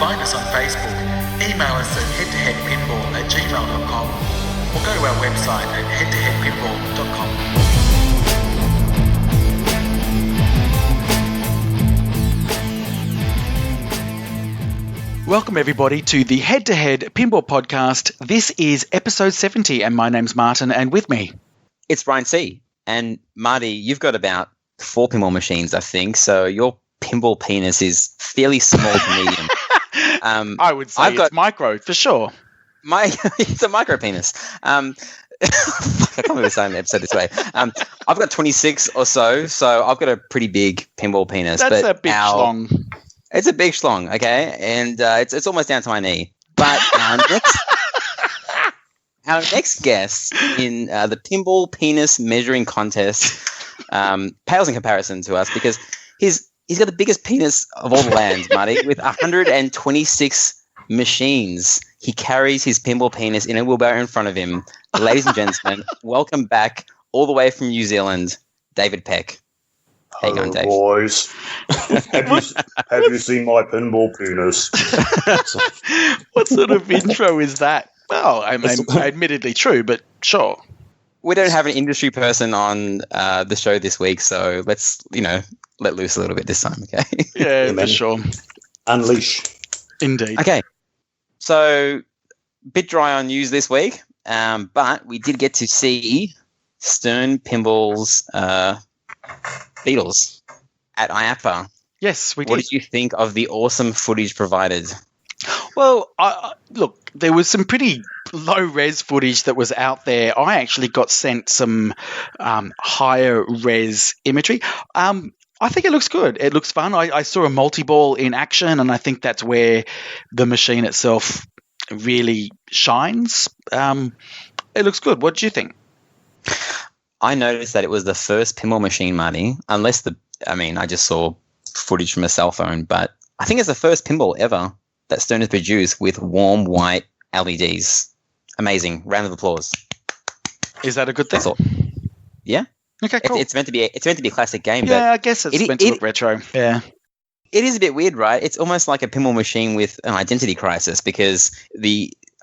Find us on Facebook, email us at head2headpinball@gmail.com, or go to our website at head2headpinball.com. Welcome everybody to the Head2Head Pinball Podcast. This is episode 70 and my name's Martin, and with me it's Brian C. And Marty, you've got about 4 pinball machines, I think, so your pinball penis is fairly small to medium. I would say it's micro for sure. It's a micro penis. I can't believe we're starting the episode this way. I've got 26 or so I've got a pretty big pinball penis. That's a big schlong. It's a big schlong, okay, and it's almost down to my knee. But our next guest in the pinball penis measuring contest pales in comparison to us because he's got the biggest penis of all the lands, Marty, with 126 machines. He carries his pinball penis in a wheelbarrow in front of him. Ladies and gentlemen, welcome back all the way from New Zealand, David Peck. How you going, Dave? Boys. have you seen my pinball penis? What sort of intro is that? Well, I'm admittedly true, but sure. We don't have an industry person on the show this week, so let's, let loose a little bit this time, okay? Yeah, for sure. Unleash. Indeed. Okay. So, bit dry on news this week, but we did get to see Stern Pinball's Beatles at IAPA. Yes, we did. What did you think of the awesome footage provided? Well, look, there was some pretty low-res footage that was out there. I actually got sent some higher-res imagery. I think it looks good. It looks fun. I saw a multi-ball in action, and I think that's where the machine itself really shines. It looks good. What do you think? I noticed that it was the first pinball machine, Marty, I just saw footage from a cell phone, but I think it's the first pinball ever that Stern has produced with warm white LEDs. Amazing. Round of applause. Is that a good thing? Yeah. Okay, cool. It's meant to be a classic game. Yeah, but I guess it's meant to look retro. Yeah. It is a bit weird, right? It's almost like a pinball machine with an identity crisis because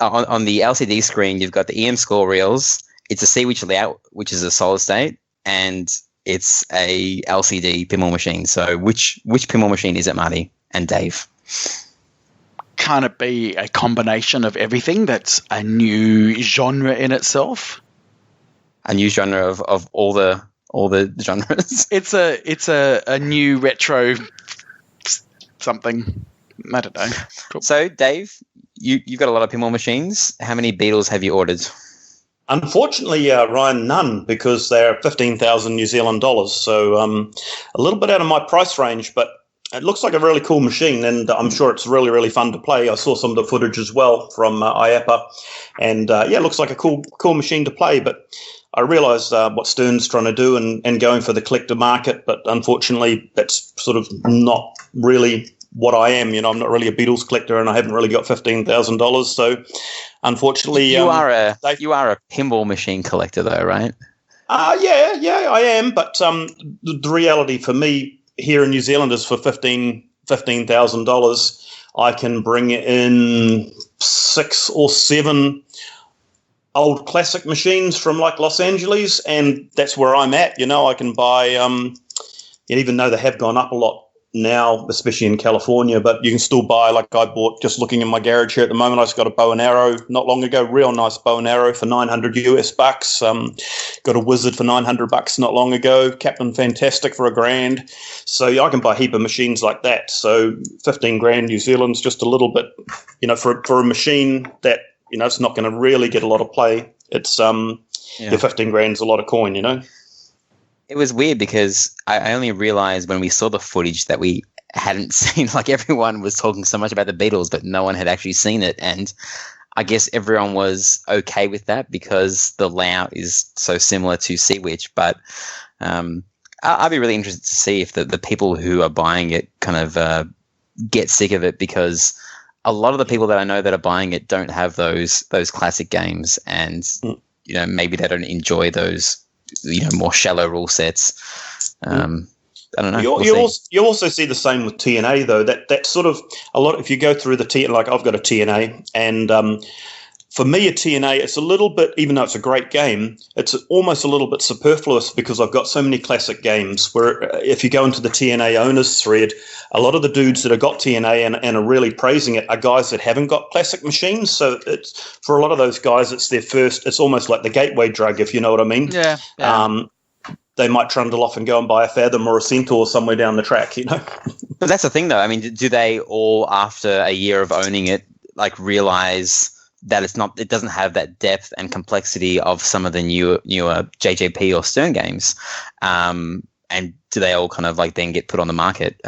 on the LCD screen, you've got the EM score reels. It's a C-Witch layout, which is a solid state, and it's a LCD pinball machine. So which pinball machine is it, Marty and Dave? Can't it be a combination of everything that's a new genre in itself? A new genre of all the genres? It's a new retro something. I don't know. Cool. So, Dave, you've got a lot of pinball machines. How many Beatles have you ordered? Unfortunately, Ryan, none, because they're 15,000 New Zealand dollars. So a little bit out of my price range, but it looks like a really cool machine, and I'm sure it's really, really fun to play. I saw some of the footage as well from IAPA, and it looks like a cool machine to play. But I realise what Stern's trying to do and going for the collector market, but unfortunately, that's sort of not really what I am. I'm not really a Beatles collector, and I haven't really got $15,000. So, unfortunately, you are a pinball machine collector, though, right? Yeah, I am. But the reality for me here in New Zealand is for $15,000, I can bring in 6 or 7 old classic machines from like Los Angeles, and that's where I'm at. I can buy, even though they have gone up a lot now, especially in California, but you can still buy, like I bought, just looking in my garage here at the moment, I just got a bow and arrow not long ago, real nice bow and arrow for $900 US. Got a Wizard for $900 not long ago, Captain Fantastic for $1,000. So I can buy a heap of machines like that. So 15 grand New Zealand's just a little bit, for a machine that, it's not going to really get a lot of play. It's, your 15 grand's a lot of coin, It was weird because I only realized when we saw the footage that we hadn't seen, like everyone was talking so much about the Beatles, but no one had actually seen it. And I guess everyone was okay with that because the layout is so similar to C-Witch. But I'd be really interested to see if the people who are buying it kind of get sick of it, because a lot of the people that I know that are buying it don't have those classic games, and maybe they don't enjoy those more shallow rule sets. I don't know. You also see the same with TNA though. That sort of a lot. If you go through the TNA, like I've got a TNA, and for me, a TNA, it's a little bit, even though it's a great game, it's almost a little bit superfluous because I've got so many classic games where if you go into the TNA owners thread, a lot of the dudes that have got TNA and are really praising it are guys that haven't got classic machines. So it's for a lot of those guys, it's their first, it's almost like the gateway drug, if you know what I mean. Yeah. They might trundle off and go and buy a Fathom or a Centaur somewhere down the track, you know. But that's the thing, though. I mean, do they all, after a year of owning it, like realize that it doesn't have that depth and complexity of some of the newer JJP or Stern games? And do they all kind of like then get put on the market?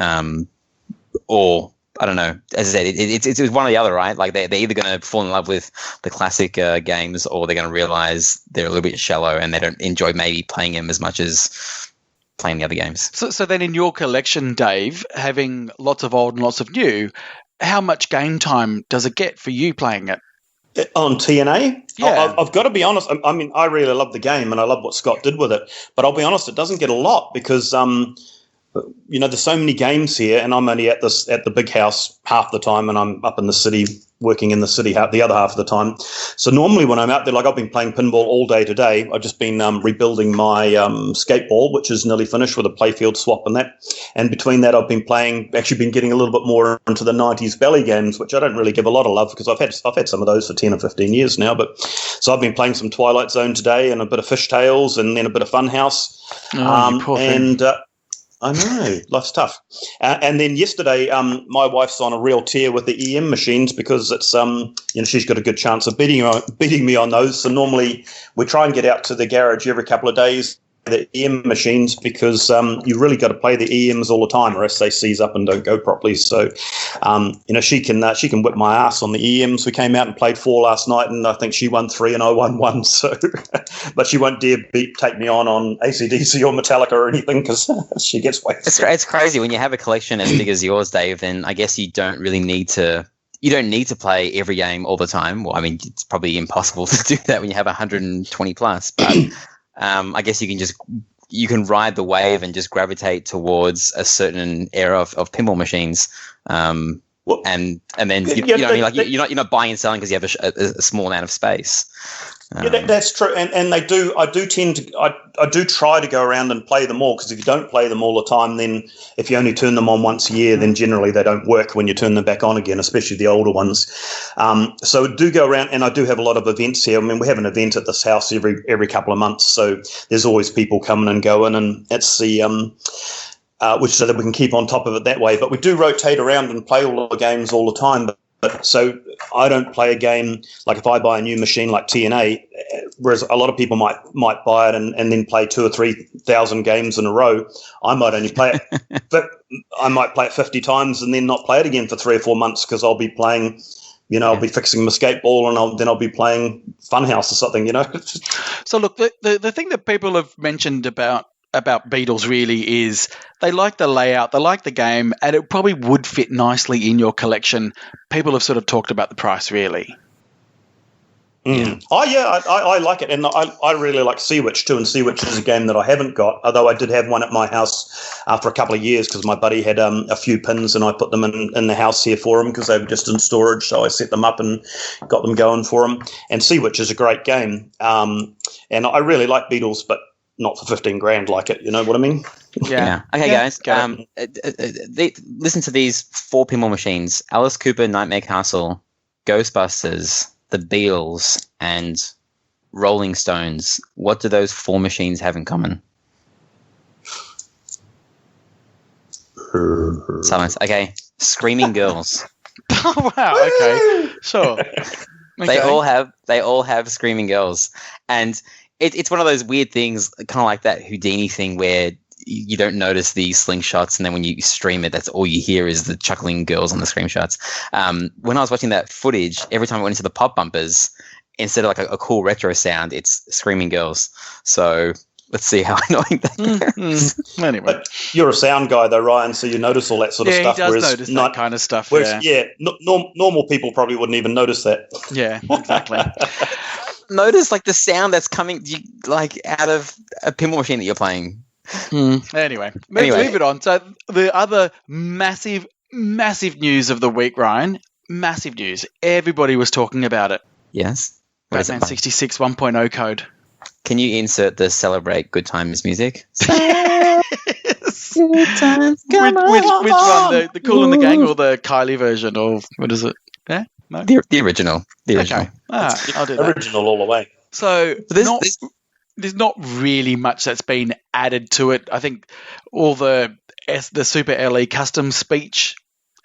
Or I don't know. As I said, it's one or the other, right? Like they're either going to fall in love with the classic games, or they're going to realize they're a little bit shallow and they don't enjoy maybe playing them as much as playing the other games. So then in your collection, Dave, having lots of old and lots of new, how much game time does it get for you playing it? On TNA? Yeah. I've got to be honest. I mean, I really love the game and I love what Scott did with it. But I'll be honest, it doesn't get a lot because, there's so many games here and I'm only at the big house half the time and I'm up in the city working in the city the other half of the time. So normally when I'm out there, like I've been playing pinball all day today. I've just been rebuilding my skateball, which is nearly finished with a playfield swap and that. And between that, I've been getting a little bit more into the 90s belly games, which I don't really give a lot of love because I've had some of those for 10 or 15 years now. But so I've been playing some Twilight Zone today and a bit of Fishtails and then a bit of Funhouse. Oh, poor thing. I know, life's tough. And then yesterday, my wife's on a real tear with the EM machines because it's, she's got a good chance of beating me on those. So normally we try and get out to the garage every couple of days, the EM machines, because you really got to play the EMs all the time or else they seize up and don't go properly. So, she can whip my ass on the EMs. We came out and played 4 last night and I think she won 3 and I won 1. So, but she won't dare take me on AC/DC or Metallica or anything because she gets way. It's crazy when you have a collection as big as yours, Dave. Then I guess you don't need to play every game all the time. Well, I mean, it's probably impossible to do that when you have 120 plus, but I guess you can ride the wave and just gravitate towards a certain era of pinball machines, and then you're not buying and selling because you have a small amount of space. That's true, and I do try to go around and play them all because if you don't play them all the time, then if you only turn them on once a year, then generally they don't work when you turn them back on again, especially the older ones. So I do go around, and I do have a lot of events here. I mean, we have an event at this house every couple of months, so there's always people coming and going, and it's the which so that we can keep on top of it that way. But we do rotate around and play all the games all the time. But so I don't play a game like if I buy a new machine like TNA, whereas a lot of people might buy it and then play 2,000 or 3,000 games in a row. I might only play it, but I might play it 50 times and then not play it again for 3 or 4 months because I'll be playing. I'll be fixing my skateball and then I'll be playing Funhouse or something. So look, the thing that people have mentioned about Beatles really is they like the layout, they like the game, and it probably would fit nicely in your collection. People have sort of talked about the price, really. Yeah. Oh, yeah, I like it. And I really like Sea Witch, too. And Sea Witch is a game that I haven't got, although I did have one at my house after a couple of years because my buddy had a few pins and I put them in the house here for him because they were just in storage. So I set them up and got them going for him. And Sea Witch is a great game. And I really like Beatles, but not for 15 grand like it, you know what I mean? Yeah. Okay, guys. Listen to these 4 pinball machines: Alice Cooper, Nightmare Castle, Ghostbusters, The Beatles, and Rolling Stones. What do those 4 machines have in common? Silence. Okay. Screaming Girls. Oh, wow. Okay. Sure. Okay. They all have Screaming Girls. And it's one of those weird things, kind of like that Houdini thing where you don't notice the slingshots, and then when you stream it, that's all you hear is the chuckling girls on the screenshots. When I was watching that footage, every time I went into the pop bumpers, instead of like a cool retro sound, it's Screaming Girls. So let's see how annoying that is. Anyway. But you're a sound guy though, Ryan, so you notice all that sort of stuff. Yeah, he does notice that kind of stuff. Whereas, normal people probably wouldn't even notice that. Yeah, exactly. Notice like the sound that's coming like out of a pinball machine that you're playing. Anyway, let's move it on. So the other massive news of the week, Ryan. Massive news. Everybody was talking about it. Yes. Batman 66 1.0 code. Can you insert the Celebrate Good Times music? Yes. Good times, which one? The Kool and the Gang or the Kylie version? Or what is it? Yeah? No? The original. Okay. I'll do that. Original all the way. So there's not really much that's been added to it. I think all the Super LE custom speech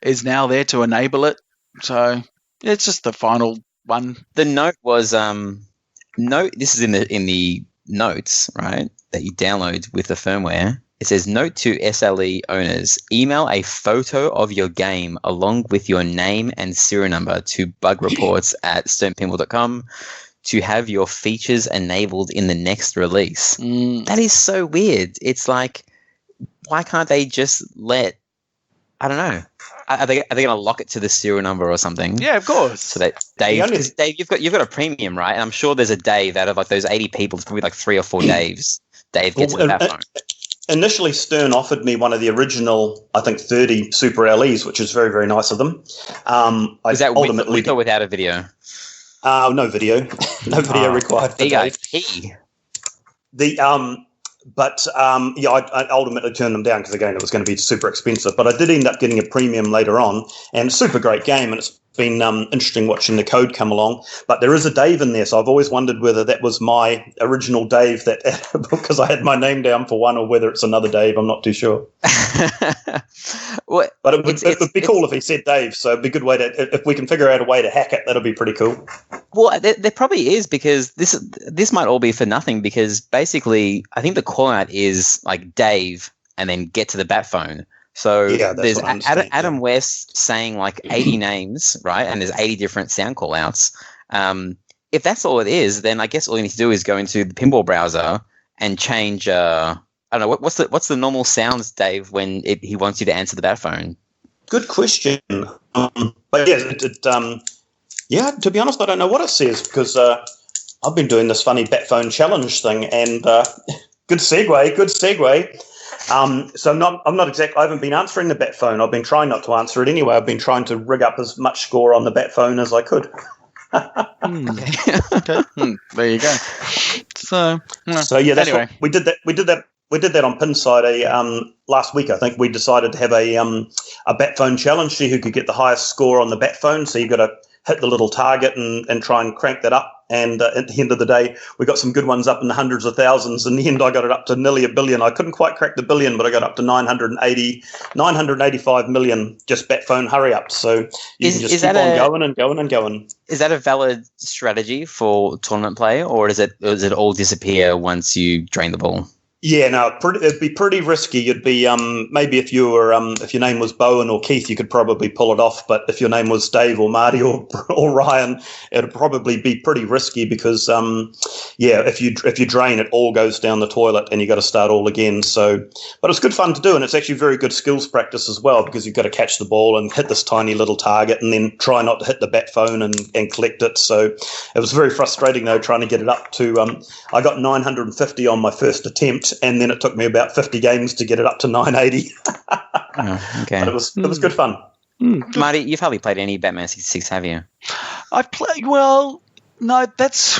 is now there to enable it. So it's just the final one. The note was this is in the notes, right, that you download with the firmware. It says, note to SLE owners, email a photo of your game along with your name and serial number to bugreports@stonepinball.com to have your features enabled in the next release. That is so weird. It's like, why can't they just let, I don't know. Are they going to lock it to the serial number or something? Yeah, of course. So that Dave, you've got a premium, right? And I'm sure there's a Dave out of like those 80 people. It's probably like 3 or 4 Daves. Dave gets that phone. Initially, Stern offered me one of the original, I think, 30 Super LEs, which is very, very nice of them. Is that with or without a video? No video. No video required for Dave. I ultimately turned them down because, again, it was going to be super expensive. But I did end up getting a premium later on, and super great game, and it's been interesting watching the code come along. But there is a Dave in there, so I've always wondered whether that was my original Dave that because I had my name down for one, or whether it's another Dave. I'm not too sure. But it would be cool if he said Dave, so it'd be a good way to, if we can figure out a way to hack it, that'll be pretty cool. Well, there probably is, because this might all be for nothing, because basically I think the call out is like Dave and then get to the bat phone. So there's Adam West saying like 80 names, right? And there's 80 different sound call outs. If that's all it is, then I guess all you need to do is go into the pinball browser and change, I don't know, what's the normal sounds, Dave, when he wants you to answer the bat phone? Good question. But yeah, to be honest, I don't know what it says, because I've been doing this funny bat phone challenge thing, and good segue. So I'm not exactly. I haven't been answering the bat phone. I've been trying not to answer it anyway. I've been trying to rig up as much score on the bat phone as I could. Okay. There you go. So yeah, that's anyway. What we did that. We did that on Pinside last week. I think we decided to have a bat phone challenge, see who could get the highest score on the bat phone. So you've got to hit the little target and try and crank that up. And at the end of the day, we got some good ones up in the hundreds of thousands. In the end, I got it up to nearly 1 billion. I couldn't quite crack the billion, but I got up to 985 million just bat phone hurry up. So you can just keep on going and going and going. Is that a valid strategy for tournament play, or does it all disappear once you drain the ball? Yeah, no, it'd be pretty risky. You'd be maybe if you were if your name was Bowen or Keith, you could probably pull it off. But if your name was Dave or Marty or Ryan, it'd probably be pretty risky, because if you drain, it all goes down the toilet and you got to start all again. So, but it's good fun to do, and it's actually very good skills practice as well, because you've got to catch the ball and hit this tiny little target, and then try not to hit the bat phone and collect it. So it was very frustrating though, trying to get it up to. I got 950 on my first attempt. And then it took me about 50 games to get it up to 980. Okay. But it was good fun. Marty, you've hardly played any Batman 66, have you? I've played. Well, no, that's.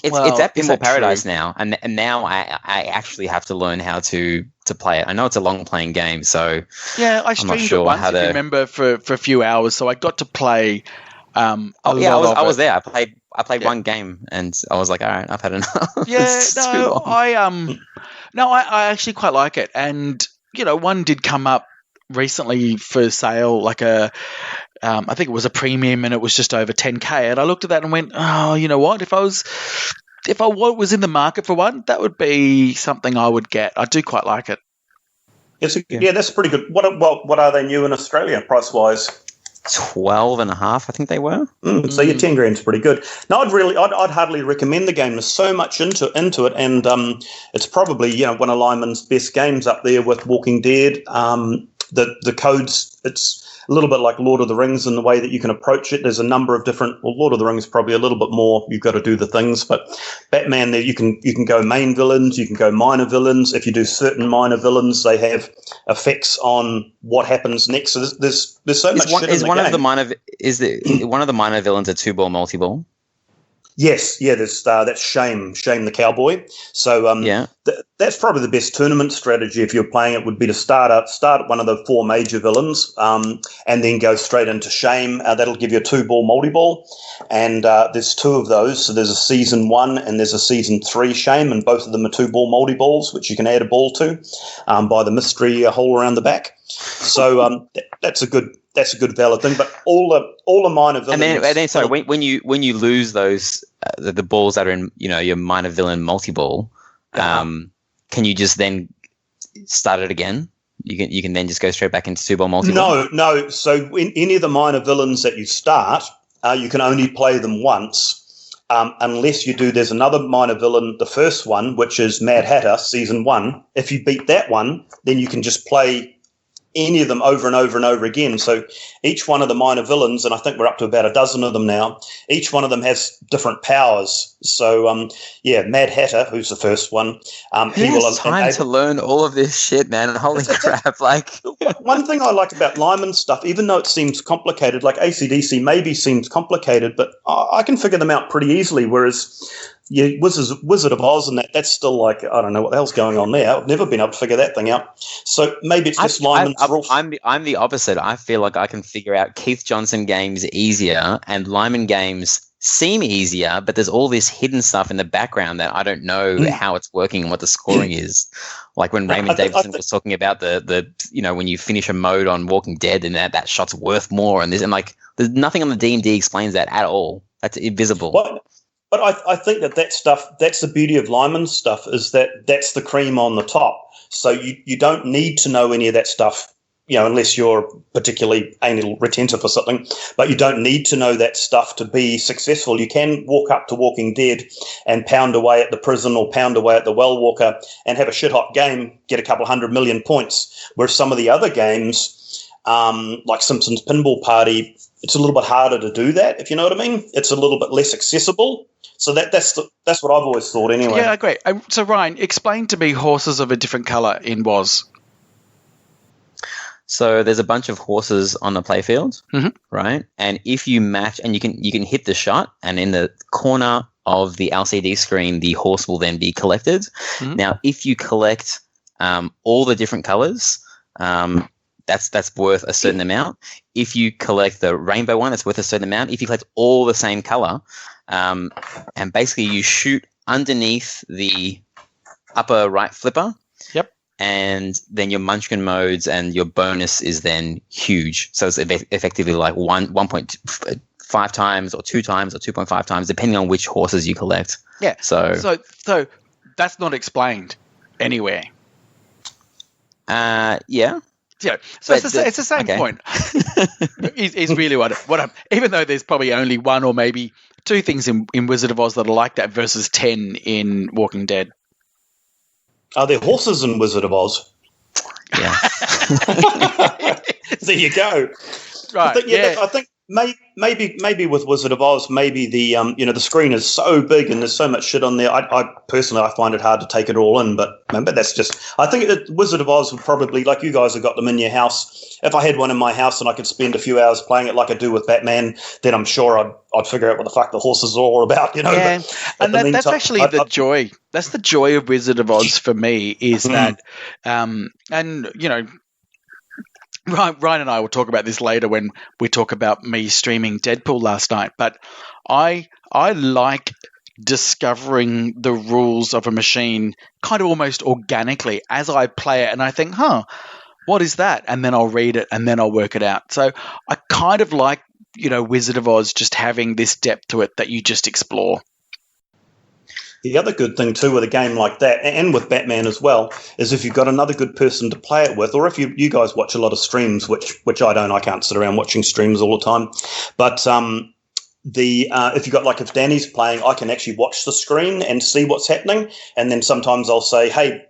It's at Pinball Paradise now, and now I actually have to learn how to play it. I know it's a long playing game, so yeah, I streamed it once. If you remember, for a few hours, so I got to play. I was there. I played one game and I was like, all right, I've had enough. Yeah, I actually quite like it. And, one did come up recently for sale, like I think it was a premium, and it was just over 10K. And I looked at that and went, oh, you know what? If I was in the market for one, that would be something I would get. I do quite like it. Yeah, that's pretty good. What are they new in Australia price wise? 12.5, I think they were. So your 10 grand's pretty good. No, I'd hardly recommend the game. There's so much into it, and it's probably one of Lyman's best games up there with Walking Dead. The codes, it's little bit like Lord of the Rings in the way that you can approach it. There's a number of different. Well, Lord of the Rings probably a little bit more. You've got to do the things, but Batman, there you can go main villains, you can go minor villains. If you do certain minor villains, they have effects on what happens next. So there's so much shit in the game. One of the minor villains a 2-ball multi-ball? Yes, yeah. There's that's Shame the Cowboy. So that's probably the best tournament strategy if you're playing it. Would be to start at one of the 4 major villains, and then go straight into Shame. That'll give you a 2-ball multi-ball, and there's 2 of those. So there's a season 1 and there's a season 3 Shame, and both of them are 2-ball multi-balls, which you can add a ball to by the mystery hole around the back. So that's a good valid thing. But all the minor villains. And then sorry, when you lose those the balls that are in your minor villain multi-ball, can you just then start it again? You can then just go straight back into 2-ball multi-ball? No. So in any of the minor villains that you start, you can only play them once, unless you do. There's another minor villain, the first one, which is Mad Hatter, season 1. If you beat that one, then you can just play any of them over and over and over again. So each one of the minor villains, and I think we're up to about a dozen of them now, each one of them has different powers. So Mad Hatter, who's the first one, he will time to learn all of this shit, man. Holy crap. Like one thing I like about Lyman's stuff, even though it seems complicated, like AC/DC maybe seems complicated, but I can figure them out pretty easily, whereas Wizard of Oz and that's still like, I don't know what the hell's going on there. I've never been able to figure that thing out. So maybe it's just Lyman's rules. I'm the opposite. I feel like I can figure out Keith Johnson games easier and Lyman games seem easier, but there's all this hidden stuff in the background that I don't know how it's working and what the scoring is. Like when Raymond Davidson was talking about the when you finish a mode on Walking Dead and that shot's worth more and like there's nothing on the D&D explains that at all. That's invisible. But I think that stuff, that's the beauty of Lyman's stuff, is that's the cream on the top. So you don't need to know any of that stuff, unless you're particularly anal retentive or something. But you don't need to know that stuff to be successful. You can walk up to Walking Dead and pound away at the prison or pound away at the Well Walker and have a shit-hot game, get a couple 100 million points. Whereas some of the other games, like Simpsons Pinball Party, it's a little bit harder to do that, if you know what I mean. It's a little bit less accessible. So that's what I've always thought anyway. Yeah, great. So Ryan, explain to me horses of a different colour in WOS. So there's a bunch of horses on the playfield, right? And if you match, and you can hit the shot, and in the corner of the LCD screen, the horse will then be collected. Now, if you collect all the different colours, that's worth a certain amount. If you collect the rainbow one, it's worth a certain amount. If you collect all the same color, and basically you shoot underneath the upper right flipper. Yep. And then your Munchkin modes and your bonus is then huge. So it's effectively like 1.5 times or 2 times or 2.5 times, depending on which horses you collect. Yeah. So that's not explained anywhere. Yeah. Yeah, so it's the same point. Is really what I'm. Even though there's probably only 1 or maybe 2 things in Wizard of Oz that are like that versus 10 in Walking Dead. Are there horses in Wizard of Oz? Yeah. There you go. Right. I think maybe with Wizard of Oz, maybe the the screen is so big and there's so much shit on there. I personally find it hard to take it all in, but that's just. I think Wizard of Oz would probably, like you guys have got them in your house. If I had one in my house and I could spend a few hours playing it like I do with Batman, then I'm sure I'd figure out what the fuck the horses are all about. Yeah, and that's actually the joy. That's the joy of Wizard of Oz for me is that, Ryan and I will talk about this later when we talk about me streaming Deadpool last night, but I like discovering the rules of a machine kind of almost organically as I play it, and I think, what is that? And then I'll read it and then I'll work it out. So I kind of like, Wizard of Oz just having this depth to it that you just explore. The other good thing too with a game like that, and with Batman as well, is if you've got another good person to play it with, or if you guys watch a lot of streams, which I don't, I can't sit around watching streams all the time. But if Danny's playing, I can actually watch the screen and see what's happening, and then sometimes I'll say, hey,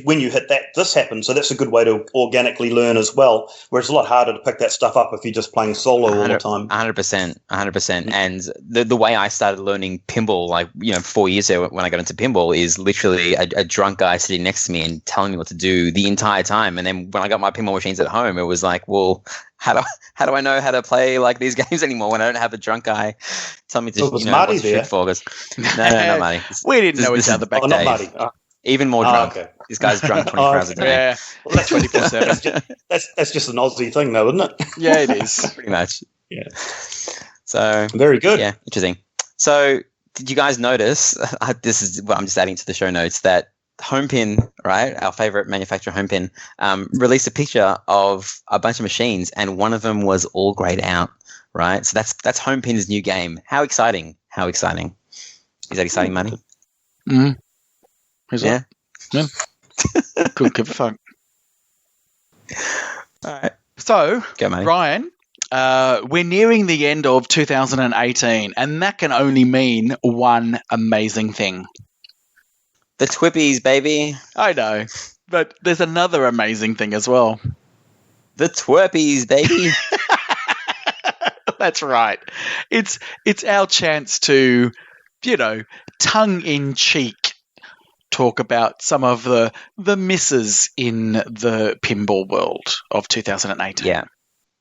when you hit that, this happens. So that's a good way to organically learn as well. Where it's a lot harder to pick that stuff up if you're just playing solo all the time. 100%. And the way I started learning pinball, 4 years ago when I got into pinball, is literally a drunk guy sitting next to me and telling me what to do the entire time. And then when I got my pinball machines at home, it was like, well, how do I know how to play like these games anymore when I don't have a drunk guy tell me to Marty what to shoot for? No, not Marty. We didn't know each other back then. Not Marty. Even more drunk. Okay. This guy's drunk 24 hours a day. Yeah, well, that's 24/7. That's just an Aussie thing, though, isn't it? Yeah, it is. Pretty much. Yeah. So very good. Yeah, interesting. So did you guys notice? I'm just adding to the show notes that Homepin, right, our favorite manufacturer, Homepin, released a picture of a bunch of machines, and one of them was all grayed out. Right. So that's Homepin's new game. How exciting! How exciting! Is that exciting, Money? Mm. Yeah. Couldn't give a fuck. All right. So, go, Manny. Ryan, we're nearing the end of 2018, and that can only mean one amazing thing. The Twippies, baby. I know, but there's another amazing thing as well. The Twerpies, baby. That's right. It's our chance to, tongue-in-cheek talk about some of the misses in the pinball world of 2018. Yeah.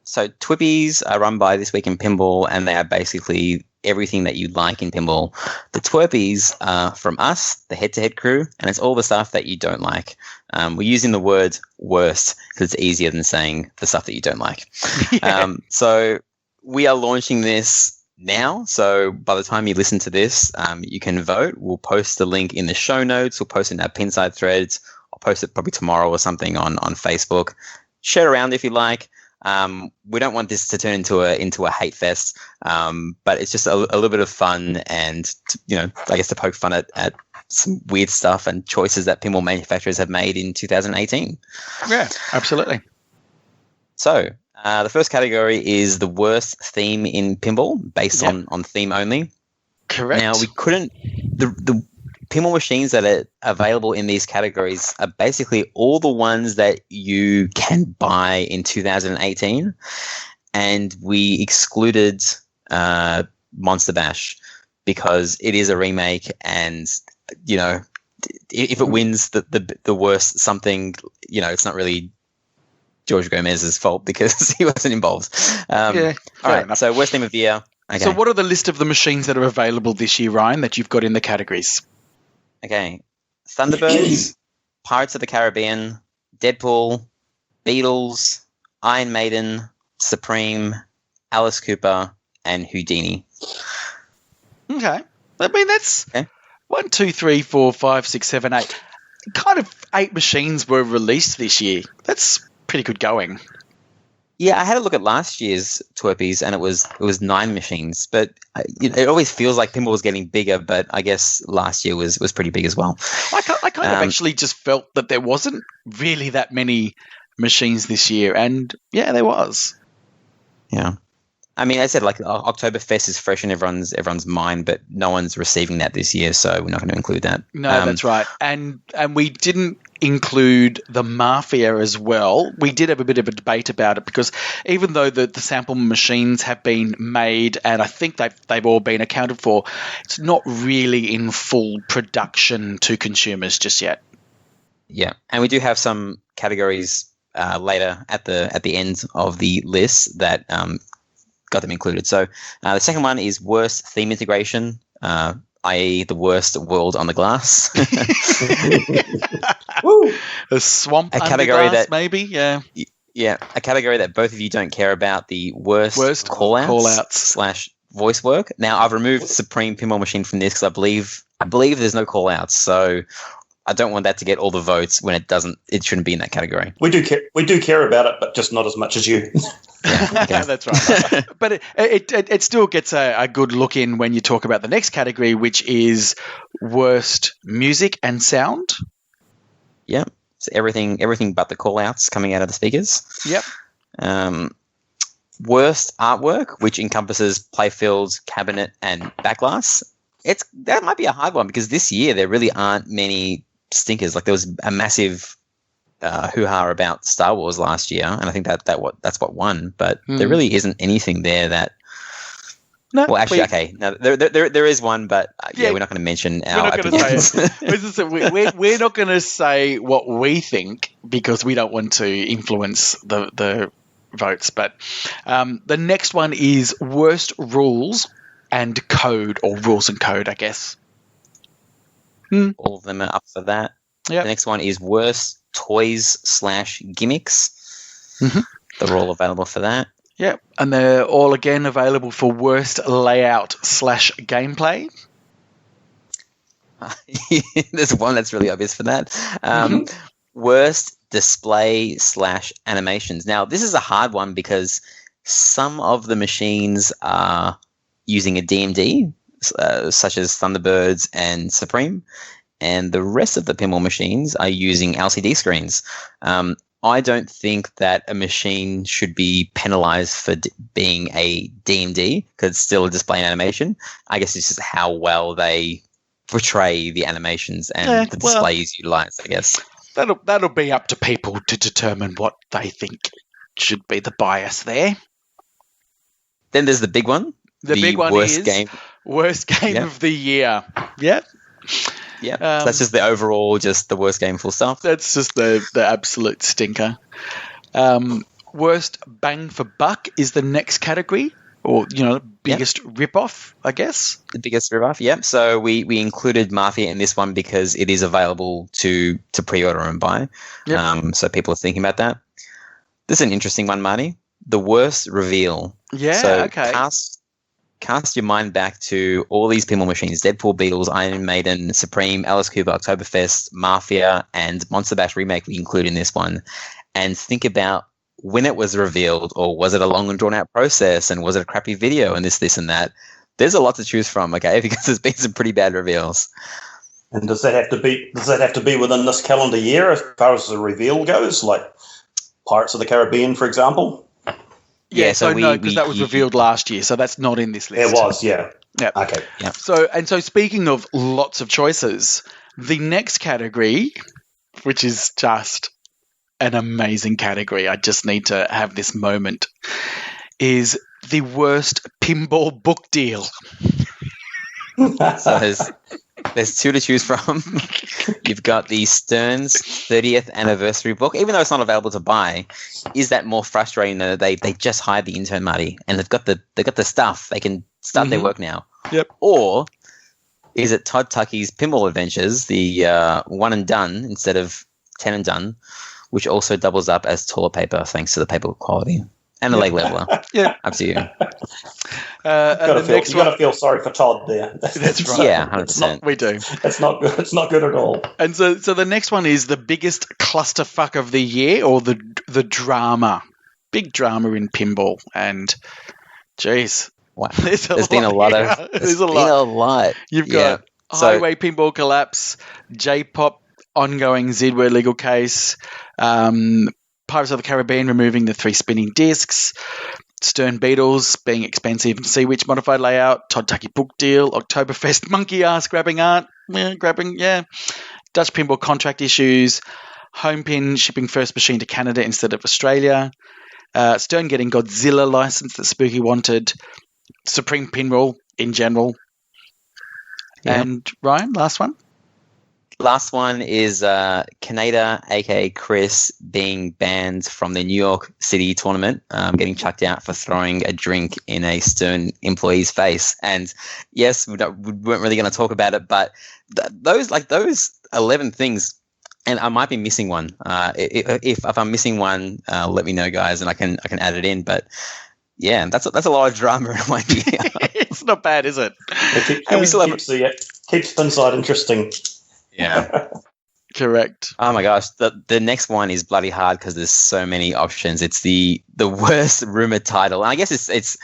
So Twippies are run by This Week in Pinball, and they are basically everything that you like in pinball. The Twerpies are from us, the Head2Head crew, and it's all the stuff that you don't like. We're using the word worst because it's easier than saying the stuff that you don't like. Yeah. So we are launching this now. So by the time you listen to this, you can vote. We'll post the link in the show notes. We'll post it in our Pinside threads. I'll post it probably tomorrow or something on Facebook. Share around if you like. We don't want this to turn into a hate fest, but it's just a little bit of fun and, I guess to poke fun at some weird stuff and choices that pinball manufacturers have made in 2018. Yeah, absolutely. So the first category is the worst theme in pinball, based on theme only. Correct. Now, we couldn't the pinball machines that are available in these categories are basically all the ones that you can buy in 2018, and we excluded Monster Bash because it is a remake, and if it wins the worst something, it's not really George Gomez's fault because he wasn't involved. All right, enough. So worst theme of the year. Okay. So what are the list of the machines that are available this year, Ryan, that you've got in the categories? Okay. Thunderbirds, Pirates of the Caribbean, Deadpool, Beatles, Iron Maiden, Supreme, Alice Cooper, and Houdini. Okay. I mean, that's 1, 2, 3, 4, 5, 6, 7, 8. Kind of 8 machines were released this year. That's pretty good going. Yeah, I had a look at last year's Twerpies, and it was 9 machines. But it always feels like pinball was getting bigger, but I guess last year was pretty big as well. I kind of actually just felt that there wasn't really that many machines this year, and yeah, there was. Yeah. I mean, I said Oktoberfest is fresh in everyone's mind, but no one's receiving that this year, so we're not going to include that. No, that's right. And we didn't include the Mafia as well. We did have a bit of a debate about it because even though the sample machines have been made and I think they've all been accounted for, it's not really in full production to consumers just yet. Yeah, and we do have some categories later at the end of the list that got them included. So the second one is worst theme integration, i.e. the worst world on the glass. Woo! A swamp a under category glass, that maybe, yeah. Yeah, a category that both of you don't care about, the worst call-outs / voice work. Now, I've removed Supreme Pinball Machine from this because I believe there's no call-outs, so I don't want that to get all the votes when it shouldn't be in that category. We do care about it, but just not as much as you. Yeah, that's right. But it still gets a good look in when you talk about the next category, which is worst music and sound. Yeah, so everything but the call-outs coming out of the speakers. Yep. Worst artwork, which encompasses playfields, cabinet, and backglass. That might be a hard one because this year there really aren't many stinkers. Like there was a massive hoo-ha about Star Wars last year, and I think that's what won. But there really isn't anything there that. No, well, actually, okay. No, there is one, but we're not going to mention our opinions. We're not going to say what we think because we don't want to influence the votes. But the next one is worst rules and code, or rules and code, I guess. All of them are up for that. Yep. The next one is worst toys/gimmicks. Mm-hmm. They're all available for that. Yep, and they're all again available for worst layout/gameplay. There's one that's really obvious for that. Worst display/animations. Now, this is a hard one because some of the machines are using a DMD, such as Thunderbirds and Supreme, and the rest of the pinball machines are using LCD screens. I don't think that a machine should be penalized for being a DMD because it's still a display and animation. I guess it's just how well they portray the animations and the displays utilized, I guess. That'll be up to people to determine what they think should be the bias there. Then there's the big one. The big one worst is game. Worst game of the year. Yeah. Yeah, so that's just the overall, just the worst game, full stop. That's just the absolute stinker. Worst bang for buck is the next category, or biggest rip-off, I guess. The biggest rip-off, yeah. So we included Mafia in this one because it is available to pre-order and buy. Yep. So people are thinking about that. This is an interesting one, Marty. The worst reveal. Yeah, so okay. Cast your mind back to all these pinball machines: Deadpool, Beatles, Iron Maiden, Supreme, Alice Cooper, Oktoberfest, Mafia, and Monster Bash Remake we include in this one. And think about when it was revealed, or was it a long and drawn-out process, and was it a crappy video, and this, and that. There's a lot to choose from, okay, because there's been some pretty bad reveals. And does that have to be within this calendar year as far as the reveal goes, like Pirates of the Caribbean, for example? Yeah, so no, because that was revealed last year, so that's not in this list. It was, yeah. Yeah. Okay. Yeah. So speaking of lots of choices, the next category, which is just an amazing category, I just need to have this moment, is the worst pinball book deal. So there's two to choose from. You've got the Stern's 30th anniversary book. Even though it's not available to buy, is that more frustrating that they just hired the intern, Marty, and they've got the stuff. They can start their work now. Yep. Or is it Todd Tuckey's Pinball Adventures, the one and done instead of 10 and done, which also doubles up as toilet paper thanks to the paper quality and the leg leveler. Yeah. Up to you. You got to feel sorry for Todd there. That's right. Yeah, 100%. We do. It's not good. It's not good at all. And so the next one is the biggest clusterfuck of the year, or the drama. Big drama in pinball. And, geez. Wow. There's been a lot. You've got Highway Pinball Collapse, J-Pop ongoing Zedware legal case, Pirates of the Caribbean removing the 3 spinning discs, Stern Beatles being expensive and Sea Witch modified layout, Todd Tuckey book deal, Oktoberfest monkey ass grabbing art, Dutch pinball contract issues, Home Pin shipping first machine to Canada instead of Australia, Stern getting Godzilla license that Spooky wanted, Supreme Pinball in general, and Ryan, last one. Last one is Kaneda, aka Chris, being banned from the New York City tournament, getting chucked out for throwing a drink in a Stern employee's face. And yes, we weren't really going to talk about it, but those 11 things, and I might be missing one. If I'm missing one, let me know, guys, and I can add it in. But yeah, that's a lot of drama in one year. It's not bad, is it? Keeps Inside interesting. Yeah. Correct. Oh my gosh, the next one is bloody hard because there's so many options. It's the worst rumored title, and I guess it's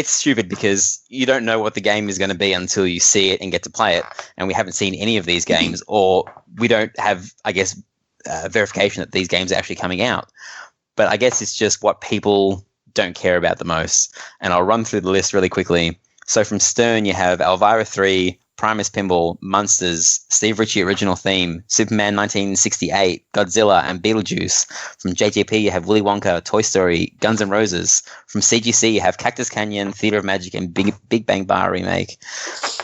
stupid because you don't know what the game is going to be until you see it and get to play it. And we haven't seen any of these games, or we don't have, I guess, verification that these games are actually coming out. But I guess it's just what people don't care about the most. And I'll run through the list really quickly. So from Stern, you have Elvira 3. Primus Pinball, Munsters, Steve Ritchie Original Theme, Superman 1968, Godzilla, and Beetlejuice. From JJP, you have Willy Wonka, Toy Story, Guns N' Roses. From CGC, you have Cactus Canyon, Theater of Magic, and Big Bang Bar remake.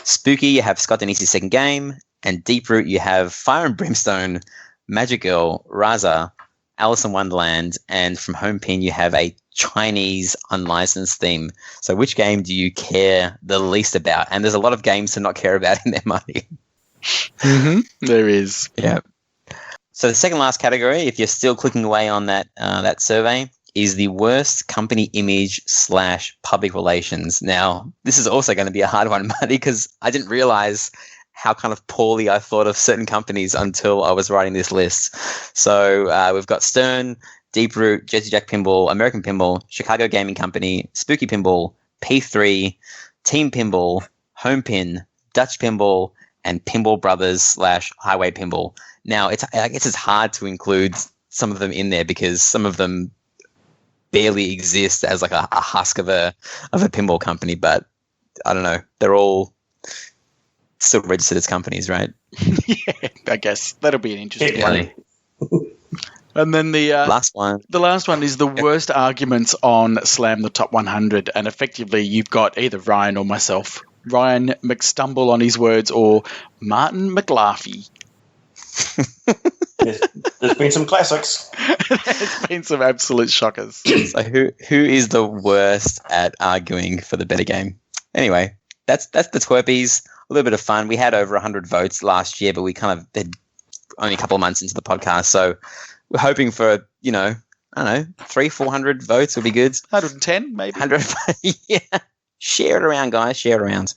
Spooky, you have Scott Denisi's Second Game. And Deep Root, you have Fire and Brimstone, Magic Girl, Raza, Alice in Wonderland, and from Home Pin, you have a Chinese unlicensed theme. So which game do you care the least about? And there's a lot of games to not care about in there, Marty. Mm-hmm. There is. Yeah. So the second last category, if you're still clicking away on that survey, is the worst company image / public relations. Now, this is also going to be a hard one, Marty, because I didn't realize how kind of poorly I thought of certain companies until I was writing this list. So we've got Stern, Deep Root, Jersey Jack Pinball, American Pinball, Chicago Gaming Company, Spooky Pinball, P3, Team Pinball, Home Pin, Dutch Pinball, and Pinball Brothers / Highway Pinball. Now, I guess it's hard to include some of them in there because some of them barely exist as like a husk of a pinball company, but I don't know. They're all still registered as companies, right? Yeah, I guess that'll be an interesting one. And then the last one. The last one is the worst arguments on Slam the Top 100, and effectively you've got either Ryan or myself. Ryan McStumble on his words, or Martin McLaughy. There's been some classics. There's been some absolute shockers. So who is the worst at arguing for the better game? Anyway, that's the Twerpies. A little bit of fun. We had over 100 votes last year, but we kind of had only a couple of months into the podcast, so we're hoping for, I don't know, 300-400 votes would be good. 110, maybe. 100, yeah. Share it around, guys. Share it around.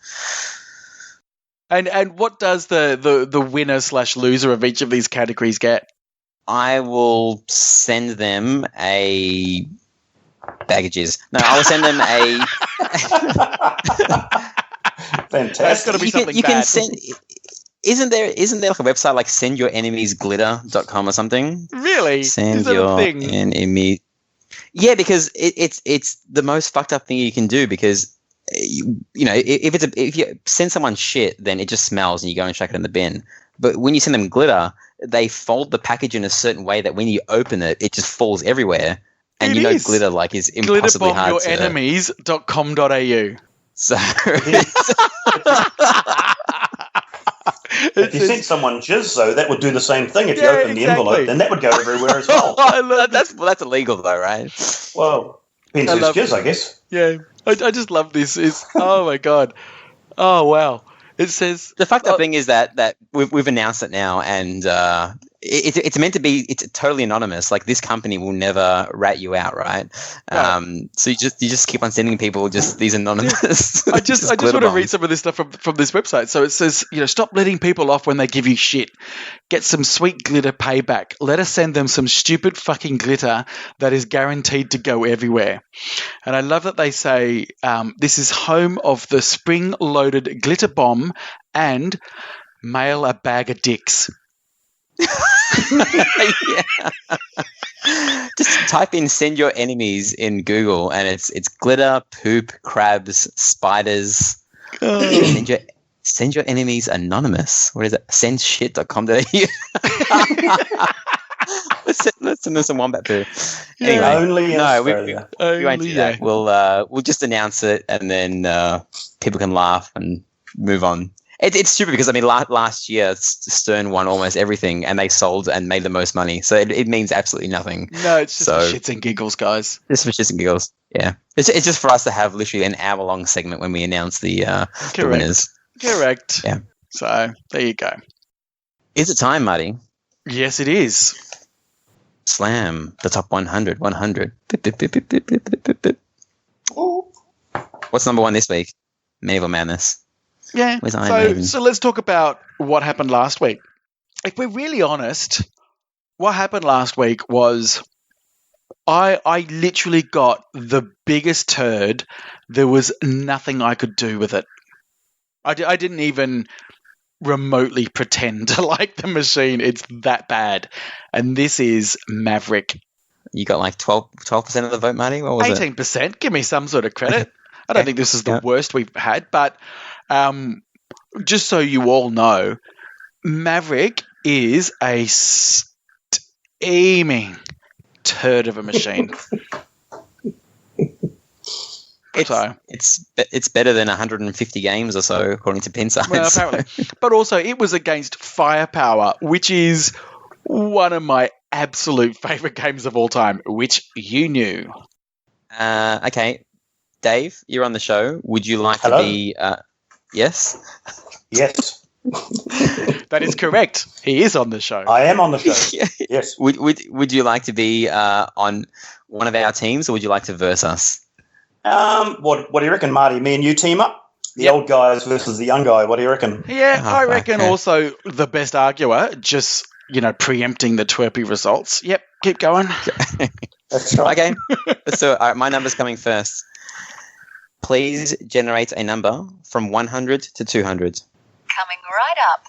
And what does the winner / loser of each of these categories get? I will send them a bag of jizz. No, I will send them a. Fantastic. That's got to be something you bad. Can send. Isn't there like a website like sendyourenemiesglitter.com or something? Really? Send is that your a thing? enemy. Yeah, because it's the most fucked up thing you can do because if you send someone shit, then it just smells and you go and chuck it in the bin. But when you send them glitter, they fold the package in a certain way that when you open it, it just falls everywhere. And glitter like is impossibly hard to. Glitterbombyourenemies.com.au. So if you sent someone jizz, though, that would do the same thing. If you opened the envelope, then that would go everywhere as well. That's illegal, though, right? Well, depends who's jizz, I guess. Yeah, I just love this. Oh my god, oh wow! It says the fucked up thing is that we've announced it now, and it's meant to be. It's totally anonymous. Like this company will never rat you out, right? So you just keep on sending people just these anonymous. I just want to read some of this stuff from this website. So it says, stop letting people off when they give you shit. Get some sweet glitter payback. Let us send them some stupid fucking glitter that is guaranteed to go everywhere. And I love that they say this is home of the spring-loaded glitter bomb and mail a bag of dicks. Yeah. Just type in "send your enemies" in Google, and it's glitter, poop, crabs, spiders. Send your enemies anonymous. What is it? Sendshit.com.au. Let's send them some wombat poo. Anyway, only in Australia. We won't do that. We'll just announce it, and then people can laugh and move on. It's stupid because, last year Stern won almost everything and they sold and made the most money. So it means absolutely nothing. No, it's just for shits and giggles, guys. Just for shits and giggles, yeah. It's just for us to have literally an hour-long segment when we announce the winners. Correct. Yeah. So there you go. Is it time, Marty? Yes, it is. Slam, the top 100. What's number one this week? Medieval Madness. Yeah, so let's talk about what happened last week. If we're really honest, what happened last week was I literally got the biggest turd. There was nothing I could do with it. I didn't even remotely pretend to like the machine. It's that bad. And this is Maverick. You got like 12% of the vote, Marty? What was 18%. Give me some sort of credit. I don't think this is the worst we've had, but just so you all know, Maverick is a steaming turd of a machine. It's better than 150 games or so, according to Pinside. Well, apparently. But also, it was against Firepower, which is one of my absolute favourite games of all time, which you knew. Okay. Dave, you're on the show. Would you like Hello? to be... yes? Yes, That is correct. He is on the show. I am on the show. Yes. Would you like to be on one of our teams, or would you like to verse us? What do you reckon, Marty? Me and you team up? The Yep. old guys versus the young guy. What do you reckon? Yeah, Oh, I reckon okay. also the best arguer, just, preempting the twerpy results. Yep, keep going. That's right. Okay, let's do it. All right, my number's coming first. Please generate a number from 100 to 200. Coming right up.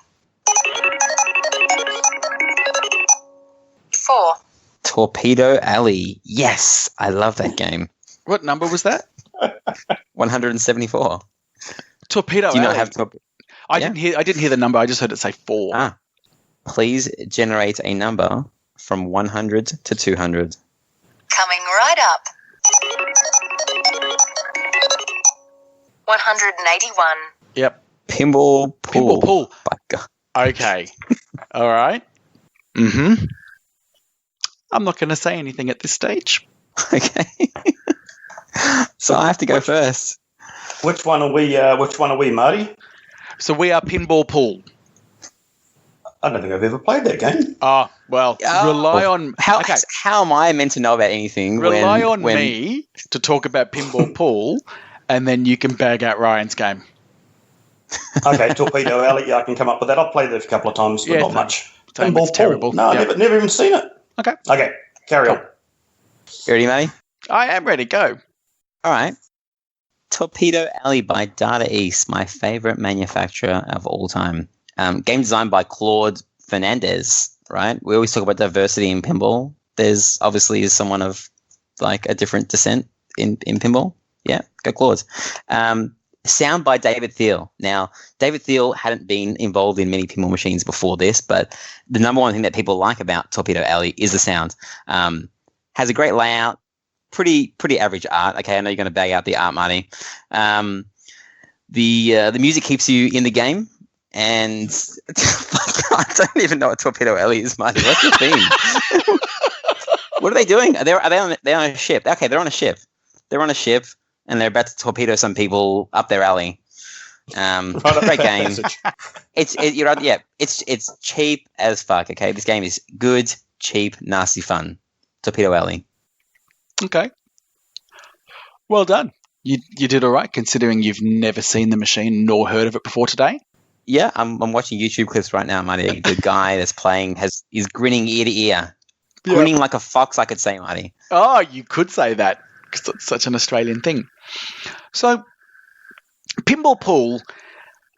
4. Torpedo Alley. Yes, I love that game. What number was that? 174. Torpedo Do you not Alley. have torpedo? I didn't hear the number. I just heard it say 4. Ah. Please generate a number from 100 to 200. Coming right up. 181. Yep. Pinball Pool. Pinball Pool. By God. Okay. All right. Mm-hmm. I'm not going to say anything at this stage. Okay. So I have to go first. Which one are we, Marty? So we are Pinball Pool. I don't think I've ever played that game. Rely on... How Okay. how am I meant to know about anything? Rely on when me to talk about Pinball Pool, and then you can bag out Ryan's game. Okay, Torpedo Alley. Yeah, I can come up with that. I've played that a couple of times, but Yeah, not much. same, Pinball it's terrible. Pool. No, Yeah. never even seen it. Okay. Okay, carry on. You ready, Matty? I am ready. Go. All right. Torpedo Alley by Data East, my favorite manufacturer of all time. Game designed by Claude Fernandez, right? We always talk about diversity in pinball. There's obviously someone of like a different descent in pinball. Yeah, go Claude. Sound by David Thiel. Now, David Thiel hadn't been involved in many pinball machines before this, but the number one thing that people like about Torpedo Alley is the sound. Has a great layout, pretty average art. Okay, I know you're going to bag out the art, Marty. The music keeps you in the game, and I don't even know what Torpedo Alley is, Marty. What's the theme? What are they doing? Are they on a ship? Okay, they're on a ship. They're on a ship, and they're about to torpedo some people up their alley. Great game. It's cheap as fuck. Okay, this game is good, cheap, nasty fun. Torpedo Alley. Okay. Well done. You did all right, considering you've never seen the machine nor heard of it before today. Yeah, I'm watching YouTube clips right now, Marty. The guy that's playing is grinning ear to ear, grinning like a fox. I could say, Marty. Oh, you could say that because it's such an Australian thing. So, Pinball Pool,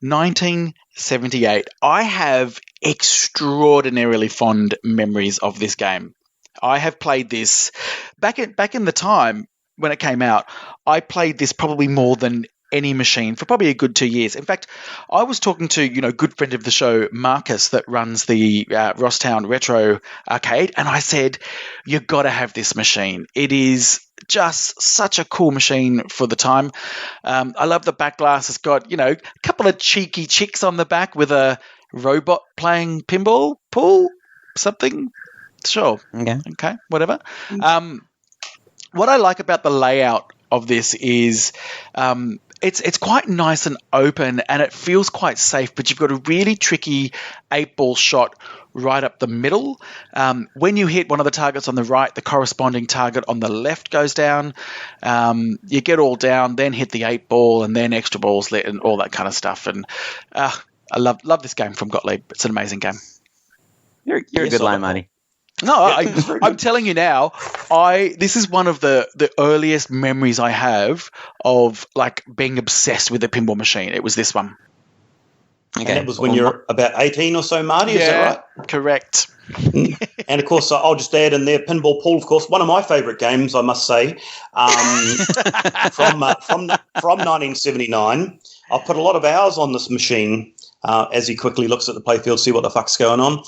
1978. I have extraordinarily fond memories of this game. I have played this back in the time when it came out. I played this probably more than any machine for probably a good 2 years. In fact, I was talking to good friend of the show Marcus that runs the Rosstown Retro Arcade, and I said, "You got to have this machine. It is just such a cool machine for the time. I love the back glass. It's got a couple of cheeky chicks on the back with a robot playing pinball pool something." Sure. Okay. Whatever. What I like about the layout of this is it's quite nice and open, and it feels quite safe. But you've got a really tricky 8-ball shot right up the middle. When you hit one of the targets on the right, the corresponding target on the left goes down. You get all down, then hit the 8-ball, and then extra balls lit, and all that kind of stuff. And I love this game from Gottlieb. It's an amazing game. You're a good line, Marty. No, I'm telling you now, this is one of the earliest memories I have of like being obsessed with a pinball machine. It was this one. And that was when you're about 18 or so, Marty, is that right? Correct. And, of course, I'll just add in there Pinball Pool, of course, one of my favourite games, I must say, from 1979. I've put a lot of hours on this machine as he quickly looks at the playfield, see what the fuck's going on.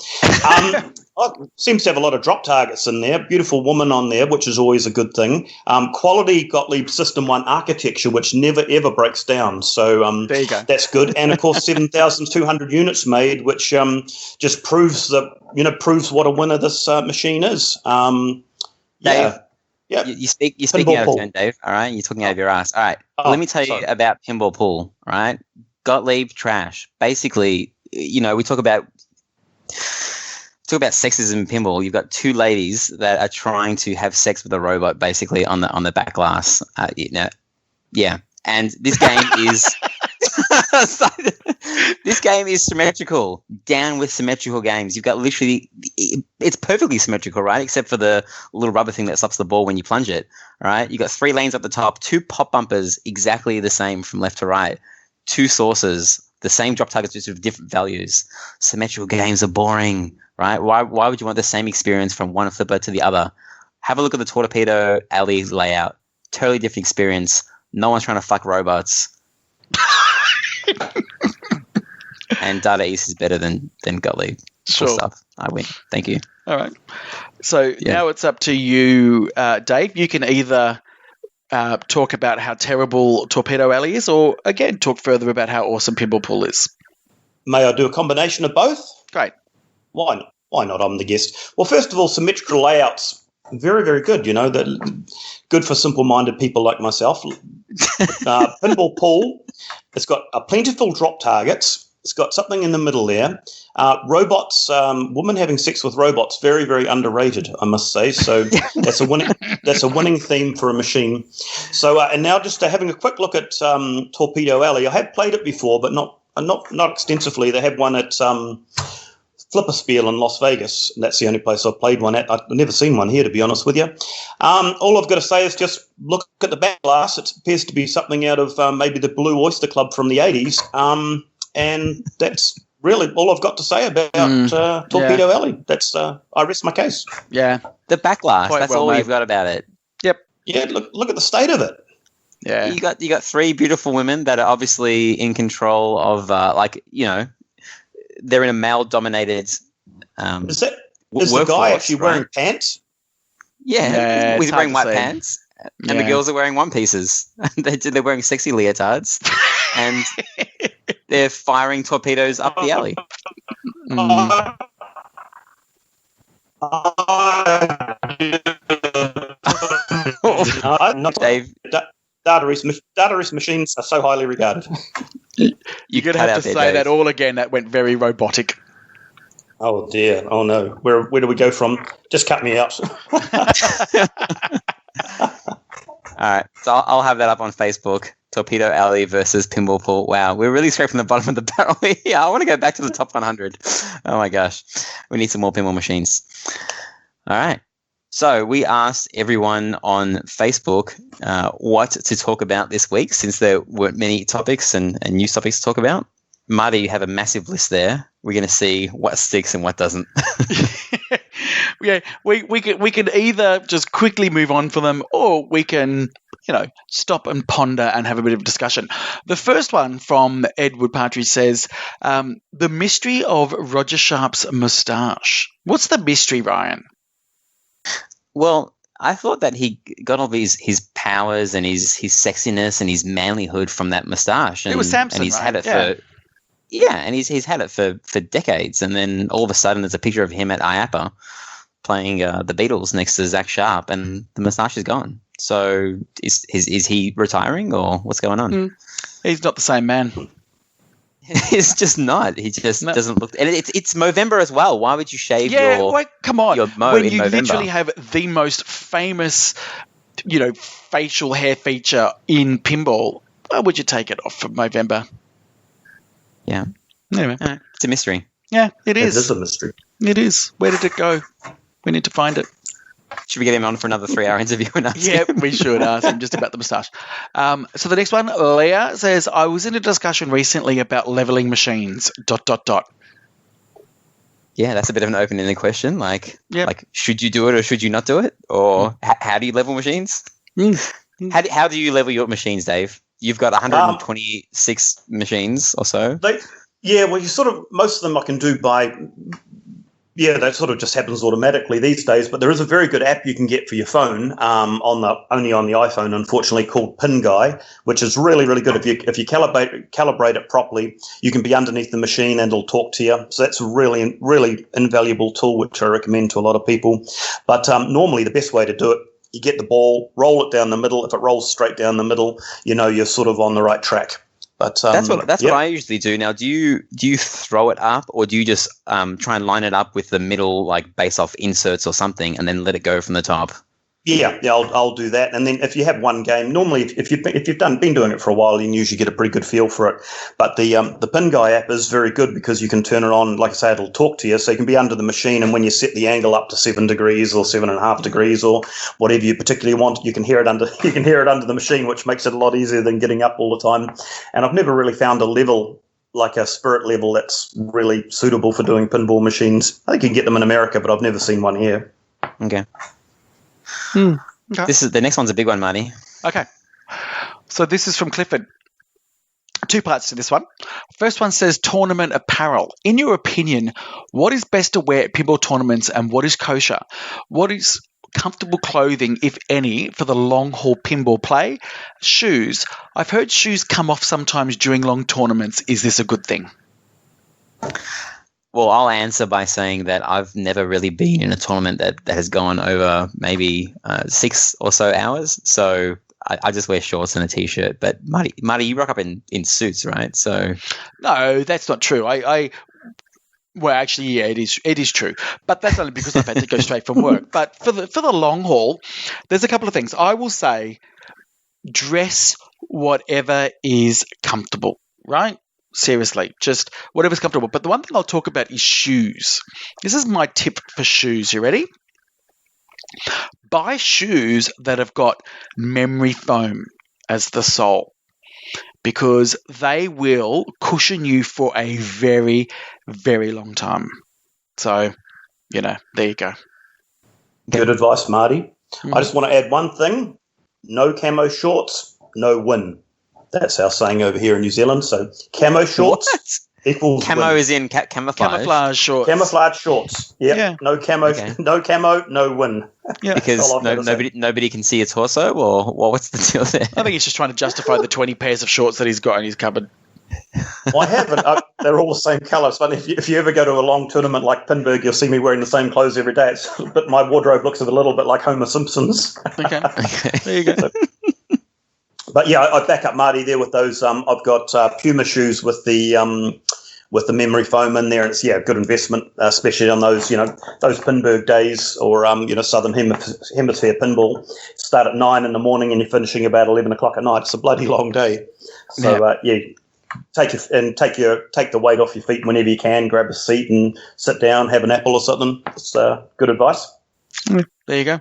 Seems to have a lot of drop targets in there. Beautiful woman on there, which is always a good thing. Quality Gottlieb System 1 architecture, which never, ever breaks down. So there you go. That's good. And, of course, 7,200 units made, which just proves what a winner this machine is. Dave, you're speaking out of turn, Dave. All right, you're talking out of your ass. All right, let me tell you about Pinball Pool. All right, Gottlieb trash. Basically, we talk about sexism in pinball. You've got two ladies that are trying to have sex with a robot, basically on the back glass. And this game is. This game is symmetrical. Down with symmetrical games. You've got literally, it's perfectly symmetrical, right? Except for the little rubber thing that stops the ball when you plunge it, right? You've got 3 lanes up the top, 2 pop bumpers exactly the same from left to right, 2 sources, the same drop targets just with different values. Symmetrical games are boring, right? Why would you want the same experience from one flipper to the other? Have a look at the Torpedo Alley layout. Totally different experience. No one's trying to fuck robots. And Data East is better than Gottlieb. Sure. Stuff. I win. Thank you. All right. So now it's up to you, Dave. You can either talk about how terrible Torpedo Alley is, or again talk further about how awesome Pinball Pool is. May I do a combination of both? Great. Why not? I'm the guest. Well, first of all, symmetrical layouts, very, very good. That good for simple-minded people like myself. Pinball Pool, it's got a plentiful drop targets. It's got something in the middle there. Robots, women having sex with robots, very, very underrated, I must say. So that's a winning theme for a machine. So and now just having a quick look at Torpedo Alley. I have played it before, but not extensively. They have one at Flipperspiel in Las Vegas. And that's the only place I've played one at. I've never seen one here, to be honest with you. All I've got to say is just look at the back glass. It appears to be something out of maybe the Blue Oyster Club from the 80s. And that's really all I've got to say about Torpedo Alley. That's I rest my case. Yeah. The back glass, that's all you've got about it. Yep. Yeah, look at the state of it. Yeah. You got 3 beautiful women that are obviously in control of they're in a male-dominated Is the guy actually wearing pants? Yeah, he's wearing white pants, and the girls are wearing one pieces. They're wearing sexy leotards, and they're firing torpedoes up the alley. Dave, data east machines are so highly regarded. You're going to have to say Dave. That all again. That went very robotic. Oh dear! Oh no! Where do we go from? Just cut me out. All right, so I'll have that up on Facebook. Torpedo Alley versus Pinball Pool. Wow, we're really straight from the bottom of the barrel here. I want to go back to the top 100. Oh my gosh, we need some more pinball machines. All right, so we asked everyone on Facebook what to talk about this week, since there weren't many topics and news topics to talk about. Marty, you have a massive list there. We're going to see what sticks and what doesn't. Yeah, we can either just quickly move on for them, or we can, stop and ponder and have a bit of a discussion. The first one from Edward Partridge says, the mystery of Roger Sharp's moustache. What's the mystery, Ryan? Well, I thought that he got all his powers and his sexiness and his manlyhood from that moustache. And, it was Samson, and he's right? had it for... Yeah, and he's had it for decades, and then all of a sudden there's a picture of him at IAPA playing the Beatles next to Zach Sharp, and the moustache is gone. So is he retiring, or what's going on? He's not the same man. He's just not. He just doesn't look. And it's Movember as well. Why would you shave come on. your mo when in you Movember? Literally have the most famous, facial hair feature in pinball, why would you take it off for Movember? Yeah. Anyway. It's a mystery. Yeah, it is. It is a mystery. It is. Where did it go? We need to find it. Should we get him on for another 3-hour interview and ask Yeah, him? we should ask him just about the moustache. So the next one, Leah says, I was in a discussion recently about leveling machines, ... Yeah, that's a bit of an open-ended question. Like, Yep. like, should you do it or should you not do it? Or how do you level machines? How do you level your machines, Dave? You've got 126 machines or so. Well, you sort of, most of them I can do by, that sort of just happens automatically these days. But there is a very good app you can get for your phone, only on the iPhone, unfortunately, called Pin Guy, which is really, really good. If you calibrate it properly, you can be underneath the machine and it'll talk to you. So that's a really, really invaluable tool, which I recommend to a lot of people. But normally the best way to do it, you get the ball, roll it down the middle. If it rolls straight down the middle, you're sort of on the right track. But that's what I usually do. Now, do you throw it up, or do you just try and line it up with the middle, like base off inserts or something, and then let it go from the top? Yeah, I'll do that. And then if you have one game, normally if you've been doing it for a while, you can usually get a pretty good feel for it. But the Pin Guy app is very good because you can turn it on, like I say, it'll talk to you, so you can be under the machine, and when you set the angle up to 7 degrees or 7.5 degrees or whatever you particularly want, you can hear it under the machine, which makes it a lot easier than getting up all the time. And I've never really found a level, like a spirit level, that's really suitable for doing pinball machines. I think you can get them in America, but I've never seen one here. Okay. Okay. The next one's a big one, Marty. Okay. So this is from Clifford. 2 parts to this one. First one says tournament apparel. In your opinion, what is best to wear at pinball tournaments and what is kosher? What is comfortable clothing, if any, for the long haul pinball play? Shoes. I've heard shoes come off sometimes during long tournaments. Is this a good thing? Well, I'll answer by saying that I've never really been in a tournament that has gone over maybe 6 or so hours. So I just wear shorts and a t-shirt. But Marty, you rock up in suits, right? So no, that's not true. Well, actually, yeah, it is true. But that's only because I've had to go straight from work. But for the long haul, there's a couple of things. I will say, dress whatever is comfortable, right? Seriously, just whatever's comfortable. But the one thing I'll talk about is shoes. This is my tip for shoes. You ready? Buy shoes that have got memory foam as the sole, because they will cushion you for a very, very long time. So, there you go. Good advice, Marty. I just want to add one thing. No camo shorts, no win. That's our saying over here in New Zealand. So camo shorts equals camo win. is in camouflage. Camouflage shorts. Camouflage shorts. Yep. Yeah. No camo. Okay. No camo. No win. Yeah. Because nobody can see a torso, or what's the deal there? I think he's just trying to justify the 20 pairs of shorts that he's got in his cupboard. Well, I haven't. They're all the same colour. But if you ever go to a long tournament like Pinburg, you'll see me wearing the same clothes every day. But my wardrobe looks a little bit like Homer Simpson's. Okay. There you go. But yeah, I back up Marty there with those. I've got Puma shoes with the memory foam in there, and it's good investment, especially on those those Pinburg days or Southern Hemisphere pinball. Start at 9 in the morning and you're finishing about 11 o'clock at night. It's a bloody long day. So take the weight off your feet whenever you can. Grab a seat and sit down, have an apple or something. It's good advice. There you go.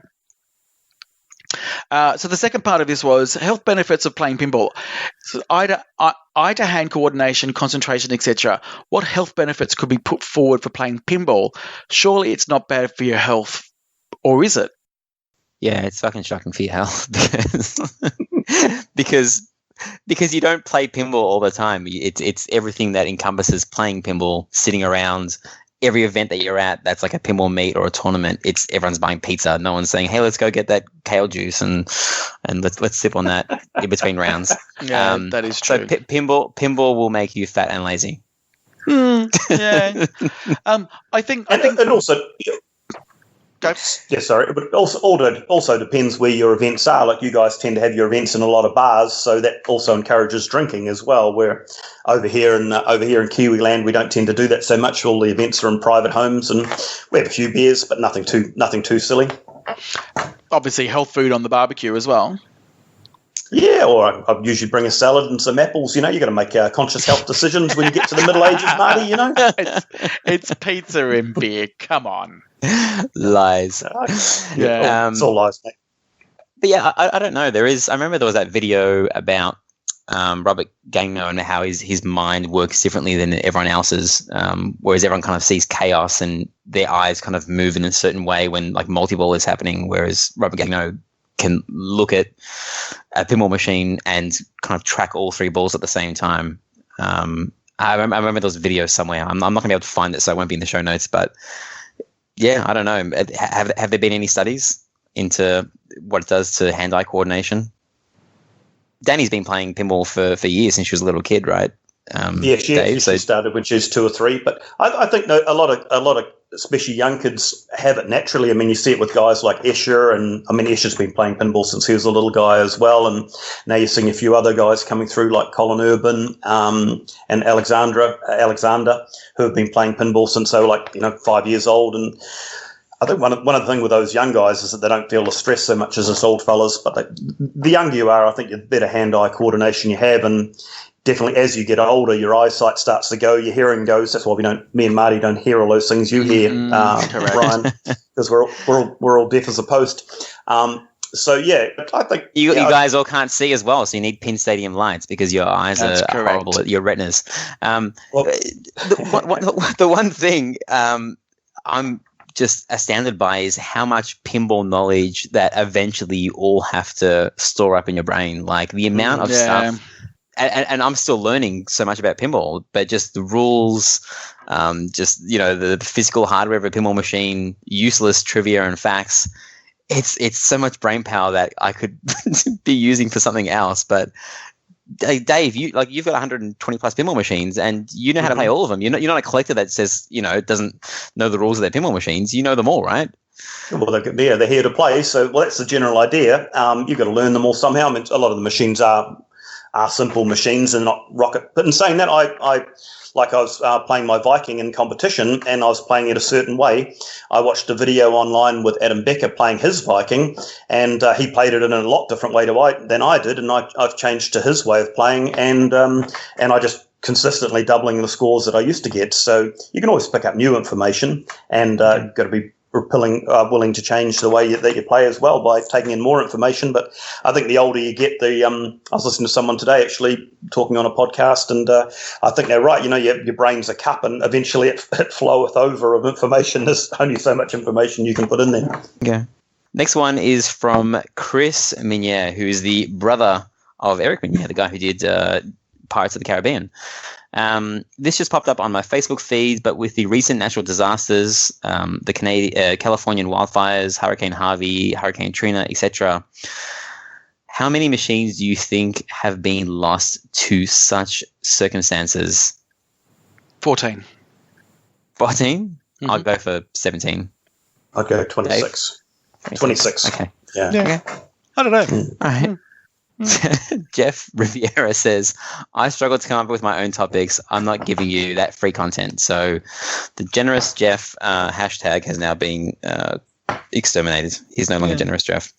So the second part of this was health benefits of playing pinball. So eye to hand coordination, concentration, etc. What health benefits could be put forward for playing pinball? Surely it's not bad for your health, or is it? Yeah, it's fucking shocking for your health because you don't play pinball all the time. It's everything that encompasses playing pinball, sitting around. Every event that you're at that's like a pinball meet or a tournament, everyone's buying pizza. No one's saying, "Hey, let's go get that kale juice and let's sip on that in between rounds." Yeah, that is true. So pinball will make you fat and lazy. Yeah. I think also. Go. Yeah, sorry, but also depends where your events are. Like you guys tend to have your events in a lot of bars, so that also encourages drinking as well. Where over here in Kiwi land, we don't tend to do that so much. All the events are in private homes, and we have a few beers, but nothing too silly. Obviously, health food on the barbecue as well. Yeah, or I usually bring a salad and some apples. You got to make conscious health decisions when you get to the middle ages, Marty. It's pizza and beer. Come on. Lies. Yeah. It's all lies, mate. But yeah, I don't know. I remember there was that video about Robert Gagnon and how his mind works differently than everyone else's, whereas everyone kind of sees chaos and their eyes kind of move in a certain way when like multi-ball is happening, whereas Robert Gagnon can look at a pinball machine and kind of track all three balls at the same time. I remember there was a video somewhere. I'm not going to be able to find it, so it won't be in the show notes. But yeah, I don't know. Have there been any studies into what it does to hand-eye coordination? Danny's been playing pinball for years since she was a little kid, right? She started when she was 2 or 3. But I think a lot of especially young kids have it naturally. I mean, you see it with guys like Escher, and I mean, Escher's been playing pinball since he was a little guy as well. And now you're seeing a few other guys coming through like Colin Urban and Alexander, who have been playing pinball since they were 5 years old. And I think one of the things with those young guys is that they don't feel the stress so much as us old fellas. But the younger you are, I think the better hand-eye coordination you have. And definitely as you get older, your eyesight starts to go, your hearing goes. That's why me and Marty don't hear all those things you hear, Brian, because we're all deaf as a post. So yeah, I think you guys all can't see as well, so you need Pin Stadium lights because your eyes are horrible at your retinas. The one thing I'm just astounded by is how much pinball knowledge that eventually you all have to store up in your brain. Like the amount of stuff. And I'm still learning so much about pinball, but just the rules, the physical hardware of a pinball machine, useless trivia and facts. It's so much brain power that I could be using for something else. But Dave, you've got 120 plus pinball machines, and you know how to play all of them. You're not a collector that says doesn't know the rules of their pinball machines. You know them all, right? Well, they're here to play. So, that's the general idea. You've got to learn them all somehow. I mean, a lot of the machines are simple machines and not rocket. But in saying that, I was playing my Viking in competition, and I was playing it a certain way. I watched a video online with Adam Becker playing his Viking, and he played it in a lot different way than I did, and I've changed to his way of playing, and I just consistently doubling the scores that I used to get. So you can always pick up new information, and you've got to be willing to change the way that you play as well by taking in more information. But I think the older you get, I was listening to someone today actually talking on a podcast, and I think they're right. Your brain's a cup, and eventually it floweth over of information. There's only so much information you can put in there. Yeah. Next one is from Chris Minier, who is the brother of Eric Minier, the guy who did Pirates of the Caribbean. This just popped up on my Facebook feed, but with the recent natural disasters, the Californian wildfires, Hurricane Harvey, Hurricane Trina, etc., how many machines do you think have been lost to such circumstances? 14. 14? Mm-hmm. I'll go for 17. I'd go 26. 26. Okay. Yeah. Okay. I don't know. All right. Jeff Riviera says, I struggle to come up with my own topics. I'm not giving you that free content. So the generous Jeff hashtag has now been exterminated. He's no longer generous Jeff.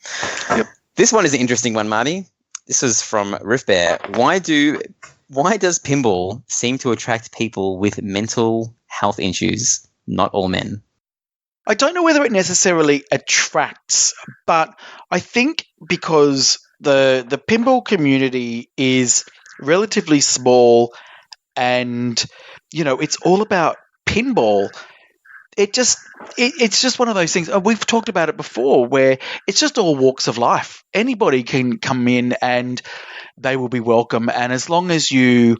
Yep. This one is an interesting one, Marty. This is from Riff Bear. Why does pinball seem to attract people with mental health issues, not all men? I don't know whether it necessarily attracts, but I think because the pinball community is relatively small, and it's all about pinball. It's just one of those things. We've talked about it before, where it's just all walks of life. Anybody can come in and they will be welcome, and as long as you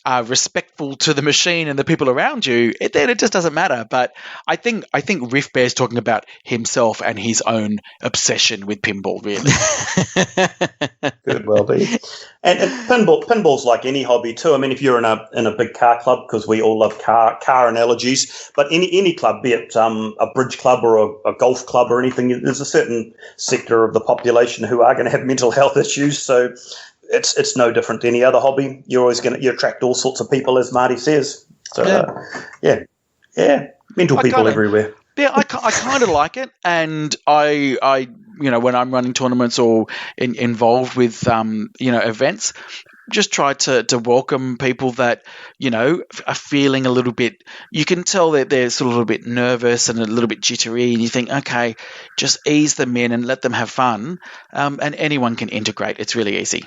are respectful to the machine and the people around you, then it just doesn't matter. But I think Riff Bear's talking about himself and his own obsession with pinball, really. Could well be. And pinball's like any hobby too. I mean, if you're in a big car club, because we all love car analogies, but any club, be it a bridge club or a golf club or anything, there's a certain sector of the population who are going to have mental health issues. So it's no different to any other hobby. You're always you attract all sorts of people, as Marty says. So mental people everywhere. Yeah, I kind of like it, and I when I'm running tournaments or involved with events, just try to welcome people that, are feeling a little bit, you can tell that they're sort of a little bit nervous and a little bit jittery, and you think, okay, just ease them in and let them have fun, and anyone can integrate. It's really easy.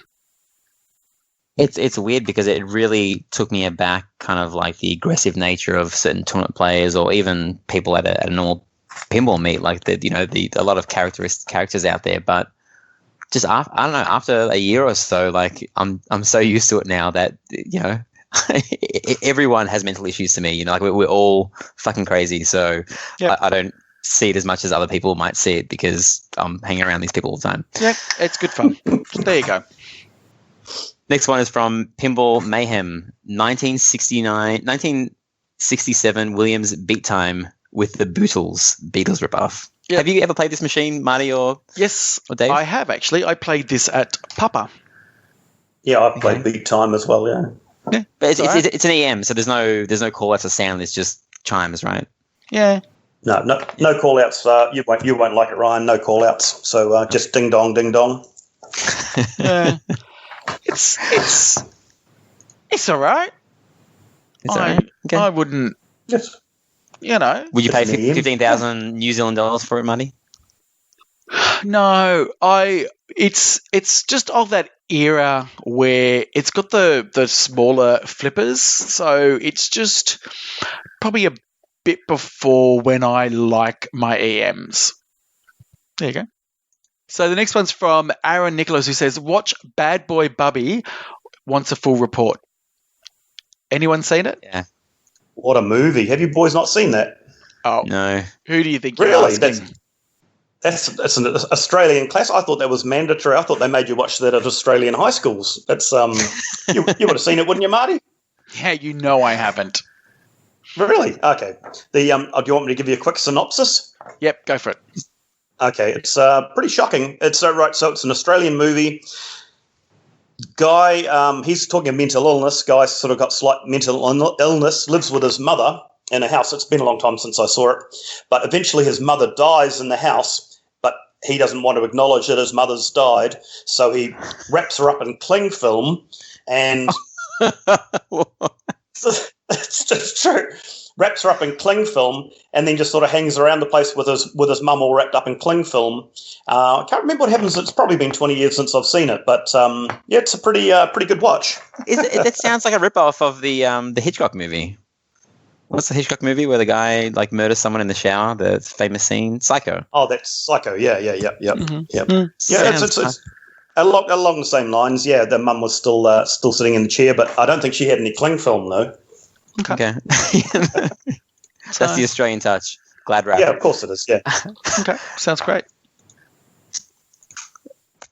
It's weird because it really took me aback, kind of like the aggressive nature of certain tournament players or even people at a normal pinball meet, like a lot of characters out there. But just I don't know, after a year or so, like I'm so used to it now that everyone has mental issues to me. Like we're all fucking crazy. So yep. I don't see it as much as other people might see it because I'm hanging around these people all the time. Yeah, it's good fun. There you go. Next one is from Pinball Mayhem, 1967 Williams Beat Time with the Beatles ripoff. Yep. Have you ever played this machine, Marty or Yes, or Dave? I have actually. I played this at Papa. Yeah, I've played Beat Time as well. Yeah, but it's an EM, so there's no call outs of sound. It's just chimes, right? Yeah. No call outs. You won't like it, Ryan. No call outs. So just ding dong, ding dong. Yeah. It's all right. It's all right. Okay. I wouldn't. Yes. Would you pay $15,000 New Zealand dollars for it, Marty? No, it's just of that era where it's got the smaller flippers, so it's just probably a bit before when I like my EMs. There you go. So the next one's from Aaron Nicholas, who says, watch Bad Boy Bubby wants a full report. Anyone seen it? Yeah. What a movie. Have you boys not seen that? Oh. No. Who do you think you're asking? Really? That's an Australian class. I thought that was mandatory. I thought they made you watch that at Australian high schools. That's you would have seen it, wouldn't you, Marty? Yeah, I haven't. Really? Okay. Do you want me to give you a quick synopsis? Yep, go for it. Okay, it's pretty shocking. It's right. So it's an Australian movie. Guy, he's talking of mental illness. Guy sort of got slight mental illness, lives with his mother in a house. It's been a long time since I saw it. But eventually his mother dies in the house, but he doesn't want to acknowledge that his mother's died. So he wraps her up in cling film and it's true. Wraps her up in cling film and then just sort of hangs around the place with his mum all wrapped up in cling film. I can't remember what happens. It's probably been 20 years since I've seen it, but yeah, it's a pretty good watch. That sounds like a rip-off of the Hitchcock movie. What's the Hitchcock movie where the guy like murders someone in the shower? The famous scene, Psycho. Oh, that's Psycho. Yeah. Mm-hmm. Yep. Yeah, it's along the same lines. Yeah, the mum was still sitting in the chair, but I don't think she had any cling film though. Okay. That's the Australian touch. Glad wrap. Yeah, of course it is. Yeah. Okay. Sounds great.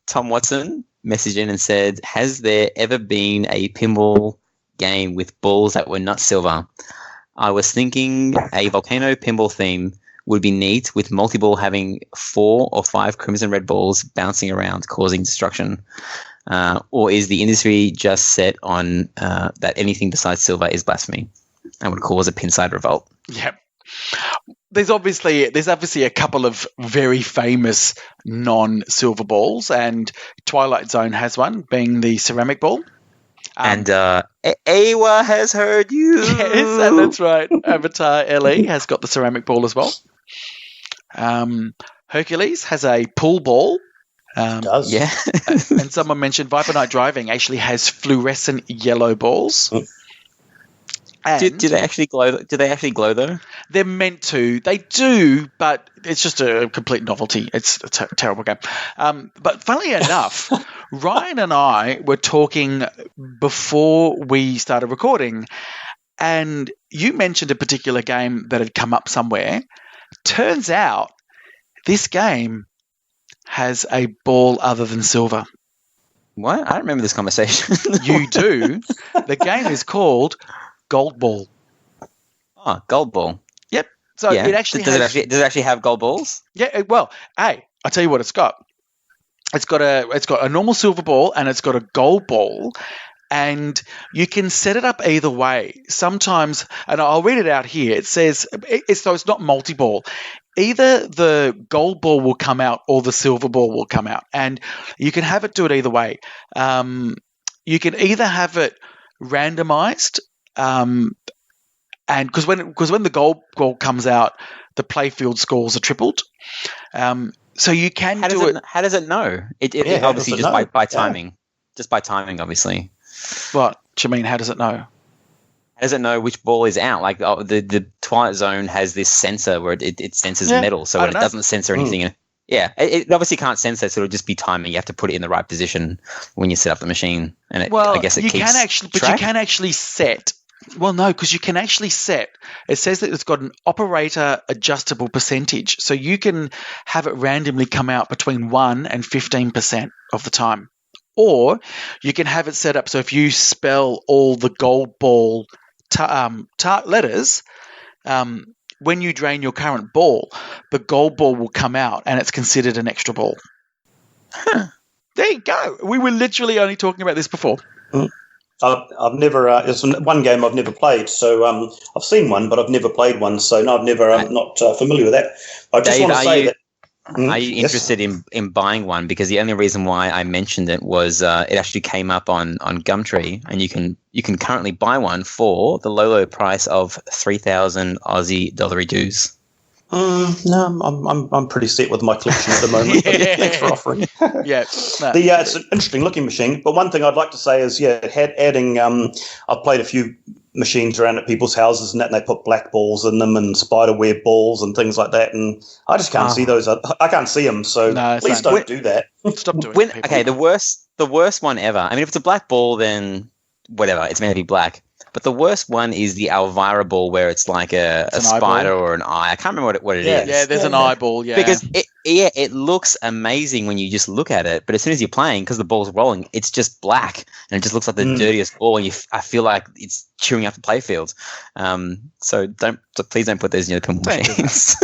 Tom Watson messaged in and said, has there ever been a pinball game with balls that were not silver? I was thinking a volcano pinball theme would be neat, with multi-ball having 4 or 5 crimson red balls bouncing around, causing destruction. Or is the industry just set on that anything besides silver is blasphemy and would cause a pinside revolt? Yep. There's obviously a couple of very famous non-silver balls, and Twilight Zone has one, being the ceramic ball. And Awa has heard you. Yes, and that's right. Avatar LE has got the ceramic ball as well. Hercules has a pool ball. Does. Yeah. And someone mentioned Viper Night Driving actually has fluorescent yellow balls. Do they actually glow? Do they actually glow though? They're meant to. They do, but it's just a complete novelty. It's a terrible game. But funnily enough, Ryan and I were talking before we started recording, and you mentioned a particular game that had come up somewhere. Turns out this game has a ball other than silver. What? I don't remember this conversation. You do. The game is called Gold Ball. Oh, Gold Ball. Yep. So yeah. it actually does it actually have gold balls? Yeah. Well, hey, I'll tell you what it's got. It's got a normal silver ball and it's got a gold ball, and you can set it up either way. Sometimes, and I'll read it out here. It says so it's not multi-ball. Either the gold ball will come out or the silver ball will come out, and you can have it do it either way. you can either have it randomized, and because when the goal comes out, the playfield scores are tripled. So you can do it. How does it know? It obviously just by timing. Just by timing, obviously. What do you mean? How does it know? How does it know which ball is out? Like the Twilight Zone has this sensor where it senses metal, so when it doesn't censor anything. It obviously can't censor, so it'll just be timing. You have to put it in the right position when you set up the machine, and I guess it keeps track. But you can actually set. Well, no, because you can actually set. It says that it's got an operator adjustable percentage, so you can have it randomly come out between 1 and 15% of the time, or you can have it set up so if you spell all the gold ball letters. When you drain your current ball, the gold ball will come out and it's considered an extra ball. Huh. There you go. We were literally only talking about this before. I've never. It's one game I've never played, so I've seen one, but I've never played one, so no, I've never. I'm not familiar with that. I just want to say that. Are you interested in buying one? Because the only reason why I mentioned it was it actually came up on Gumtree, and you can currently buy one for the low price of 3,000 Aussie dollary dues. No, I'm pretty set with my collection at the moment. But thanks for offering. It's an interesting looking machine. But one thing I'd like to say is, adding. I've played a few machines around at people's houses and they put black balls in them and spider web balls and things like that, and I just can't see those. I can't see them. So please don't do that. Stop doing it. Okay, the worst one ever. I mean, if it's a black ball, then whatever, it's meant to be black. But the worst one is the Elvira ball, where it's like a spider or an eye. I can't remember what it is. Yeah, there's an eyeball. Yeah, because it looks amazing when you just look at it, but as soon as you're playing, because the ball's rolling, it's just black and it just looks like the dirtiest ball. And I feel like it's chewing up the playfield. So please don't put those in your pinball machines.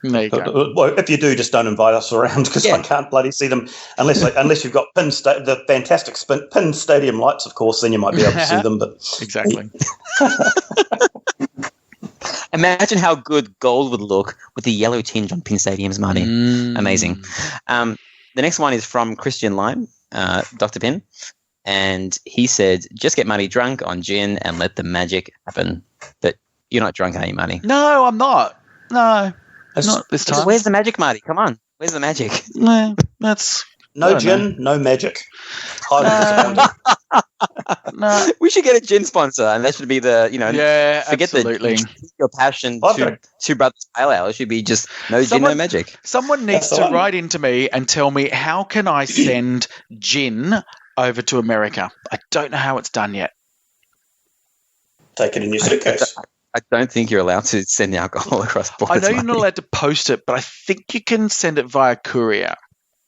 There you go. Well, if you do, just don't invite us around because I can't bloody see them unless you've got the fantastic pin stadium lights, of course. Then you might be able to see them. But exactly. Imagine how good gold would look with the yellow tinge on pin stadiums, Marty. Amazing. The next one is from Christian Lime, Dr. Pin, and he said, "Just get Marty drunk on gin and let the magic happen." But you're not drunk, are you, Marty? No, I'm not. No. Not this time. Where's the magic, Marty? Come on. Where's the magic? No, that's... No gin, no magic. Highly disappointed. No. We should get a gin sponsor, and that should be the, forget absolutely. Your passion to Brothers Pale Ale. It should be just gin, no magic. Someone needs to write into me and tell me, how can I send gin over to America? I don't know how it's done yet. Take it in your suitcase. I don't think you're allowed to send alcohol across borders. I know you're not allowed to post it, but I think you can send it via courier.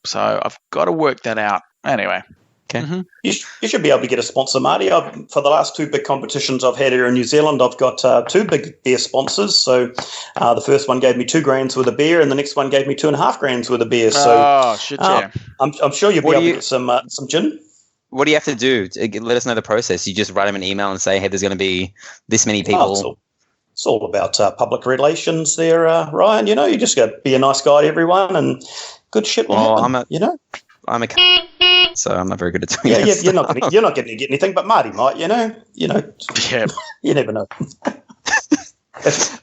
So I've got to work that out. Anyway. Okay. Mm-hmm. You should be able to get a sponsor, Marty. For the last two big competitions I've had here in New Zealand, I've got two big beer sponsors. So the first one gave me $2,000 worth of beer, and the next one gave me $2,500 worth of beer. So I'm sure you'll be able to get some gin. What do you have to do? Let us know the process. You just write them an email and say, hey, there's going to be this many people. It's all about public relations there, Ryan. You just got to be a nice guy to everyone, and good shit will happen. I'm a so I'm not very good at doing that. Yeah, you're not going to get anything, but Marty might. Yeah. You never know.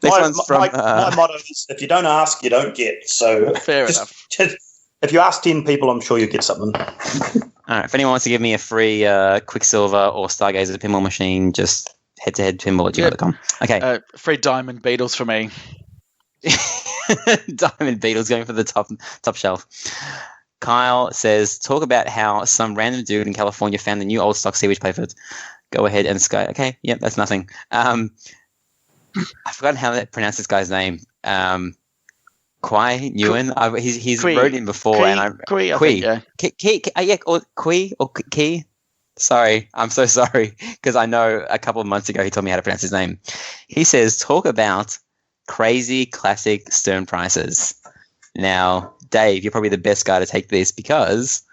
My motto is: if you don't ask, you don't get. So fair enough. If you ask 10 people, I'm sure you get something. All right. If anyone wants to give me a free Quicksilver or Stargazer pinball machine, just head-to-head pinball at gmail.com. Okay. Free Diamond Beetles for me. Diamond Beetles going for the top shelf. Kyle says, talk about how some random dude in California found the new old stock sewage paper. Go ahead and Sky. Okay, yep, that's nothing. I've forgotten how to pronounce this guy's name. Kwai Nguyen. He's wrote in before, and I'm Qui. Sorry, I'm so sorry because I know a couple of months ago he told me how to pronounce his name. He says, talk about crazy classic Stern prices. Now, Dave, you're probably the best guy to take this because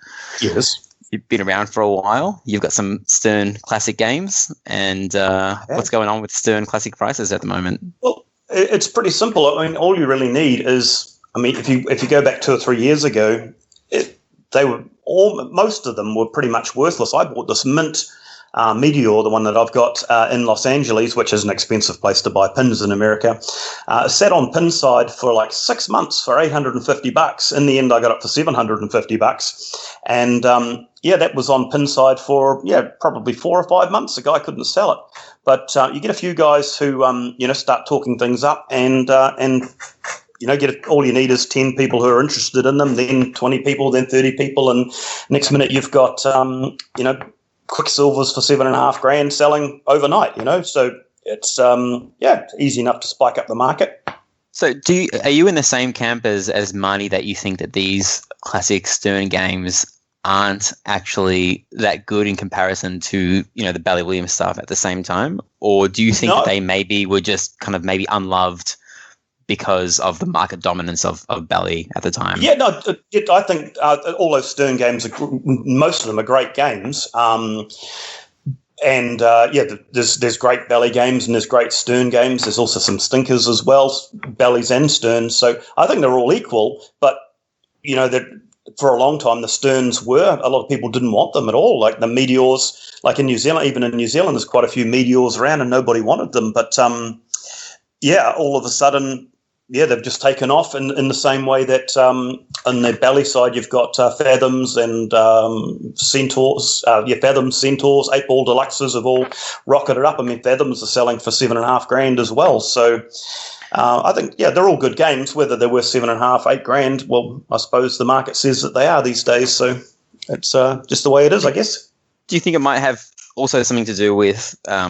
you've been around for a while. You've got some Stern classic games, and what's going on with Stern classic prices at the moment? Well, it's pretty simple. I mean, all you really need is, if you go back 2 or 3 years ago, they were most of them were pretty much worthless. I bought this mint Meteor, the one that I've got in Los Angeles, which is an expensive place to buy pins in America. Sat on Pinside for like 6 months for $850. In the end, I got it for $750. And that was on Pinside for probably 4 or 5 months. The guy couldn't sell it. But you get a few guys who start talking things up and get all you need is 10 people who are interested in them, then 20 people, then 30 people, and next minute you've got Quicksilvers for $7,500 selling overnight. So it's easy enough to spike up the market. So are you in the same camp as Marty that you think that these classic Stern games aren't actually that good in comparison to the Bally Williams stuff at the same time, or do you think that they maybe were just kind of maybe unloved because of the market dominance of Bally at the time? Yeah, no, I think all those Stern games, most of them are great games. There's great Bally games and there's great Stern games. There's also some stinkers as well, Bally's and Sterns. So I think they're all equal, but, for a long time, the Sterns were. A lot of people didn't want them at all. Like the Meteors, like in New Zealand, even in New Zealand, there's quite a few Meteors around and nobody wanted them. But, all of a sudden, they've just taken off in the same way that on the Bally side, you've got Fathoms and Centaurs. Fathoms, Centaurs, 8-ball deluxes have all rocketed up. I mean, Fathoms are selling for $7,500 as well. So I think, they're all good games. Whether they're worth $7,500, $8,000, well, I suppose the market says that they are these days. So it's just the way it is, I guess. Do you think it might have also something to do with, a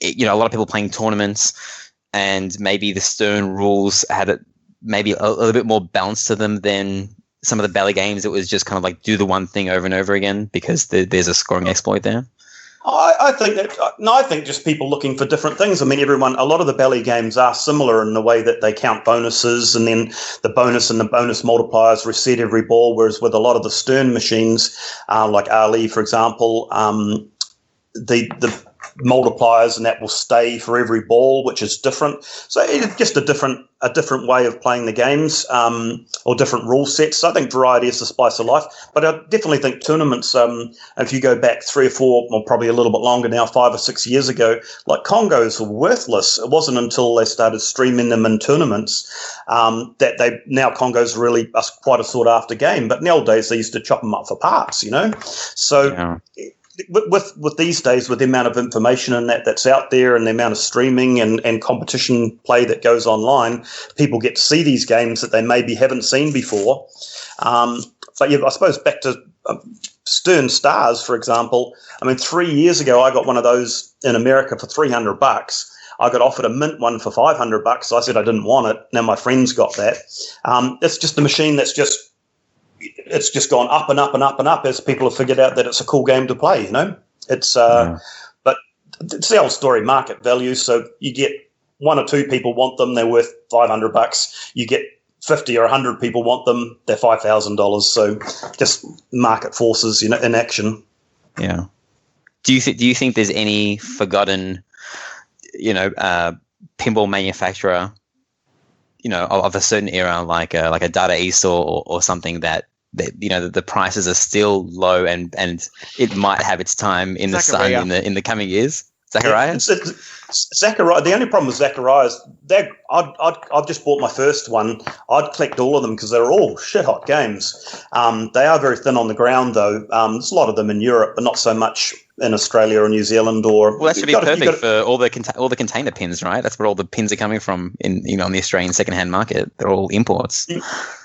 lot of people playing tournaments, and maybe the Stern rules had maybe a little bit more balance to them than some of the Bally games? It was just kind of like do the one thing over and over again because there's a scoring exploit there. I think just people looking for different things. I mean, a lot of the Bally games are similar in the way that they count bonuses, and then the bonus and the bonus multipliers reset every ball, whereas with a lot of the Stern machines, like Ali, for example, the multipliers and that will stay for every ball, which is different. So it's just a different way of playing the games, or different rule sets. So I think variety is the spice of life. But I definitely think tournaments, if you go back 3 or 4, or probably a little bit longer now, 5 or 6 years ago, like Congos were worthless. It wasn't until they started streaming them in tournaments that now Congos are really quite a sought after game. But in the old days, they used to chop them up for parts, So. Yeah. With these days, with the amount of information and that's out there and the amount of streaming and competition play that goes online, people get to see these games that they maybe haven't seen before. I suppose back to Stern Stars, for example. I mean, 3 years ago, I got one of those in America for $300. I got offered a mint one for $500. So I said I didn't want it. Now my friends got that. It's just a machine that's it's just gone up and up and up and up as people have figured out that it's a cool game to play, It's but it's the old story, market value. So you get 1 or 2 people want them, they're worth $500. You get 50 or 100 people want them, they're $5,000. So just market forces, in action. Yeah. Do you think there's any forgotten, pinball manufacturer, of a certain era, like a Data East or something that the prices are still low and it might have its time in the sun in the coming years? Zachariah? Zachariah. The only problem with Zachariah is I've just bought my first one. I'd collect all of them because they're all shit hot games. They are very thin on the ground though. There's a lot of them in Europe, but not so much in Australia or New Zealand. Well, that should be perfect for all the container pins, right? That's where all the pins are coming from on the Australian secondhand market. They're all imports.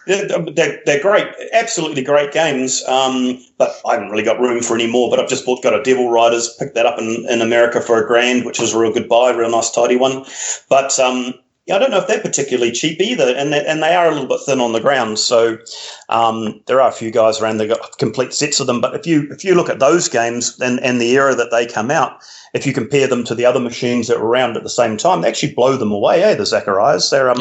Yeah, they're great, absolutely great games. But I haven't really got room for any more. But I've just got a Devil Riders, picked that up in America for $1,000, which was a real good buy, real nice tidy one. But I don't know if they're particularly cheap either, and they are a little bit thin on the ground. So there are a few guys around that got complete sets of them. But if you look at those games and the era that they come out, if you compare them to the other machines that were around at the same time, they actually blow them away. The Zacharias. They're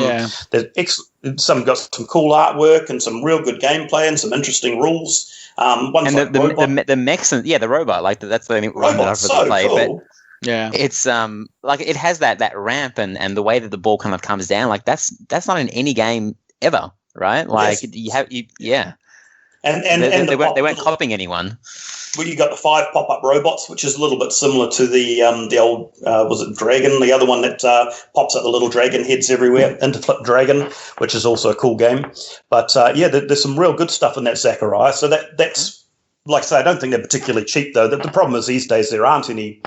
some got some cool artwork and some real good gameplay and some interesting rules. And the mechs and the robot, like that's the only one that I've really played. Cool. But yeah, it's like it has that ramp and the way that the ball kind of comes down. Like that's not in any game ever, right? Like yes. yeah. They weren't copying anyone. Well, you got the 5 pop-up robots, which is a little bit similar to the old was it Dragon, the other one that pops up the little dragon heads everywhere, Interflip Dragon, which is also a cool game. But there's some real good stuff in that Zachariah. So that's like I say, I don't think they're particularly cheap though. The problem is these days there aren't any.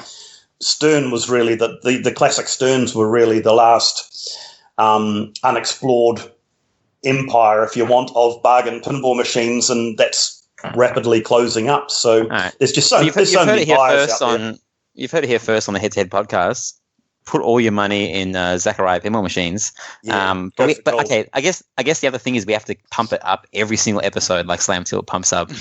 Stern was really the classic Sterns were really the last unexplored empire, if you want, of bargain pinball machines, and that's rapidly closing up. So there's just so many buyers out there. You've heard it here first on the Head2Head podcast. Put all your money in Zachariah pinball machines. Okay, I guess the other thing is we have to pump it up every single episode, like Slam Tilt pumps up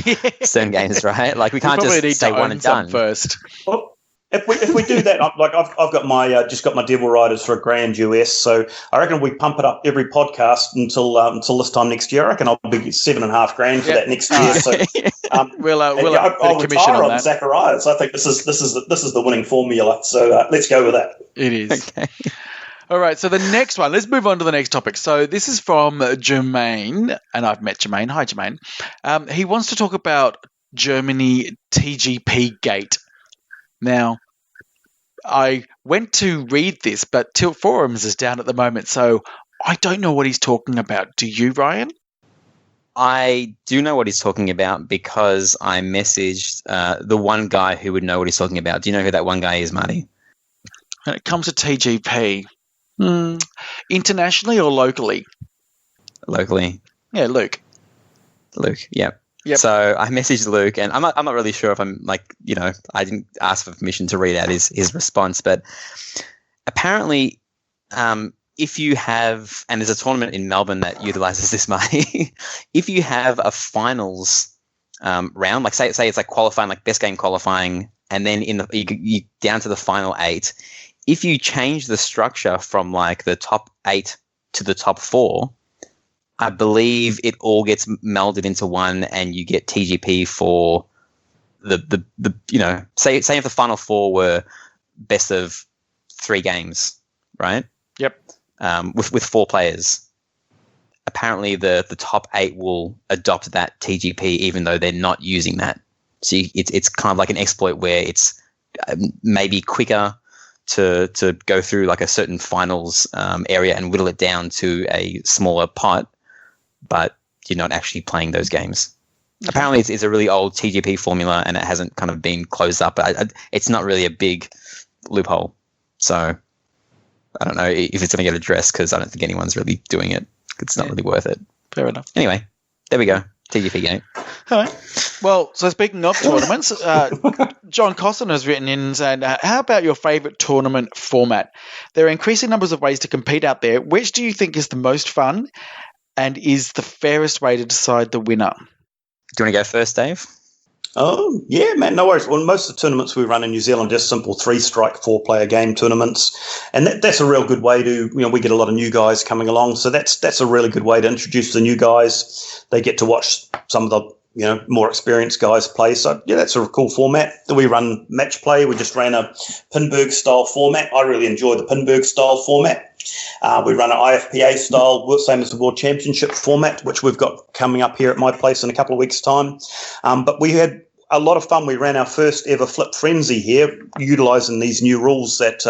certain games, right? Like we can't just say one and done first. Well, if we do that, like I've got my just got my Devil Riders for $1,000 US, so I reckon we pump it up every podcast until this time next year. I reckon I'll be $7,500 for that next year. So I'll retire on Zacharias. I think this is the winning formula. So let's go with that. It is. Okay. All right, so the next one, let's move on to the next topic. So this is from Jermaine, and I've met Jermaine. Hi, Jermaine. He wants to talk about Germany TGP Gate. Now, I went to read this, but Tilt Forums is down at the moment, so I don't know what he's talking about. Do you, Ryan? I do know what he's talking about because I messaged the one guy who would know what he's talking about. Do you know who that one guy is, Marty? When it comes to TGP, internationally or locally? Locally. Yeah, Luke. Yep. So I messaged Luke, and I'm not really sure if I'm I didn't ask for permission to read out his response, but apparently, if you have, and there's a tournament in Melbourne that utilizes this money, if you have a finals round, like say it's like qualifying, like best game qualifying, and then you down to the final 8, if you change the structure from like the top 8 to the top 4. I believe it all gets melded into one, and you get TGP for the say if the final 4 were best of 3 games, right? Yep. With 4 players. Apparently, the top 8 will adopt that TGP, even though they're not using that. So it's kind of like an exploit where it's maybe quicker to go through like a certain finals area and whittle it down to a smaller pot. But you're not actually playing those games. Okay. Apparently, it's a really old TGP formula, and it hasn't kind of been closed up. But it's not really a big loophole. So I don't know if it's going to get addressed because I don't think anyone's really doing it. It's not really worth it. Fair enough. Anyway, there we go. TGP game. All right. Well, so speaking of tournaments, John Costin has written in saying, how about your favourite tournament format? There are increasing numbers of ways to compete out there. Which do you think is the most fun? And is the fairest way to decide the winner? Do you want to go first, Dave? Oh, yeah, man, no worries. Well, most of the tournaments we run in New Zealand are just simple 3-strike, 4-player game tournaments. And that's a real good way to, we get a lot of new guys coming along. So that's a really good way to introduce the new guys. They get to watch some of the, more experienced guys play. So, yeah, that's a cool format. We run match play. We just ran a Pinburg-style format. I really enjoy the Pinburg-style format. We run an IFPA style, same as the World Championship format, which we've got coming up here at my place in a couple of weeks' time. But we had a lot of fun. We ran our first ever Flip Frenzy here, utilising these new rules that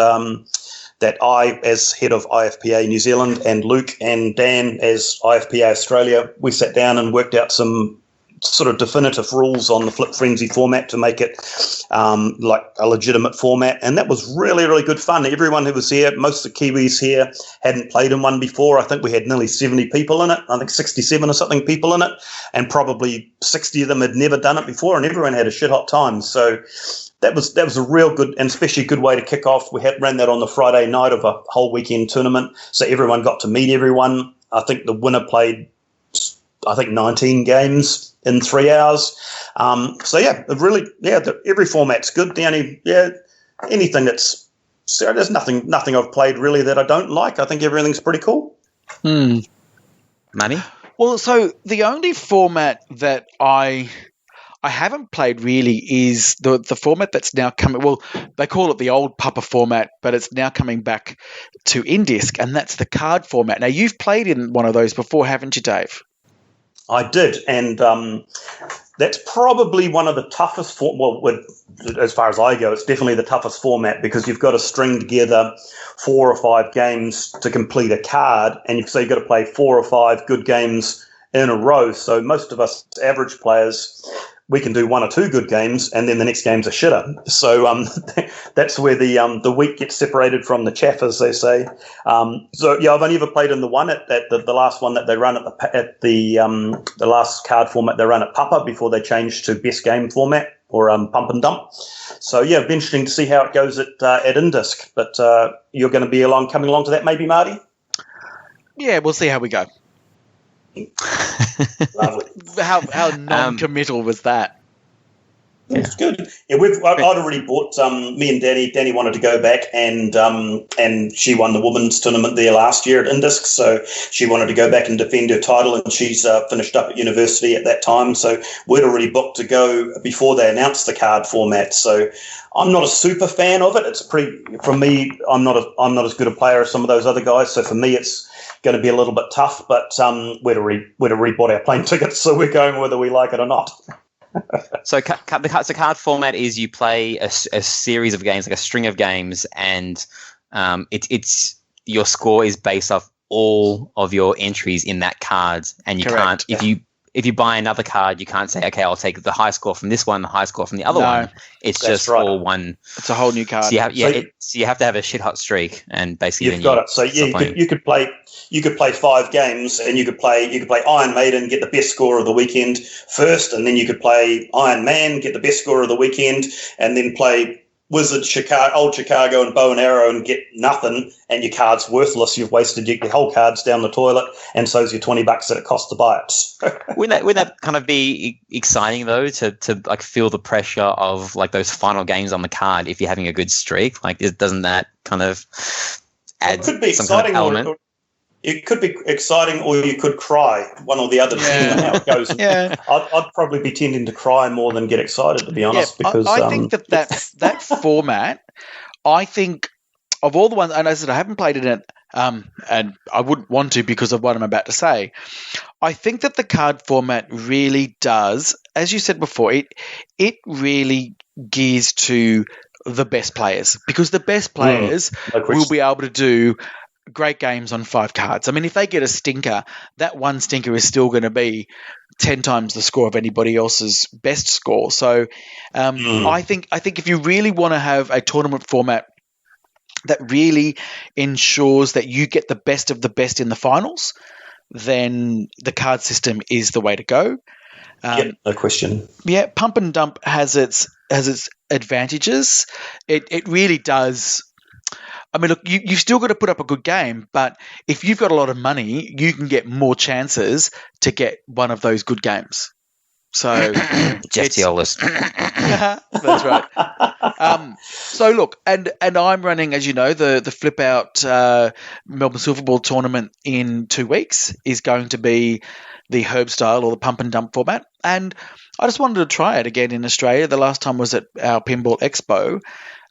I, as head of IFPA New Zealand, and Luke and Dan as IFPA Australia, we sat down and worked out some sort of definitive rules on the Flip Frenzy format to make it like a legitimate format. And that was really, really good fun. Everyone who was here, most of the Kiwis here hadn't played in one before. I think we had nearly 70 people in it. I think 67 or something people in it. And probably 60 of them had never done it before, and everyone had a shit hot time. So that was a real good and especially good way to kick off. We ran that on the Friday night of a whole weekend tournament. So everyone got to meet everyone. I think the winner played, 19 games in 3 hours. So yeah, every format's good. The only anything there's nothing I've played really that I don't like. I think everything's pretty cool. Money? Well, so the only format that I haven't played really is the format that's now coming. Well, they call it the old Papa format, but it's now coming back to Indisc, and that's the card format. Now, you've played in one of those before, haven't you, Dave? I did, and that's probably one of the toughest. As far as I go, it's definitely the toughest format because you've got to string together 4 or 5 games to complete a card, and you've got to play 4 or 5 good games in a row. So most of us average players, we can do 1 or 2 good games, and then the next game's a shitter. So that's where the wheat gets separated from the chaff, as they say. So yeah, I've only ever played in the one at the last one that they run at the last card format they run at Papa before they changed to best game format or pump and dump. So yeah, it'll be interesting to see how it goes at Indisc. But you're going to be coming along to that, maybe, Marty? Yeah, we'll see how we go. Lovely. How non-committal was that? It's good. Yeah, I'd already bought. Me and Danny wanted to go back, and she won the women's tournament there last year at Indisc, so she wanted to go back and defend her title, and she's finished up at university at that time. So we'd already booked to go before they announced the card format. So I'm not a super fan of it. For me, I'm not as good a player as some of those other guys. So for me, it's going to be a little bit tough. But we'd already bought our plane tickets, so we're going whether we like it or not. So the card format is you play a series of games, like a string of games, and it's your score is based off all of your entries in that card, and you Correct. can't if you buy another card, you can't say, okay, I'll take the high score from this one, the high score from the other one. It's just all one. It's a whole new card. So you have to have a shit hot streak, and basically you've got it. So yeah, you could play 5 games, and you could play Iron Maiden, get the best score of the weekend first, and then you could play Iron Man, get the best score of the weekend, and then play Wizard, Old Chicago, and Bow and Arrow, and get nothing, and your card's worthless. You've wasted your whole cards down the toilet, and so's your $20 that it costs to buy it. Wouldn't that kind of be exciting though, to like feel the pressure of like those final games on the card if you're having a good streak? Like, doesn't that kind of add some kind of element? It could be exciting, or you could cry, one or the other, depending on how it goes. Yeah. I'd probably be tending to cry more than get excited, to be honest. Because I think that format, I think of all the ones, and as I said, I haven't played in it, and I wouldn't want to because of what I'm about to say. I think that the card format really does, as you said before, it really gears to the best players, because the best players will be able to do great games on 5 cards. I mean, if they get a stinker, that one stinker is still going to be 10 times the score of anybody else's best score. So I think if you really want to have a tournament format that really ensures that you get the best of the best in the finals, then the card system is the way to go. No question. Yeah, pump and dump has its advantages. It really does. I mean, look, you've still got to put up a good game, but if you've got a lot of money, you can get more chances to get one of those good games. So, Jeff Teolis. That's right. So look, and I'm running, as you know, the Flip Out Melbourne Silverball tournament in 2 weeks is going to be the herb style or the pump and dump format, and I just wanted to try it again in Australia. The last time was at our Pinball Expo.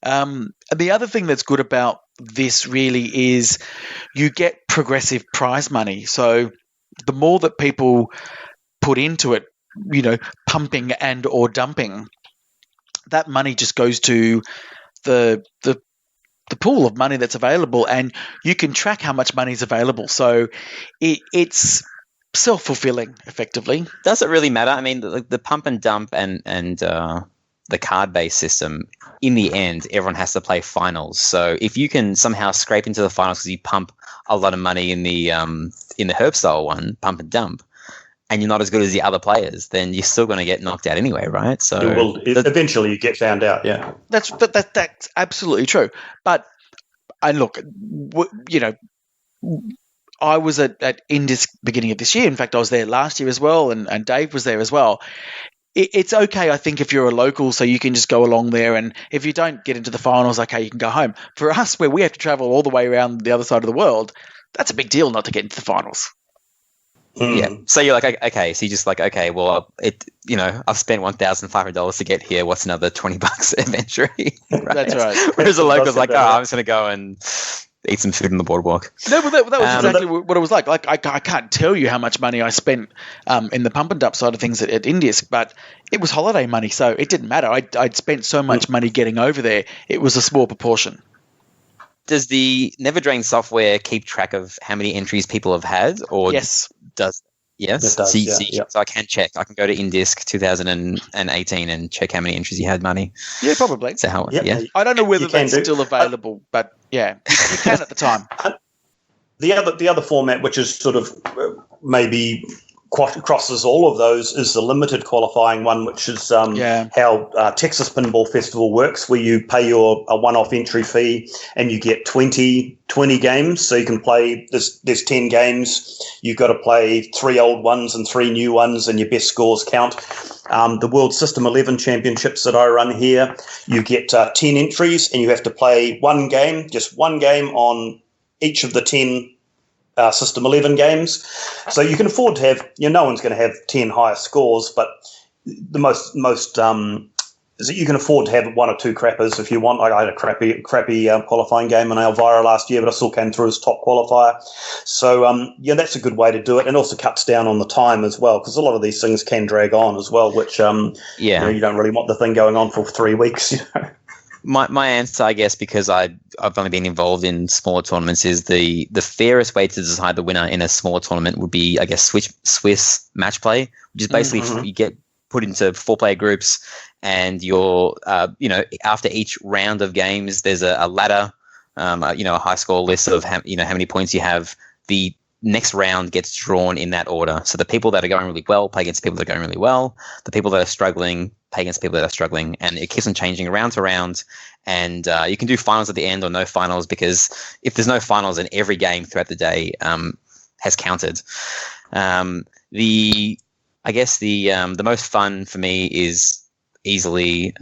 The other thing that's good about this really is you get progressive prize money. So the more that people put into it, you know, pumping and or dumping, that money just goes to the pool of money that's available, and you can track how much money is available. So it's self-fulfilling, effectively. Does it really matter? I mean, the pump and dump and the card-based system, in the end, everyone has to play finals. So if you can somehow scrape into the finals because you pump a lot of money in the herb style one, pump and dump, and you're not as good as the other players, then you're still going to get knocked out anyway, right? So eventually you get found out. Yeah, that's absolutely true. But and look, you know, I was at Indisc beginning of this year. In fact, I was there last year as well, and Dave was there as well. It's okay, I think, if you're a local, so you can just go along there, and if you don't get into the finals, okay, you can go home. For us, where we have to travel all the way around the other side of the world, that's a big deal not to get into the finals. Yeah. So you're like, okay, so you're just like, okay, well, I've spent $1,500 to get here. What's another $20 eventually? Right? That's right. Whereas a local's like, I'm just going to go and eat some food on the boardwalk. No, but that was exactly what it was like. Like I can't tell you how much money I spent in the pump and dump side of things at Indisk, but it was holiday money, so it didn't matter. I'd spent so much money getting over there; it was a small proportion. Does the Never Drain software keep track of how many entries people have had, or yes, does? Yes, it does, so I can check. I can go to Indisk 2018 and check how many entries you had, money. Yeah, probably. So how? Yep. Yeah, I don't know whether that's still available, but yeah, you can at the time. The other format, which is sort of maybe crosses all of those, is the limited qualifying one, which is how Texas Pinball Festival works, where you pay a one-off entry fee and you get 20 games. So you can play, there's 10 games. You've got to play 3 old ones and 3 new ones, and your best scores count. The World System 11 Championships that I run here, you get 10 entries and you have to play just one game on each of the 10 System 11 games. So you can afford to have, no one's going to have 10 higher scores, but the most is that you can afford to have 1 or 2 crappers if you want. I had a crappy qualifying game in Elvira last year, but I still came through as top qualifier. So, that's a good way to do it, and also cuts down on the time as well, because a lot of these things can drag on as well, which, you don't really want the thing going on for 3 weeks, My answer, I guess, because I've only been involved in smaller tournaments, is the fairest way to decide the winner in a smaller tournament would be, I guess, Swiss match play, which is basically you get put into 4-player groups, and you're, after each round of games, there's a ladder, a high score list of how many points you have. The next round gets drawn in that order. So the people that are going really well play against people that are going really well. The people that are struggling play against people that are struggling, and it keeps on changing round to round. And you can do finals at the end or no finals, because if there's no finals, then every game throughout the day has counted. The most fun for me is easily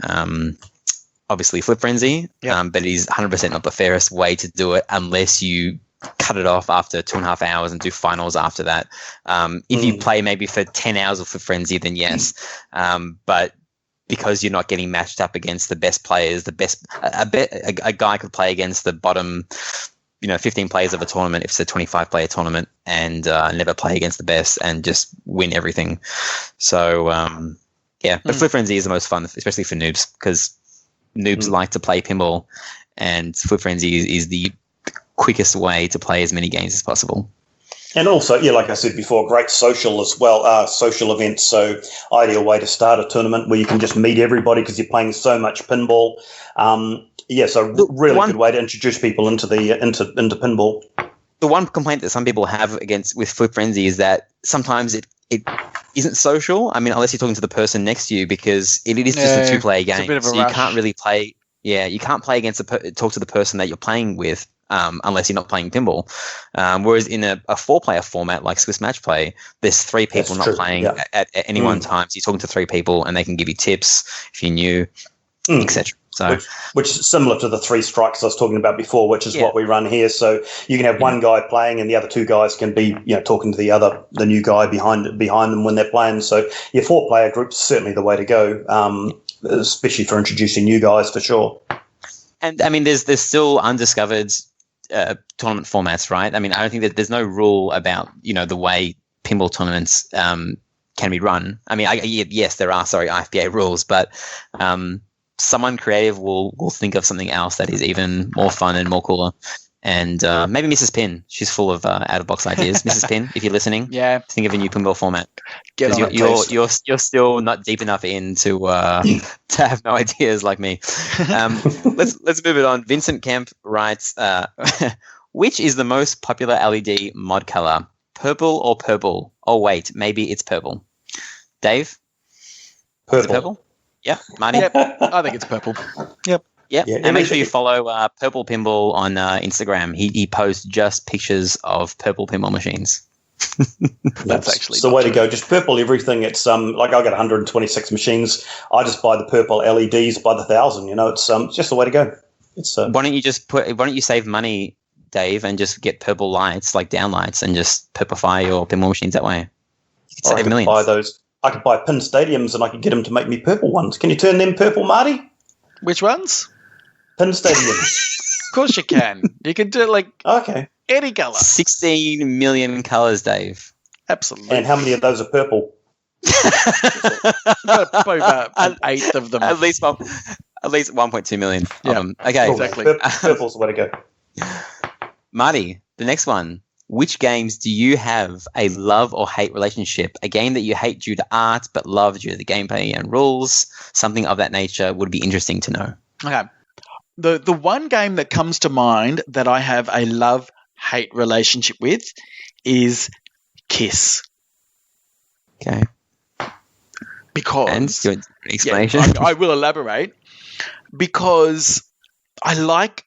obviously Flip Frenzy, but it is 100% not the fairest way to do it unless you cut it off after 2.5 hours and do finals after that. If you play maybe for 10 hours of Flip Frenzy, then yes. But because you're not getting matched up against the best players, a guy could play against the bottom 15 players of a tournament if it's a 25-player tournament, and never play against the best and just win everything. So, but Flip Frenzy is the most fun, especially for noobs, because noobs like to play pinball, and Flip Frenzy is the quickest way to play as many games as possible. And also, like I said before, great social as well, social events. So ideal way to start a tournament where you can just meet everybody because you're playing so much pinball. So really good way to introduce people into pinball. The one complaint that some people have with Flip Frenzy is that sometimes it isn't social. I mean, unless you're talking to the person next to you, because it is just a 2-player game. So you can't really play. Yeah, you can't play talk to the person that you're playing with. Unless you're not playing pinball. Whereas in a 4-player format like Swiss Match Play, there's 3 people playing at any one time. So you're talking to 3 people, and they can give you tips if you're new, etc. So, which is similar to the 3 strikes I was talking about before, which is what we run here. So you can have one guy playing, and the other 2 guys can be, talking to the new guy behind them when they're playing. So your 4-player group's certainly the way to go, especially for introducing new guys for sure. And I mean, there's still undiscovered tournament formats, right? I mean, I don't think that there's no rule about the way pinball tournaments can be run. I mean, yes, there are IFBA rules, but someone creative will think of something else that is even more fun and more cooler. And maybe Mrs. Pin, she's full of out-of-box ideas. Mrs. Pin, if you're listening, think of a new pinball format. Because you're still not deep enough in to have no ideas like me. Let's move it on. Vincent Kemp writes, which is the most popular LED mod color, purple or purple? Oh wait, maybe it's purple. Dave, purple. Is it purple? Yeah, Marty. Yep, I think it's purple. Yep. Yeah, and make sure you follow Purple Pinball on Instagram. He posts just pictures of purple pinball machines. That's actually the way to go. Just purple everything. It's like I got 126 machines. I just buy the purple LEDs by the 1,000. It's just the way to go. It's why don't you save money, Dave, and just get purple lights, like downlights, and just purplify your pinball machines that way? You could save millions. Buy those. I could buy pin stadiums, and I could get them to make me purple ones. Can you turn them purple, Marty? Which ones? Pin stadiums. course you can. You can do it like Okay. any color. 16 million colors, Dave. Absolutely. And how many of those are purple? Probably about an eighth of them. At least 1.2 million Yeah, of them. Okay, exactly. Purple's the way to go. Marty, the next one. Which games do you have a love or hate relationship? A game that you hate due to art but love due to the gameplay and rules? Something of that nature would be interesting to know. Okay. The one game that comes to mind that I have a love-hate relationship with is Kiss. Okay. Because And do you want an explanation? Yeah, I will elaborate. Because I love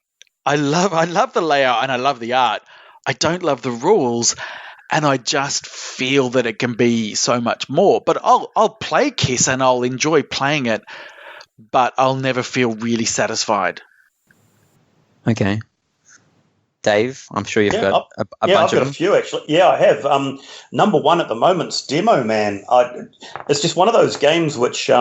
the layout and I love the art. I don't love the rules, and I just feel that it can be so much more. But I'll play Kiss and I'll enjoy playing it, but I'll never feel really satisfied. Okay. Dave, I'm sure you've got a bunch I've of got them. a few actually. Yeah, I have. Number one at the moment's Demo Man. It's just one of those games which,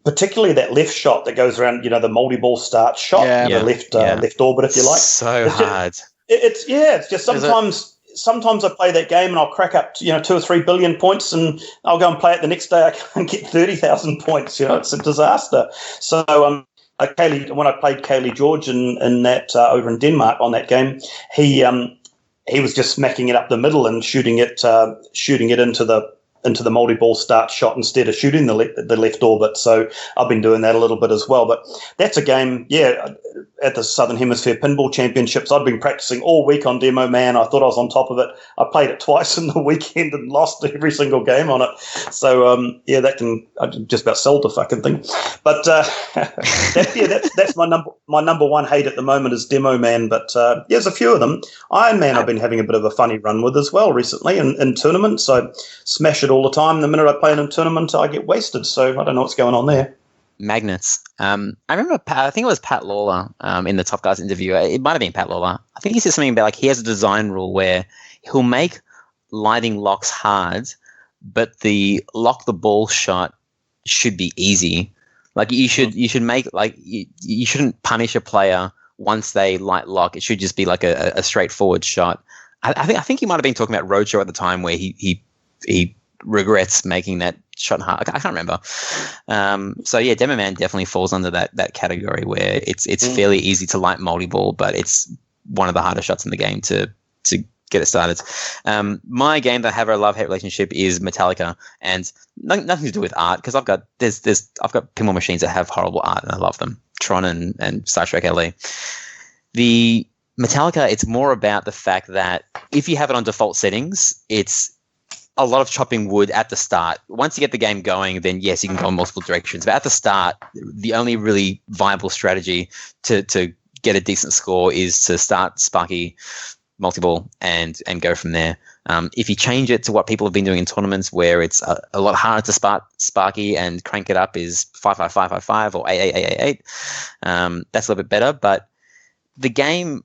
particularly that left shot that goes around, the multi-ball start shot, the left orbit, if you like. So hard. It's just sometimes I play that game and I'll crack up 2 or 3 billion points and I'll go and play it the next day. I can't get 30,000 points. It's a disaster. So when I played Kaylee George in that over in Denmark on that game, he was just smacking it up the middle and shooting it into the multi-ball start shot instead of shooting the left orbit. So I've been doing that a little bit as well. But that's a game, at the Southern Hemisphere Pinball Championships, I've been practicing all week on Demo Man. I thought I was on top of it. I played it twice in the weekend and lost every single game on it. So, I just about sold the fucking thing. But that's my number one hate at the moment is Demo Man. But there's a few of them. Iron Man I've been having a bit of a funny run with as well recently in tournaments. I smash it all the time. The minute I play in a tournament, I get wasted. So I don't know what's going on there. Magnets. I remember, I think it was Pat Lawler in the Top Guys interview. It might have been Pat Lawler. I think he said something about he has a design rule where he'll make lighting locks hard, but the lock the ball shot should be easy. Like you should make you shouldn't punish a player once they light lock. It should just be like a straightforward shot. I think he might have been talking about Roadshow at the time where he regrets making that shot hard. I can't remember. So yeah, Demo Man definitely falls under that category where it's fairly easy to light multi-ball, but it's one of the hardest shots in the game to get it started. My game that I have a love-hate relationship is Metallica, and nothing to do with art because I've got pinball machines that have horrible art and I love them. Tron and Star Trek LA. The Metallica, it's more about the fact that if you have it on default settings, it's a lot of chopping wood at the start. Once you get the game going, then yes, you can go in multiple directions. But at the start, the only really viable strategy to get a decent score is to start Sparky multi-ball and go from there. If you change it to what people have been doing in tournaments where it's a lot harder to start Sparky and crank it up is 55555 or 8888, that's a little bit better. But the game,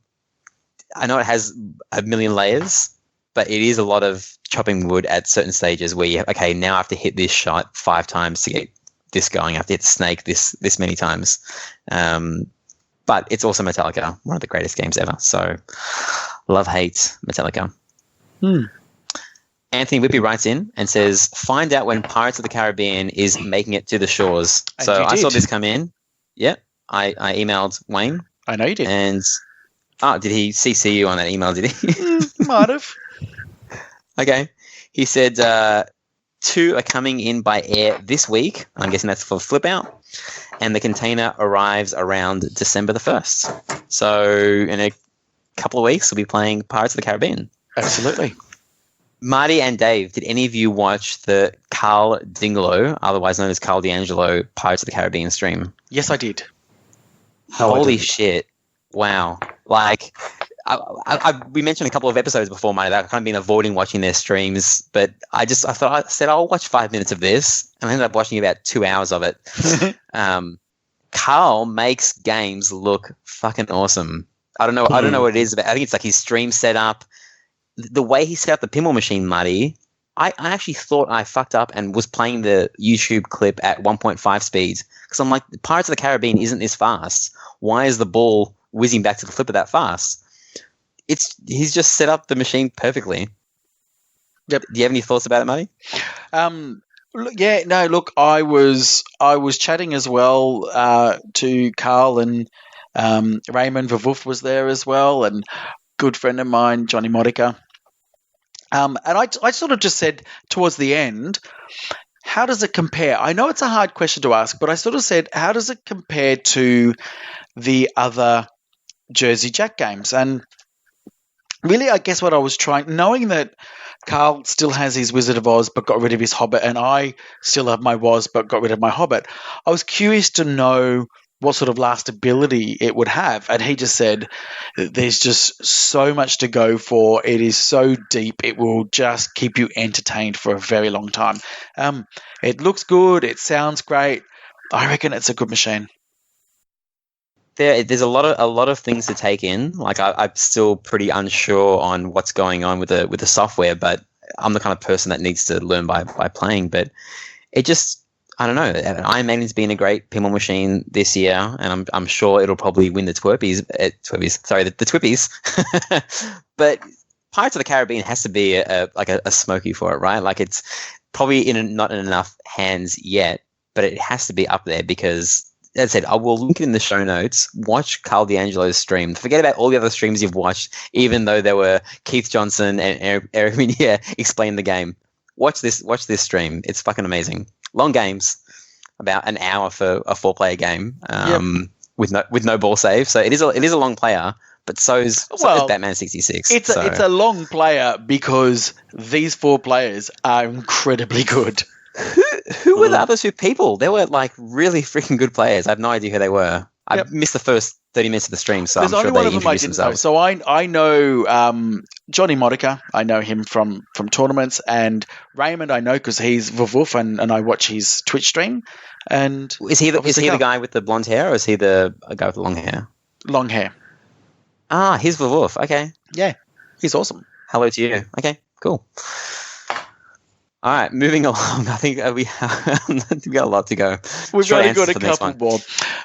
I know it has a million layers, but it is a lot of chopping wood at certain stages where now I have to hit this shot 5 times to get this going. I have to hit the snake this many times. But it's also Metallica, one of the greatest games ever. So love, hate Metallica. Anthony Whippy writes in and says, find out when Pirates of the Caribbean is making it to the shores. And so you I saw did. this come in. Yeah, I emailed Wayne. I know you did. And did he CC you on that email, did he? Might have. Okay. He said 2 are coming in by air this week. I'm guessing that's for Flip Out. And the container arrives around December the 1st. So in a couple of weeks, we'll be playing Pirates of the Caribbean. Absolutely. Marty and Dave, did any of you watch the Carl Dinglo, otherwise known as Carl D'Angelo, Pirates of the Caribbean stream? Yes, I did. Holy shit. Wow. Like, we mentioned a couple of episodes before, Marty, that I've kind of been avoiding watching their streams, but I said I'll watch 5 minutes of this, and I ended up watching about 2 hours of it. Carl makes games look fucking awesome. I don't know what it is about. I think it's like his stream setup. The way he set up the pinball machine, Marty, I actually thought I fucked up and was playing the YouTube clip at 1.5 speed because I'm like, Pirates of the Caribbean isn't this fast. Why is the ball whizzing back to the flipper that fast. He's just set up the machine perfectly. Yep. Do you have any thoughts about it, Marty? Look, I was chatting as well to Carl, and Raymond Vavoof was there as well, and good friend of mine, Johnny Modica. And I sort of just said towards the end, how does it compare? I know it's a hard question to ask, but I sort of said, how does it compare to the other Jersey Jack games? And really, I guess what I was trying, knowing that Carl still has his Wizard of Oz but got rid of his Hobbit, and I still have my Woz but got rid of my Hobbit, I was curious to know what sort of lastability it would have. And he just said, there's just so much to go for. It is so deep. It will just keep you entertained for a very long time. It looks good. It sounds great. I reckon it's a good machine. There's a lot of things to take in. Like I'm still pretty unsure on what's going on with the software, but I'm the kind of person that needs to learn by playing. But it just, I don't know. Iron Maiden's been a great pinball machine this year, and I'm sure it'll probably win the Twippies. The Twippies. But Pirates of the Caribbean has to be a smoky for it, right? Like it's probably not in enough hands yet, but it has to be up there because, as I said, I will link it in the show notes. Watch Carl D'Angelo's stream. Forget about all the other streams you've watched, even though there were Keith Johnson and Eric Minier explain the game. Watch this stream. It's fucking amazing. Long games, about an hour for a 4-player game, with no ball save. So it is a long player, but so is Batman 66. It's a long player because these 4 players are incredibly good. Who were the other 2 people? They were like really freaking good players. I have no idea who they were. I missed the first 30 minutes of the stream, so There's I'm sure only one they of them I introduced didn't know. themselves. So I know Johnny Modica. I know him from tournaments, and Raymond I know because he's Vavoof, and I watch his Twitch stream. And Is he the guy with the blonde hair, or is he the guy with the long hair? Long hair. Ah, he's Vavoof. Okay. Yeah, he's awesome. Hello to you. Okay, cool. All right, moving along. I think we got a lot to go. We've only got a couple more.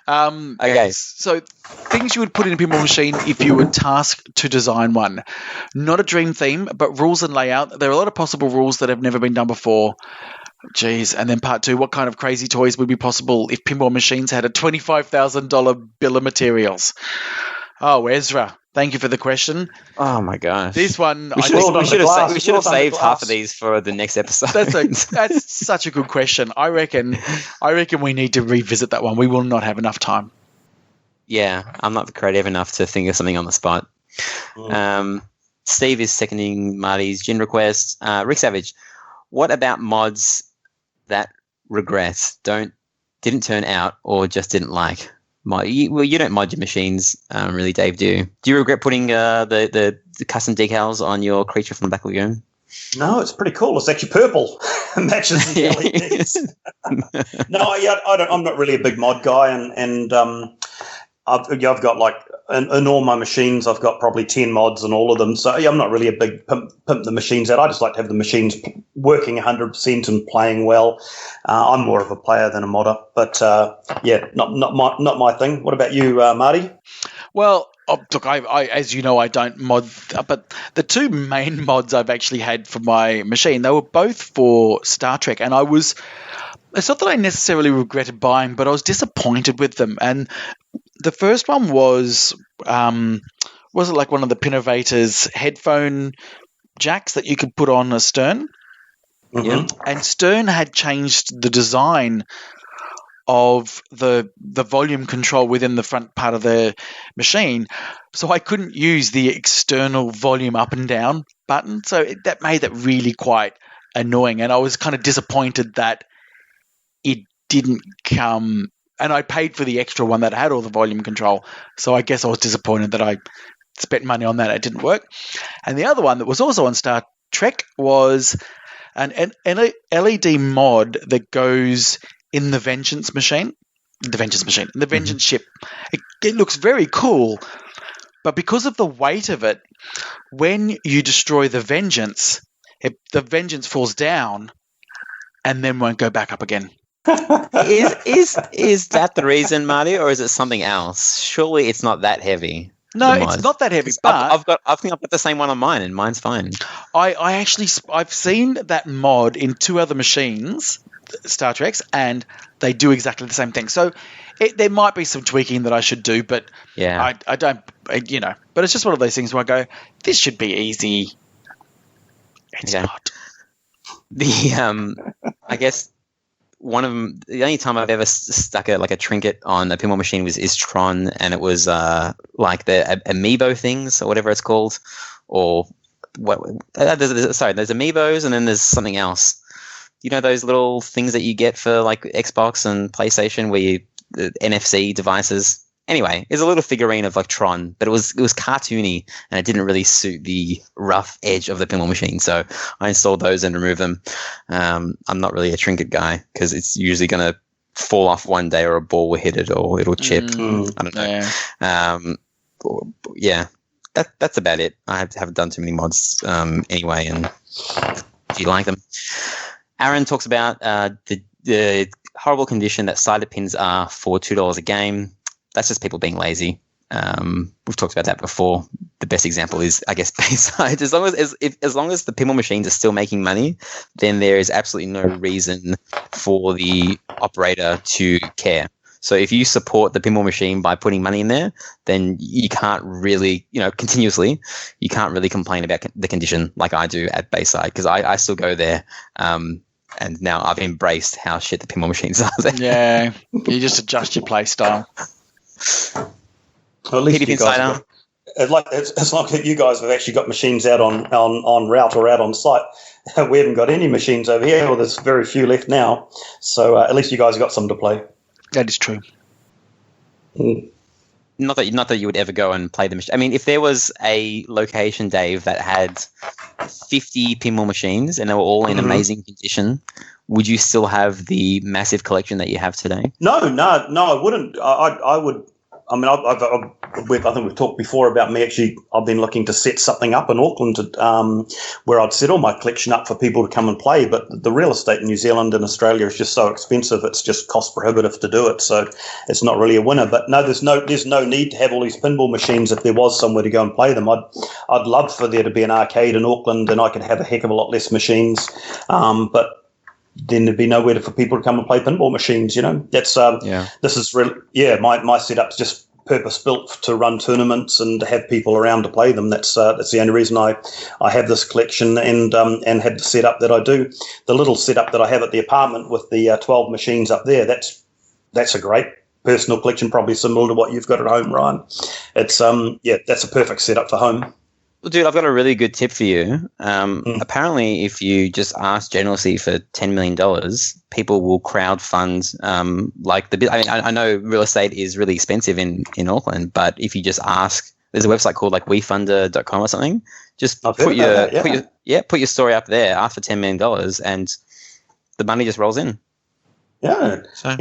Okay. So things you would put in a pinball machine if you were tasked to design one. Not a dream theme, but rules and layout. There are a lot of possible rules that have never been done before. Jeez. And then part 2, what kind of crazy toys would be possible if pinball machines had a $25,000 bill of materials? Oh, Ezra. Thank you for the question. Oh my gosh! This one, we should have saved half of these for the next episode. That's such a good question. I reckon we need to revisit that one. We will not have enough time. Yeah, I'm not creative enough to think of something on the spot. Steve is seconding Marty's gin request. Rick Savage, what about mods that regret, didn't turn out, or just didn't like? You don't mod your machines, really, Dave, do you? Do you regret putting the custom decals on your Creature from the Black Lagoon? No, it's pretty cool. It's actually purple. Matches the LEDs. No, I'm not really a big mod guy, and I've got like in all my machines, I've got probably 10 mods in all of them. So I'm not really a big pimp the machines out. I just like to have the machines working 100% and playing well. I'm more of a player than a modder, but not my thing. What about you, Marty? Well, look, I as you know, I don't mod, but the 2 main mods I've actually had for my machine, they were both for Star Trek, and it's not that I necessarily regretted buying, but I was disappointed with them. And the first one was it like one of the Pinnovator's headphone jacks that you could put on a Stern? Mm-hmm. And Stern had changed the design of the volume control within the front part of the machine, so I couldn't use the external volume up and down button. So that made that really quite annoying, and I was kind of disappointed that it didn't come, and I paid for the extra one that had all the volume control. So I guess I was disappointed that I spent money on that. It didn't work. And the other one that was also on Star Trek was an LED mod that goes in the Vengeance machine. The Vengeance ship. It looks very cool, but because of the weight of it, when you destroy the Vengeance, the Vengeance falls down and then won't go back up again. Is that the reason, Marty, or is it something else? Surely it's not that heavy. No, it's not that heavy. 'Cause But I think I've got the same one on mine, and mine's fine. I've seen that mod in 2 other machines, Star Treks, and they do exactly the same thing. So there might be some tweaking that I should do, but Yeah, I don't, but it's just one of those things where I go, this should be easy. It's Okay. not. I guess one of them. The only time I've ever stuck a trinket on a pinball machine is Tron, and it was like the amiibo things or whatever it's called, or what? There's amiibos, and then there's something else. You know those little things that you get for like Xbox and PlayStation, where the NFC devices. Anyway, it's a little figurine of like Tron, but it was cartoony and it didn't really suit the rough edge of the pinball machine. So I installed those and removed them. I'm not really a trinket guy because it's usually going to fall off one day, or a ball will hit it, or it'll chip. I don't know. Yeah. That's about it. I haven't done too many mods anyway, and do you like them? Aaron talks about the horrible condition that sided pins are for $2 a game. That's just people being lazy. We've talked about that before. The best example is, I guess, Bayside. As long as the pinball machines are still making money, then there is absolutely no reason for the operator to care. So if you support the pinball machine by putting money in there, then you can't really, continuously, you can't really complain about the condition like I do at Bayside, because I still go there. And now I've embraced how shit the pinball machines are there. Yeah, you just adjust your play style. Well, at least you guys it's like you guys have actually got machines out on route or out on site. We haven't got any machines over here, or there's very few left now. So at least you guys have got some to play. That is true. Not that you would ever go and play the machine. I mean, if there was a location, Dave, that had 50 pinball machines and they were all in amazing condition, would you still have the massive collection that you have today? No, I wouldn't. I would. I mean, I think we've talked before about me actually. I've been looking to set something up in Auckland where I'd set all my collection up for people to come and play. But the real estate in New Zealand and Australia is just so expensive; it's just cost prohibitive to do it. So it's not really a winner. But no, there's no need to have all these pinball machines if there was somewhere to go and play them. I'd love for there to be an arcade in Auckland, and I could have a heck of a lot less machines. But then there'd be nowhere for people to come and play pinball machines. That's This is really my setup's just purpose built to run tournaments and to have people around to play them. That's the only reason I have this collection and have the setup that I do. The little setup that I have at the apartment with the 12 machines up there, that's a great personal collection, probably similar to what you've got at home, Ryan. It's that's a perfect setup for home. Well, dude, I've got a really good tip for you. Apparently, if you just ask generously for $10 million, people will crowdfund. I know real estate is really expensive in Auckland, but if you just ask, there's a website called like WeFunder.com or something. Just put your story up there, ask for $10 million, and the money just rolls in. Yeah, I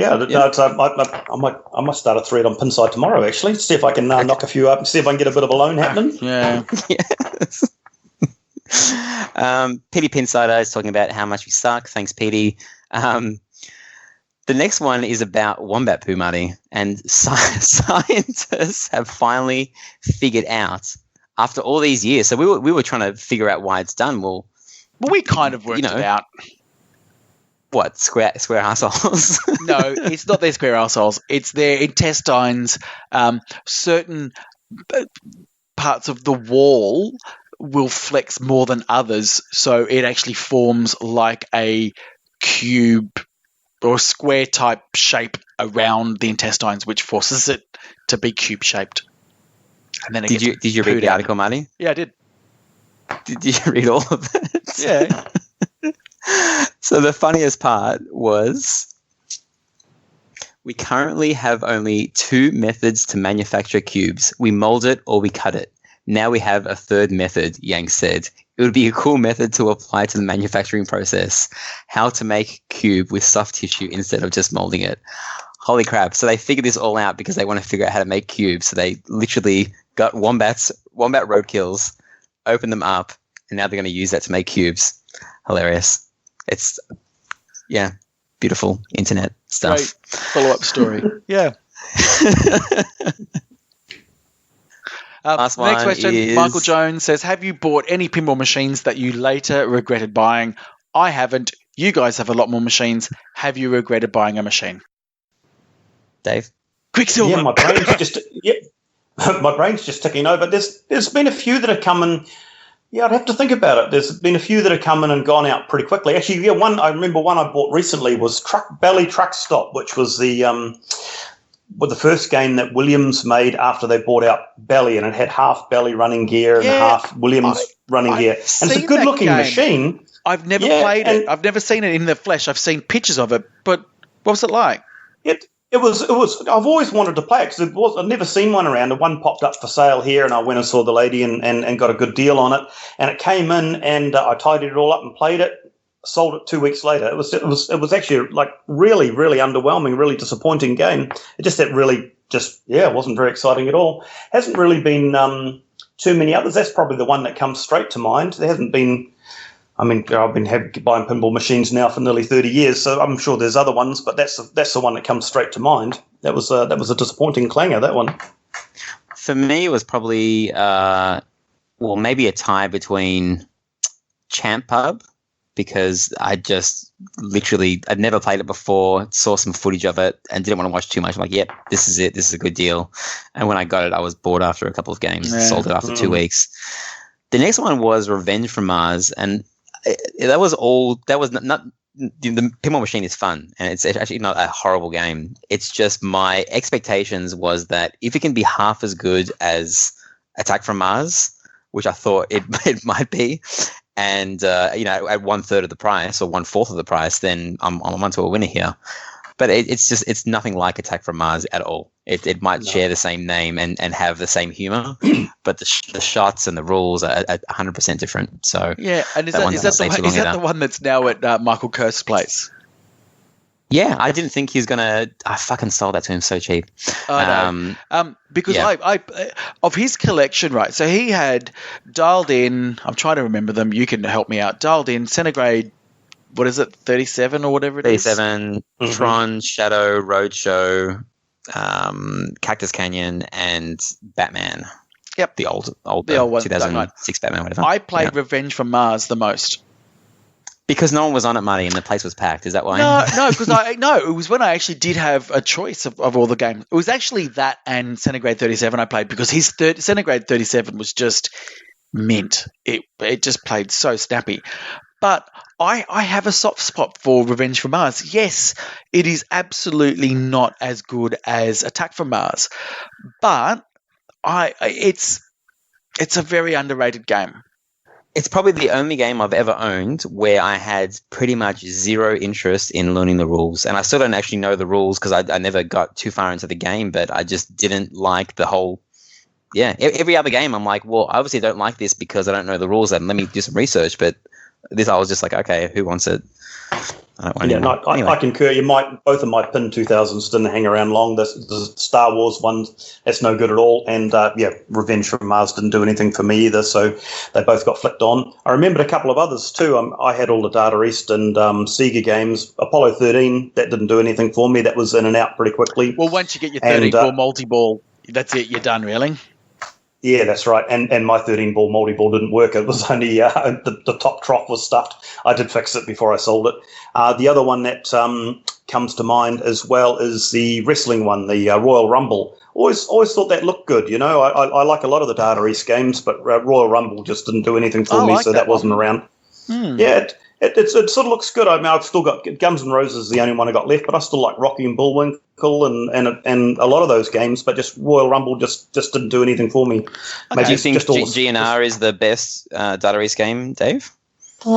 might start a thread on Pinside tomorrow, actually. See if I can knock a few up and see if I can get a bit of a loan happening. Yeah. Yes. Petey Pinsider is talking about how much we suck. Thanks, Petey. The next one is about wombat poo, Marty. And scientists have finally figured out, after all these years, so we were trying to figure out why it's done. Well, we kind of worked it out. What, square assholes? No, it's not their square assholes. It's their intestines. Certain parts of the wall will flex more than others, so it actually forms like a cube or square type shape around the intestines, which forces it to be cube shaped. And then did you read the article, Marty? Yeah, I did. Did you read all of it? Yeah. So the funniest part was, we currently have only 2 methods to manufacture cubes. We mold it or we cut it. Now we have a third method, Yang said. It would be a cool method to apply to the manufacturing process. How to make cube with soft tissue instead of just molding it. Holy crap. So they figured this all out because they want to figure out how to make cubes. So they literally got wombat roadkills, opened them up, and now they're going to use that to make cubes. Hilarious. It's, beautiful internet stuff. Great follow-up story. Yeah. Last Next one question. is- Michael Jones says, have you bought any pinball machines that you later regretted buying? I haven't. You guys have a lot more machines. Have you regretted buying a machine? Dave? Quicksilver. Yeah, my brain's just ticking over. There's been a few that have come in. Yeah, I'd have to think about it. There's been a few that have come in and gone out pretty quickly. Actually, yeah, I remember one I bought recently was Belly Truck Stop, which was the first game that Williams made after they bought out Belly, and it had half Belly running gear and half Williams running gear. And it's a good-looking machine. I've never played it. I've never seen it in the flesh. I've seen pictures of it, but what was it like? It was. I've always wanted to play it because I'd never seen one around. And one popped up for sale here, and I went and saw the lady and got a good deal on it. And it came in, and I tidied it all up and played it. Sold it 2 weeks later. It was actually like really, really underwhelming, really disappointing game. It wasn't very exciting at all. Hasn't really been too many others. That's probably the one that comes straight to mind. There hasn't been. I mean, I've been buying pinball machines now for nearly 30 years, so I'm sure there's other ones, but that's the one that comes straight to mind. That was a disappointing clanger, that one. For me, it was probably maybe a tie between Champ Pub, because I'd never played it before, saw some footage of it, and didn't want to watch too much. I'm like, yep, this is it. This is a good deal. And when I got it, I was bored after a couple of games. Sold it after 2 weeks. The next one was Revenge from Mars, and that was not the pinball machine is fun, and it's actually not a horrible game. It's just my expectations was that if it can be half as good as Attack from Mars, which I thought it might be, and at 1/3 of the price or 1/4 of the price, then I'm onto a winner here. But it's nothing like Attack from Mars at all. It might share the same name and have the same humor, but the shots and the rules are 100% different. So yeah, and is that the one that's now at Michael Kerr's place? Yeah, I didn't think he was gonna. I fucking sold that to him so cheap. Because I of his collection, right? So he had dialed in. I'm trying to remember them. You can help me out. Dialed in Centigrade. What is it? 37 or whatever it is. 37. Tron, Shadow, Roadshow, Cactus Canyon, and Batman. Yep, the old one, 2006 Batman. Whatever. I played Revenge from Mars the most. Because no one was on it, Marty, and the place was packed. Is that why? No, because it was when I actually did have a choice of all the games. It was actually that and Centigrade 37 I played, because his Centigrade 37 was just mint. It just played so snappy. But I have a soft spot for Revenge from Mars. Yes, it is absolutely not as good as Attack from Mars, but it's a very underrated game. It's probably the only game I've ever owned where I had pretty much zero interest in learning the rules. And I still don't actually know the rules because I never got too far into the game, but I just didn't like the whole... Yeah, every other game I'm like, well, I obviously don't like this because I don't know the rules, and let me do some research. But this, I was just like, okay, who wants it? I don't want it anymore. Anyway. I concur. Both of my PIN 2000s didn't hang around long. The Star Wars one, that's no good at all. And Revenge from Mars didn't do anything for me either. So they both got flicked on. I remembered a couple of others too. I had all the Data East and Sega games. Apollo 13, that didn't do anything for me. That was in and out pretty quickly. Well, once you get your 34 multi-ball, that's it. You're done, really. Yeah, that's right. And my 13-ball multi-ball didn't work. It was only the top trough was stuffed. I did fix it before I sold it. The other one that comes to mind as well is the wrestling one, the Royal Rumble. Always thought that looked good. You know, I like a lot of the Data East games, but Royal Rumble just didn't do anything for me, so that wasn't around. Yeah, it sort of looks good. I mean, I've still got Guns N' Roses is the only one I got left, but I still like Rocky and Bullwinkle and a lot of those games. But just Royal Rumble just didn't do anything for me. Okay. Do you think GNR is the best Data East game, Dave? Certainly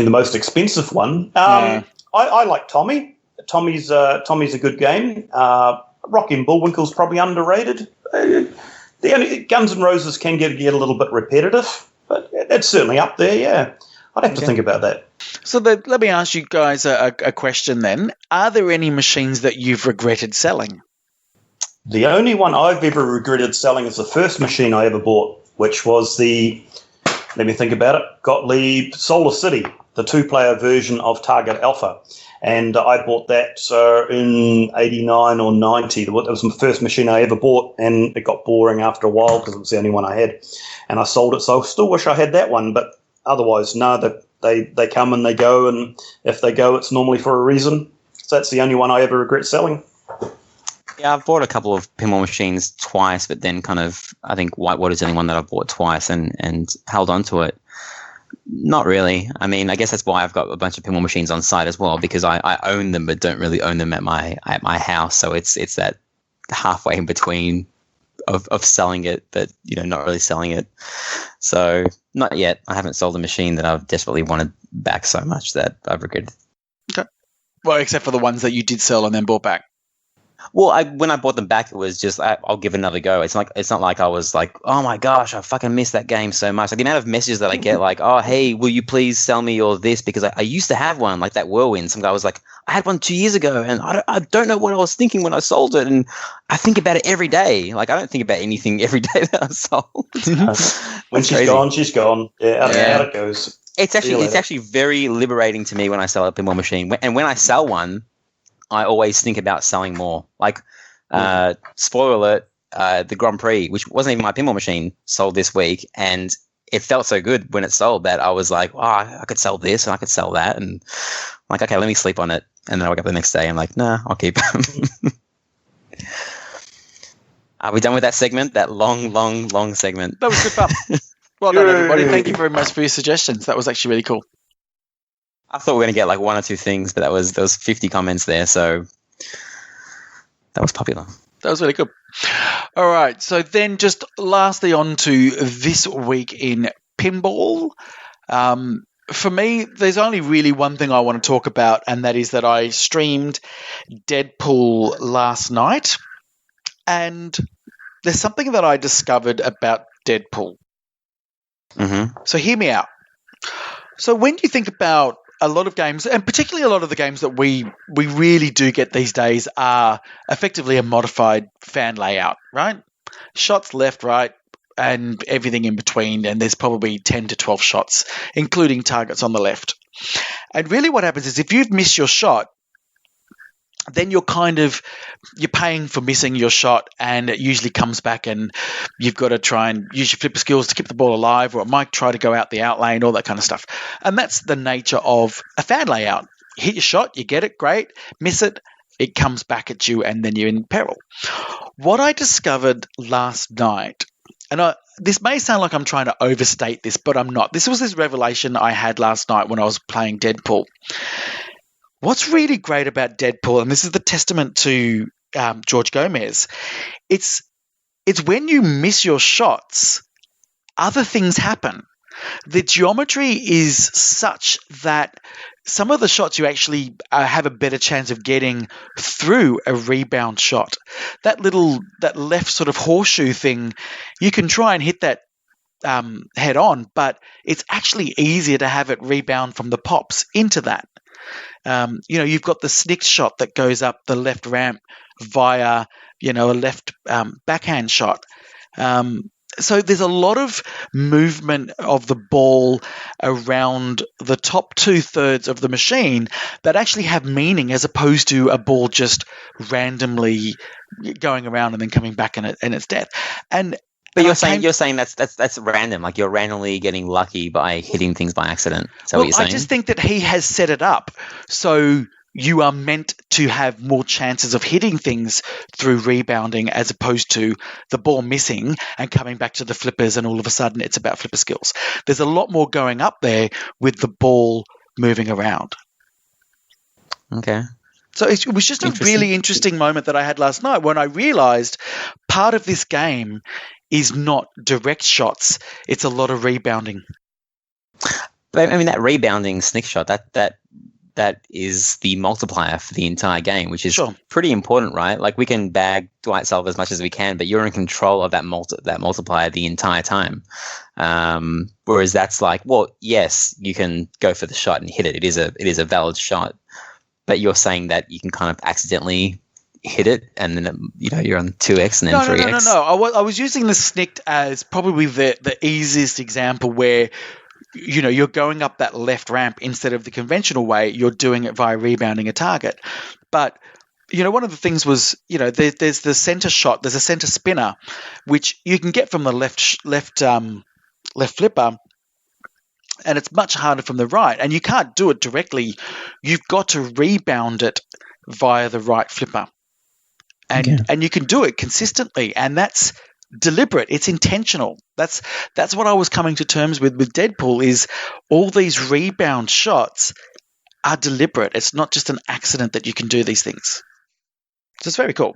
the most expensive one. I like Tommy. Tommy's a good game. Rocky and Bullwinkle's probably underrated. The only Guns N' Roses can get a little bit repetitive. But it's certainly up there, yeah. I'd have to think about that. So let me ask you guys a question then. Are there any machines that you've regretted selling? The only one I've ever regretted selling is the first machine I ever bought, which was the let me think about it. Gottlieb Solar City, the 2-player version of Target Alpha. And I bought that in 89 or 90. It was my first machine I ever bought, and it got boring after a while because it was the only one I had. And I sold it, so I still wish I had that one. But otherwise, no, they come and they go, and if they go, it's normally for a reason. So that's the only one I ever regret selling. Yeah, I've bought a couple of pinball machines twice, but then kind of, I think Whitewater is the only one that I've bought twice and held on to it. Not really. I mean, I guess that's why I've got a bunch of pinball machines on site as well, because I own them but don't really own them at my house. So it's that halfway in between of selling it, but not really selling it. So not yet. I haven't sold a machine that I've desperately wanted back so much that I've regretted. Okay. Well, except for the ones that you did sell and then bought back. Well, when I bought them back, it was just I'll give it another go. It's not like I was like, oh my gosh, I fucking missed that game so much. Like the amount of messages that I get, like, oh hey, will you please sell me your this, because I used to have one like that Whirlwind. Some guy was like, I had one 2 years ago, and I don't know what I was thinking when I sold it, and I think about it every day. Like I don't think about anything every day that I sold. When she's gone, she's gone. Yeah, out it goes. It's actually very liberating to me when I sell a pinball machine, and when I sell one, I always think about selling more. Like, spoiler alert, the Grand Prix, which wasn't even my pinball machine, sold this week, and it felt so good when it sold that I was like, oh, I could sell this and I could sell that, and I'm like, okay, let me sleep on it. And then I wake up the next day, I'm like, nah, I'll keep it. Are we done with that segment? That long segment? That was good fun. Well done, everybody. Thank you very much for your suggestions. That was actually really cool. I thought we were going to get like one or two things, but there was 50 comments there, so that was popular. That was really good. All right, so then just lastly on to this week in pinball. For me, there's only really one thing I want to talk about, and that is that I streamed Deadpool last night, and there's something that I discovered about Deadpool. Mm-hmm. So hear me out. So when you think about a lot of games, and particularly a lot of the games that we really do get these days, are effectively a modified fan layout, right? Shots left, right, and everything in between, and there's probably 10 to 12 shots, including targets on the left. And really what happens is if you've missed your shot, then you're paying for missing your shot, and it usually comes back and you've got to try and use your flipper skills to keep the ball alive, or it might try to go out the out lane, all that kind of stuff. And that's the nature of a fan layout. Hit your shot, you get it, great. Miss it, it comes back at you, and then you're in peril. What I discovered last night, and this may sound like I'm trying to overstate this, but I'm not. This was this revelation I had last night when I was playing Deadpool. What's really great about Deadpool, and this is the testament to George Gomez, it's when you miss your shots, other things happen. The geometry is such that some of the shots you actually have a better chance of getting through a rebound shot. That left sort of horseshoe thing, you can try and hit that head on, but it's actually easier to have it rebound from the pops into that. You've got the snick shot that goes up the left ramp via, a left backhand shot. So there's a lot of movement of the ball around the top 2/3 of the machine that actually have meaning, as opposed to a ball just randomly going around and then coming back and it's death. But you're saying that's random, like you're randomly getting lucky by hitting things by accident. So what you're saying? I just think that he has set it up so you are meant to have more chances of hitting things through rebounding, as opposed to the ball missing and coming back to the flippers, and all of a sudden it's about flipper skills. There's a lot more going up there with the ball moving around. Okay. So it was just a really interesting moment that I had last night when I realized part of this game is not direct shots, it's a lot of rebounding. But I mean, that rebounding snick shot, that is the multiplier for the entire game, which is pretty important, right? Like, we can bag Dwight Silver as much as we can, but you're in control of that multiplier the entire time. Whereas that's like, well, yes, you can go for the shot and hit it. It is a valid shot, but you're saying that you can kind of accidentally hit it, and then you're on 2x and then 3x. No. I was using the snicked as probably the easiest example where you're going up that left ramp instead of the conventional way. You're doing it via rebounding a target. But one of the things was there's the center shot. There's a center spinner, which you can get from the left flipper. And it's much harder from the right, and you can't do it directly. You've got to rebound it via the right flipper, and you can do it consistently, and that's deliberate. It's intentional. That's what I was coming to terms with Deadpool. Is all these rebound shots are deliberate. It's not just an accident that you can do these things. So it's very cool.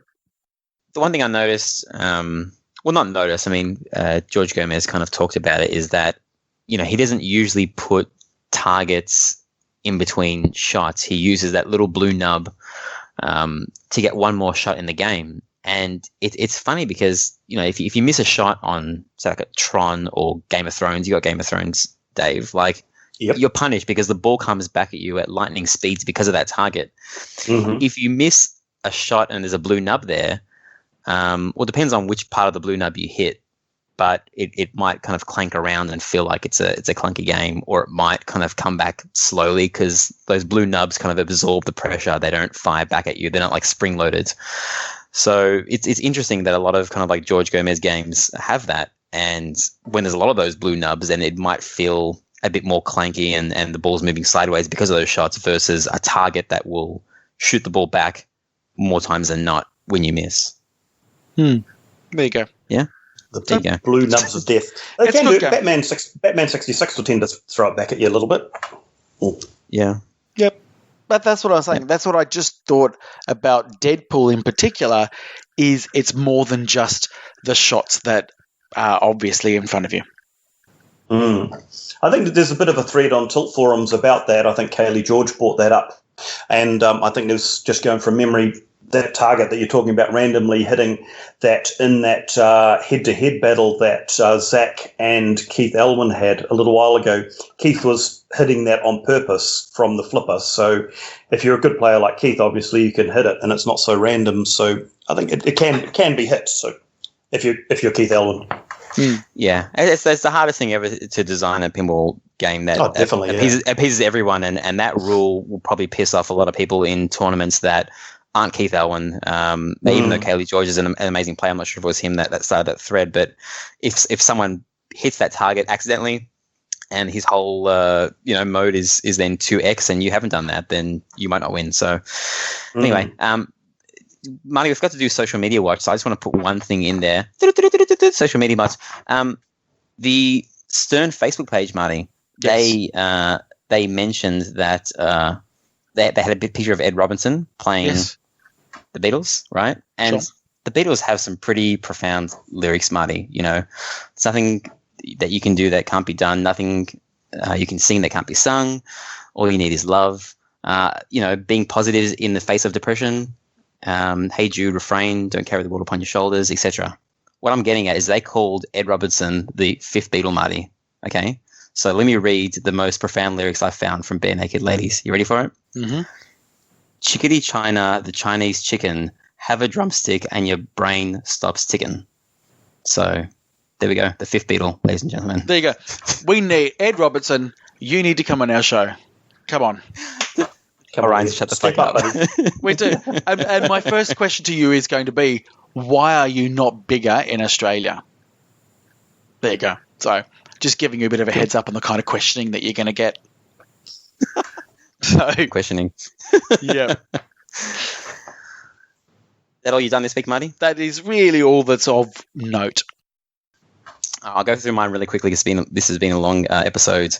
The one thing I noticed, not noticed. I mean, George Gomez kind of talked about it. Is that he doesn't usually put targets in between shots. He uses that little blue nub to get one more shot in the game. And it's funny because, if you miss a shot on, say, like a Tron or Game of Thrones, you got Game of Thrones, Dave, you're punished because the ball comes back at you at lightning speeds because of that target. Mm-hmm. If you miss a shot and there's a blue nub there, it depends on which part of the blue nub you hit. But it might kind of clank around and feel like it's a clunky game, or it might kind of come back slowly because those blue nubs kind of absorb the pressure. They don't fire back at you. They're not like spring loaded. So it's interesting that a lot of kind of like George Gomez games have that. And when there's a lot of those blue nubs, then it might feel a bit more clanky and the ball's moving sideways because of those shots versus a target that will shoot the ball back more times than not when you miss. There you go. Yeah. The blue nubs of death. They can do Batman 66 will tend to throw it back at you a little bit. Ooh. Yeah. Yep. But that's what I was saying. That's what I just thought about Deadpool in particular, is it's more than just the shots that are obviously in front of you. I think that there's a bit of a thread on Tilt forums about that. I think Kaylee George brought that up. And I think there's, just going from memory, that target that you're talking about randomly hitting that in that head-to-head battle that Zach and Keith Elwin had a little while ago. Keith was hitting that on purpose from the flipper. So if you're a good player like Keith, obviously you can hit it and it's not so random. So I think it can be hit. So if you're Keith Elwin. Yeah, it's the hardest thing ever to design a pinball game that appeases everyone, and that rule will probably piss off a lot of people in tournaments that aren't Keith Elwin. Even though Kaylee George is an amazing player, I'm not sure if it was him that started that thread, but if someone hits that target accidentally and his whole mode is then 2x and you haven't done that, then you might not win. So anyway, Marty, we've got to do social media watch, so I just want to put one thing in there. Social media watch. The Stern Facebook page, Marty, yes. They mentioned that they had a big picture of Ed Robinson playing the Beatles, right? And the Beatles have some pretty profound lyrics, Marty. It's nothing that you can do that can't be done. Nothing you can sing that can't be sung. All you need is love. Being positive in the face of depression. Hey Jude, refrain, don't carry the world upon your shoulders, etc. What I'm getting at is they called Ed Robinson the fifth Beatle, Marty. Okay? So let me read the most profound lyrics I found from Bare Naked Ladies. You ready for it? Mm-hmm. Chickadee China, the Chinese chicken, have a drumstick and your brain stops ticking. So there we go. The fifth Beatle, ladies and gentlemen. There you go. We need Ed Robinson. You need to come on our show. Come on. All right, shut the fuck up. We do. And my first question to you is going to be, why are you not bigger in Australia? There you go. So just giving you a bit of a heads up on the kind of questioning that you're going to get. Questioning. Yeah. That all you done this week, Marty? That is really all that's of note. I'll go through mine really quickly. This has been a long episode.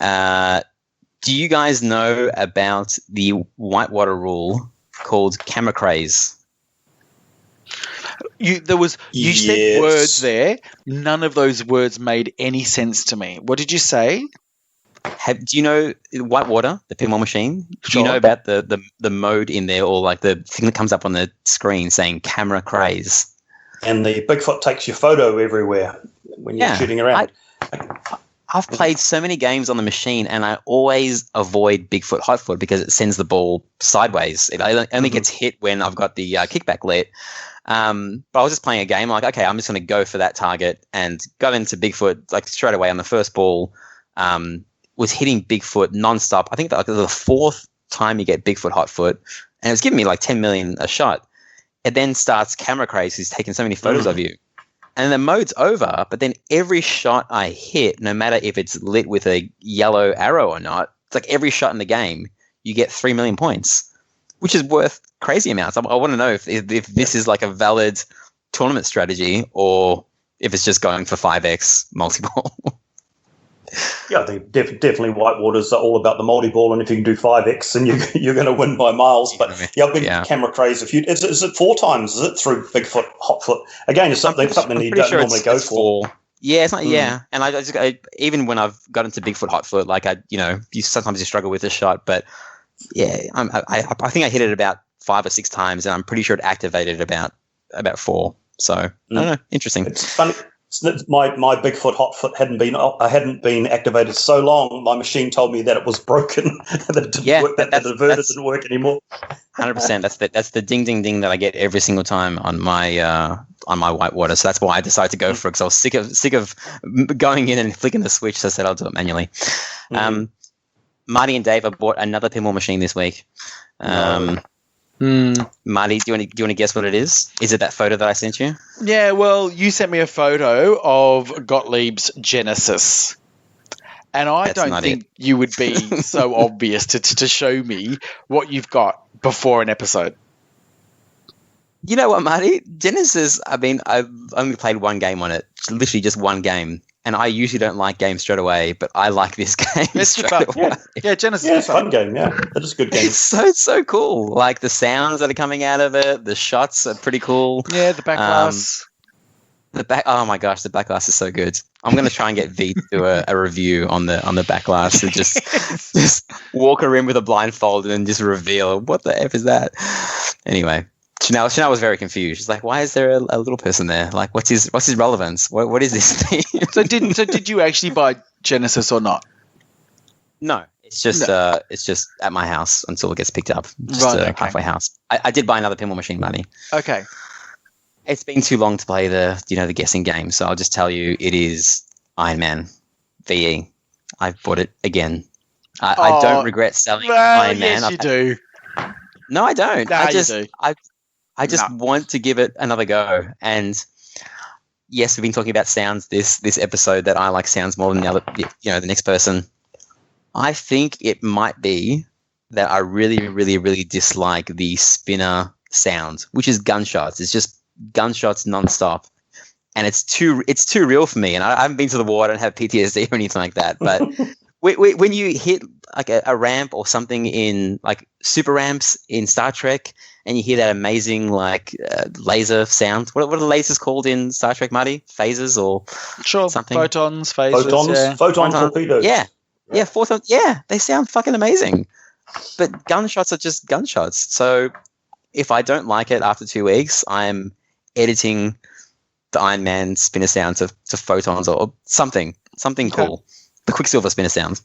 Do you guys know about the whitewater rule called camera craze? You said words there. None of those words made any sense to me. What did you say? Do you know whitewater, the pinball machine? Sure. Do you know about the mode in there, or like the thing that comes up on the screen saying camera craze? And the Bigfoot takes your photo everywhere when you're shooting around. I've played so many games on the machine, and I always avoid Bigfoot Hotfoot because it sends the ball sideways. It only gets hit when I've got the kickback lit. But I was just playing a game like, okay, I'm just going to go for that target, and got into Bigfoot like straight away on the first ball. Was hitting Bigfoot nonstop. I think that was the fourth time you get Bigfoot Hotfoot, and it was giving me like 10 million a shot. It then starts camera craze, who's taking so many photos of you. And the mode's over, but then every shot I hit, no matter if it's lit with a yellow arrow or not, it's like every shot in the game, you get 3 million points, which is worth crazy amounts. I want to know if this is like a valid tournament strategy or if it's just going for 5x multi-ball. Yeah, I think definitely Whitewater's all about the multi-ball, and if you can do 5x, then you're going to win by miles. But yeah, I've been camera crazy. Is it 4 times? Is it through Bigfoot, Hotfoot? Again, it's something you don't normally go for. Yeah, it's not. Yeah, and I even when I've got into Bigfoot, Hotfoot, like sometimes you struggle with the shot, but yeah, I think I hit it about 5 or 6 times, and I'm pretty sure it activated about 4. So I don't know, interesting. It's funny. My Bigfoot Hotfoot hadn't been activated so long. My machine told me that it was broken. That it didn't work. That the inverter didn't work anymore. 100%. That's the ding ding ding that I get every single time on my Whitewater. So that's why I decided to go for it, because I was sick of going in and flicking the switch. So I said I'll do it manually. Marty and Dave have bought another pinball machine this week. Marty, do you want to guess what it is? Is it that photo that I sent you? Yeah, well, you sent me a photo of Gottlieb's Genesis. And I don't think you would be so obvious to show me what you've got before an episode. You know what, Marty? Genesis, I mean, I've only played one game on it. Literally just one game. And I usually don't like games straight away, but I like this game straight away. Yeah, Genesis is a fun game, yeah. That is a good game. It's so cool. Like the sounds that are coming out of it, the shots are pretty cool. Yeah, the back glass. Oh my gosh, the back glass is so good. I'm going to try and get V to do a review on the back glass and just walk her in with a blindfold and just reveal what the F is that. Anyway. Chanel was very confused. She's like, "Why is there a little person there? Like, what's his relevance? What is this thing?" So did you actually buy Genesis or not? No, it's just at my house until it gets picked up. Just a halfway house. I did buy another pinball machine, Money. Okay. It's been too long to play the guessing game, so I'll just tell you it is Iron Man VE. I've bought it again. I don't regret selling Iron Man. Yes, you do. No, I don't. Nah, you do. I just want to give it another go. And yes, we've been talking about sounds this episode, that I like sounds more than the next person. I think it might be that I really, really, really dislike the spinner sound, which is gunshots. It's just gunshots nonstop. And it's too real for me. And I haven't been to the war. I don't have PTSD or anything like that. But when you hit like a ramp or something in like super ramps in Star Trek, and you hear that amazing like laser sound. What are the lasers called in Star Trek, Marty? Phasers or something? Photons, phasers. Photon torpedoes. Yeah, photons. Yeah, they sound fucking amazing. But gunshots are just gunshots. So if I don't like it after 2 weeks, I'm editing the Iron Man spinner sound to photons or something cool. The Quicksilver spinner sound.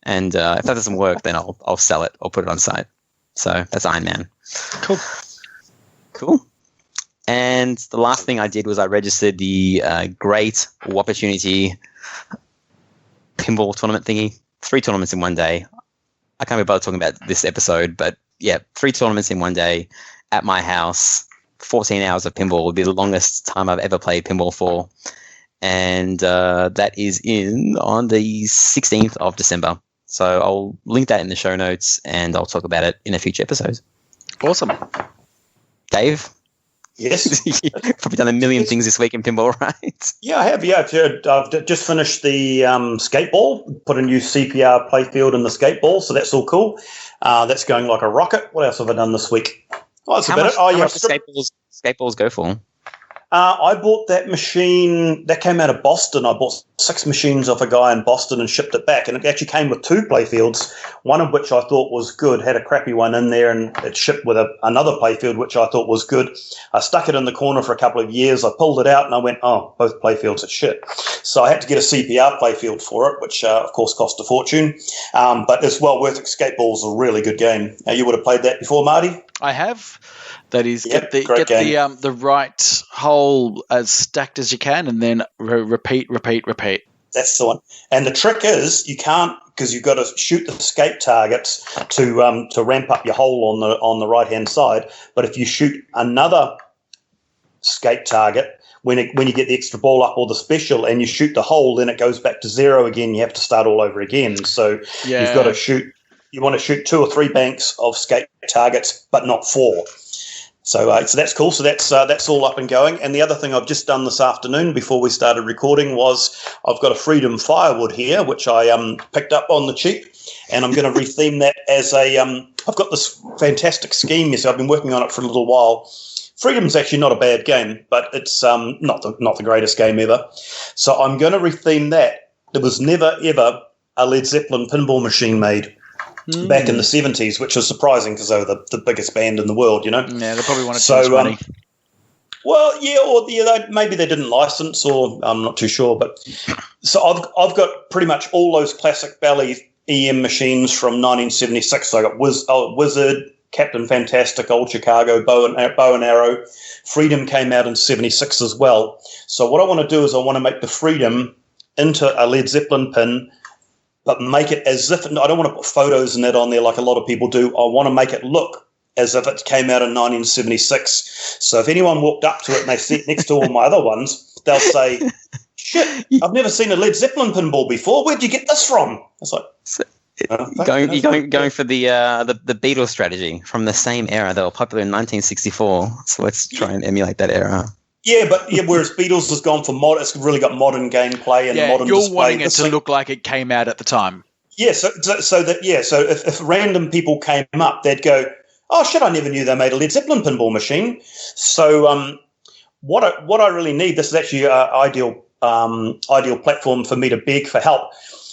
And if that doesn't work, then I'll sell it or put it on site. So that's Iron Man. Cool. And the last thing I did was I registered the Great Opportunity pinball tournament thingy. 3 tournaments in one day. I can't be bothered talking about this episode, but yeah, 3 tournaments in one day at my house. 14 hours of pinball would be the longest time I've ever played pinball for. And that is on the 16th of December. So I'll link that in the show notes, and I'll talk about it in a future episode. Awesome. Yes. Dave? Probably done a million things this week in pinball, right? Yeah, I have. Yeah, I've just finished the skateball, put a new CPR playfield in the skateball, so that's all cool. That's going like a rocket. What else have I done this week? Oh, that's about it. How much do skateboards go for? I bought that machine that came out of Boston. I bought 6 machines off a guy in Boston and shipped it back. And it actually came with 2 playfields, one of which I thought was good, had a crappy one in there, and it shipped with another playfield, which I thought was good. I stuck it in the corner for a couple of years. I pulled it out and I went, oh, both playfields are shit. So I had to get a CPR playfield for it, which of course cost a fortune. But it's well worth it. Skateball's a really good game. You would have played that before, Marty? I have. That is, Yep, get the right hole as stacked as you can, and then repeat. That's the one. And the trick is you can't, because you've got to shoot the escape targets to ramp up your hole on the right hand side. But if you shoot another escape target, when you get the extra ball up or the special, and you shoot the hole, then it goes back to 0 again. You have to start all over again. So you've got to shoot. You want to shoot 2 or 3 banks of escape targets, but not 4. So that's cool. So that's all up and going. And the other thing I've just done this afternoon before we started recording was I've got a Freedom Firewood here, which I picked up on the cheap, and I'm going to retheme that as a. I've got this fantastic scheme here, so I've been working on it for a little while. Freedom's actually not a bad game, but it's not the greatest game ever. So I'm going to retheme that. There was never ever a Led Zeppelin pinball machine made. Back in the 70s, which was surprising because they were the biggest band in the world, you know. Yeah, they probably wanted too much money. Well, maybe they didn't license, or I'm not too sure. But so I've got pretty much all those classic Bally EM machines from 1976. So I got Wizard, Captain Fantastic, Old Chicago, Bow and Arrow. Freedom came out in 76 as well. So what I want to do is I want to make the Freedom into a Led Zeppelin pin, but make it as if, I don't want to put photos and that on there like a lot of people do. I want to make it look as if it came out in 1976. So if anyone walked up to it and they sit next to all my other ones, they'll say, shit, I've never seen a Led Zeppelin pinball before. Where'd you get this from? It's like, going for the Beatles strategy from the same era. They were popular in 1964. So let's try and emulate that era. Yeah, whereas Beatles has gone for it's really got modern gameplay and modern you're display. wanting it to look like it came out at the time. Yeah, so if random people came up, they'd go, oh shit, I never knew they made a Led Zeppelin pinball machine. So what I really need, this is actually an ideal platform for me to beg for help,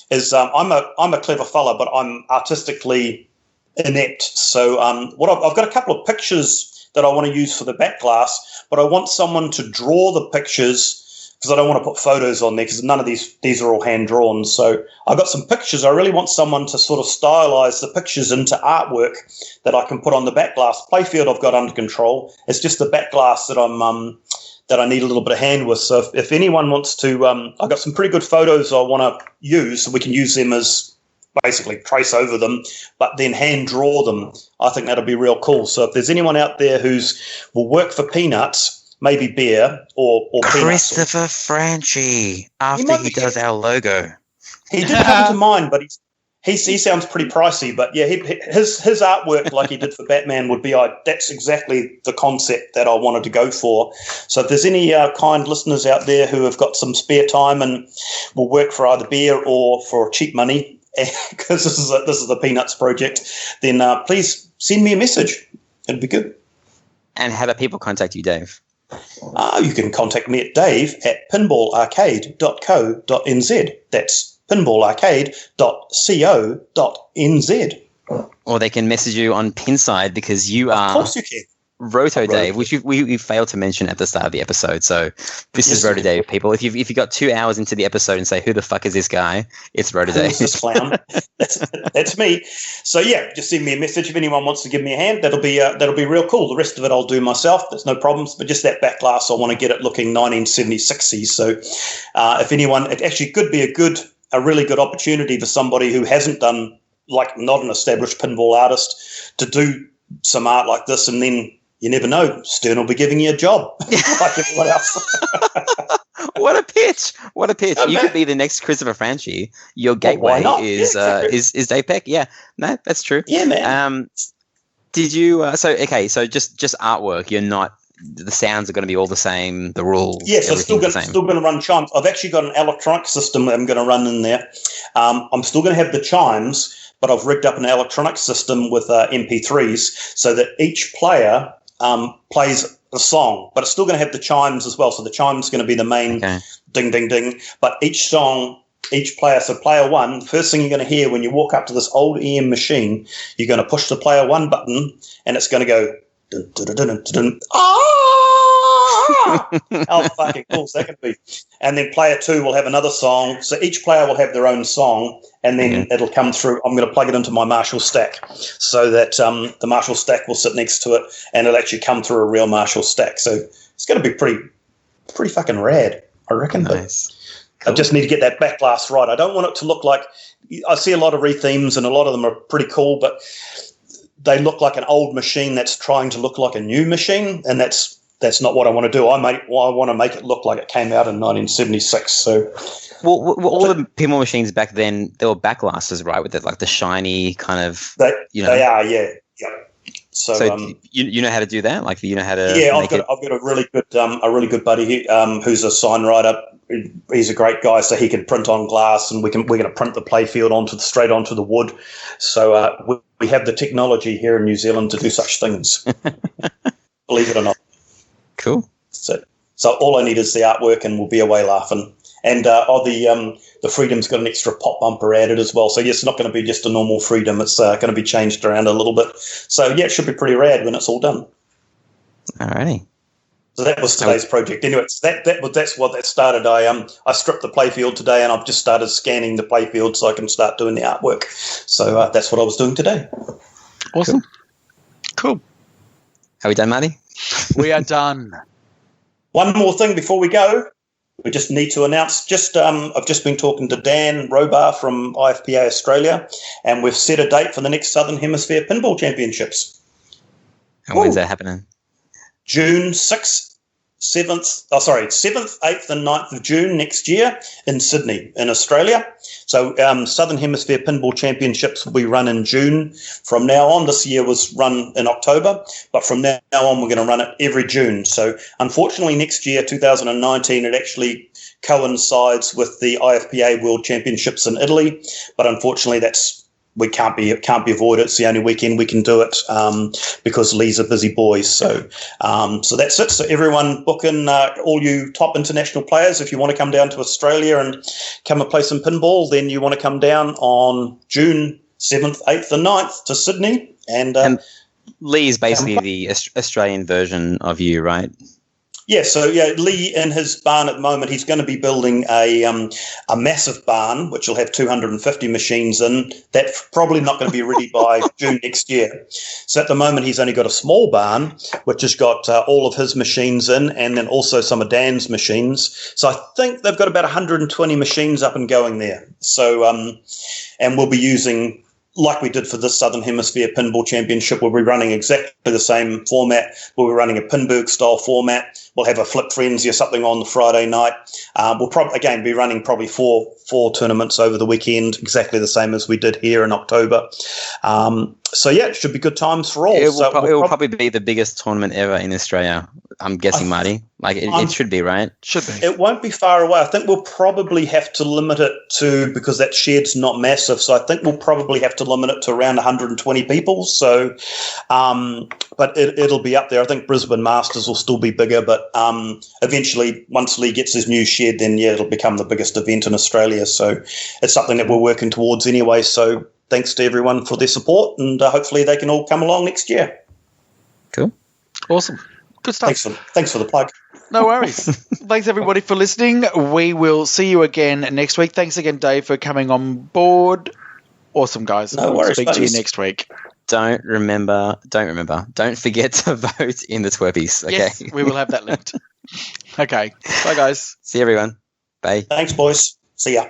is I'm a clever fella, but I'm artistically inept. So I've got a couple of pictures that I want to use for the back glass, but I want someone to draw the pictures because I don't want to put photos on there because none of these are all hand-drawn. So I've got some pictures. I really want someone to sort of stylize the pictures into artwork that I can put on the back glass. Playfield I've got under control. It's just the back glass that that I need a little bit of hand with. So if anyone wants to, I've got some pretty good photos I want to use, so we can use them as basically trace over them, but then hand draw them. I think that'll be real cool. So if there's anyone out there will work for Peanuts, maybe Bear or Christopher Franchi, after he does our logo. He did come to mind, but he sounds pretty pricey. But yeah, his artwork, like he did for Batman, would be that's exactly the concept that I wanted to go for. So if there's any kind listeners out there who have got some spare time and will work for either Bear or for cheap money, because this is the Peanuts project, then please send me a message. It'd be good. And how do people contact you, Dave? You can contact me at dave@pinballarcade.co.nz. That's pinballarcade.co.nz. Or they can message you on Pinside because you are... Of course you can. RotorDave, which we failed to mention at the start of the episode. So this is RotorDave, people. If you got 2 hours into the episode and say, who the fuck is this guy? It's RotorDave. Who's this clown? That's me. So yeah, just send me a message if anyone wants to give me a hand. That'll be real cool. The rest of it I'll do myself. There's no problems. But just that back glass, I want to get it looking 1976y. So if anyone, it actually could be a really good opportunity for somebody who hasn't done, like not an established pinball artist, to do some art like this, and then you never know, Stern will be giving you a job like everyone else. What a pitch! What a pitch! Oh, you man. could be the next Christopher Franchi. Your gateway is Dave Peck. Yeah, no, that's true. Yeah, man. Did you? So just artwork. You're not. The sounds are going to be all the same. The rules. Yes, I'm still going to run chimes. I've actually got an electronic system that I'm going to run in there. I'm still going to have the chimes, but I've rigged up an electronic system with MP3s so that each player plays the song, but it's still going to have the chimes as well. So the chime's going to be the main ding, ding, ding. But each song, each player, so player one, the first thing you're going to hear when you walk up to this old EM machine, you're going to push the player one button and it's going to go dun, dun, dun, dun, dun, dun, how fucking cool is that going to be? And then player two will have another song. So each player will have their own song, and then it'll come through. I'm going to plug it into my Marshall stack so that the Marshall stack will sit next to it, and it'll actually come through a real Marshall stack. So it's going to be pretty fucking rad, I reckon. Nice. Cool. I just need to get that back glass right. I don't want it to look like – I see a lot of rethemes, and a lot of them are pretty cool, but they look like an old machine that's trying to look like a new machine, and that's not what I want to do. I want to make it look like it came out in 1976. So, well, all the pinball machines back then, they were backglasses, right? With like the shiny kind of. They are, yeah. So you know how to do that? Like you know how to? Yeah, I've got a really good buddy who's a sign writer. He's a great guy, so he can print on glass, and we're going to print the playfield straight onto the wood. So we have the technology here in New Zealand to do such things. Believe it or not. Cool. So all I need is the artwork, and we'll be away laughing. And the Freedom's got an extra pop bumper added as well. So yes, it's not going to be just a normal Freedom. It's going to be changed around a little bit. So yeah, it should be pretty rad when it's all done. Alrighty. So that was today's project. Anyway, that's what that started. I stripped the playfield today, and I've just started scanning the playfield so I can start doing the artwork. So that's what I was doing today. Awesome. Cool. Are we done, Marty? We are done. One more thing before we go. We just need to announce, I've just been talking to Dan Robar from IFPA Australia, and we've set a date for the next Southern Hemisphere Pinball Championships. And when's that happening? June 6th, 7th, 8th and 9th of June next year in Sydney, in Australia. So Southern Hemisphere Pinball Championships will be run in June. From now on, this year was run in October, but from now on we're going to run it every June. So unfortunately next year, 2019, it actually coincides with the IFPA World Championships in Italy, but unfortunately it can't be avoided. It's the only weekend we can do it because Lee's a busy boy. So that's it. So everyone book in, all you top international players. If you want to come down to Australia and come and play some pinball, then you want to come down on June 7th, 8th and 9th to Sydney. And Lee is basically the Australian version of you, right? Yeah, so Lee in his barn at the moment, he's going to be building a massive barn, which will have 250 machines in. That's probably not going to be ready by June next year. So at the moment, he's only got a small barn, which has got all of his machines in, and then also some of Dan's machines. So I think they've got about 120 machines up and going there. So, and we'll be using, like we did for this Southern Hemisphere Pinball Championship, we'll be running exactly the same format. We'll be running a Pinburg-style format. We'll have a Flip Frenzy or something on the Friday night. We'll probably, again, be running probably four tournaments over the weekend, exactly the same as we did here in October. So, yeah, it should be good times for all. It will probably be the biggest tournament ever in Australia, I'm guessing, Marty. Like, it should be, right? Should be. It won't be far away. I think we'll probably have to limit it to, because that shed's not massive, so I think we'll probably have to limit it to around 120 people. So, but it'll be up there. I think Brisbane Masters will still be bigger, but eventually, once Lee gets his new shed, then, yeah, it'll become the biggest event in Australia. So it's something that we're working towards anyway. So thanks to everyone for their support, and hopefully they can all come along next year. Cool. Awesome. Good stuff. Thanks for the plug. No worries. Thanks, everybody, for listening. We will see you again next week. Thanks again, Dave, for coming on board. Awesome, guys. No worries, Speak to you next week. Don't forget to vote in the Twerpies. Okay. Yes, we will have that linked. Okay. Bye, guys. See you, everyone. Bye. Thanks, boys. See ya.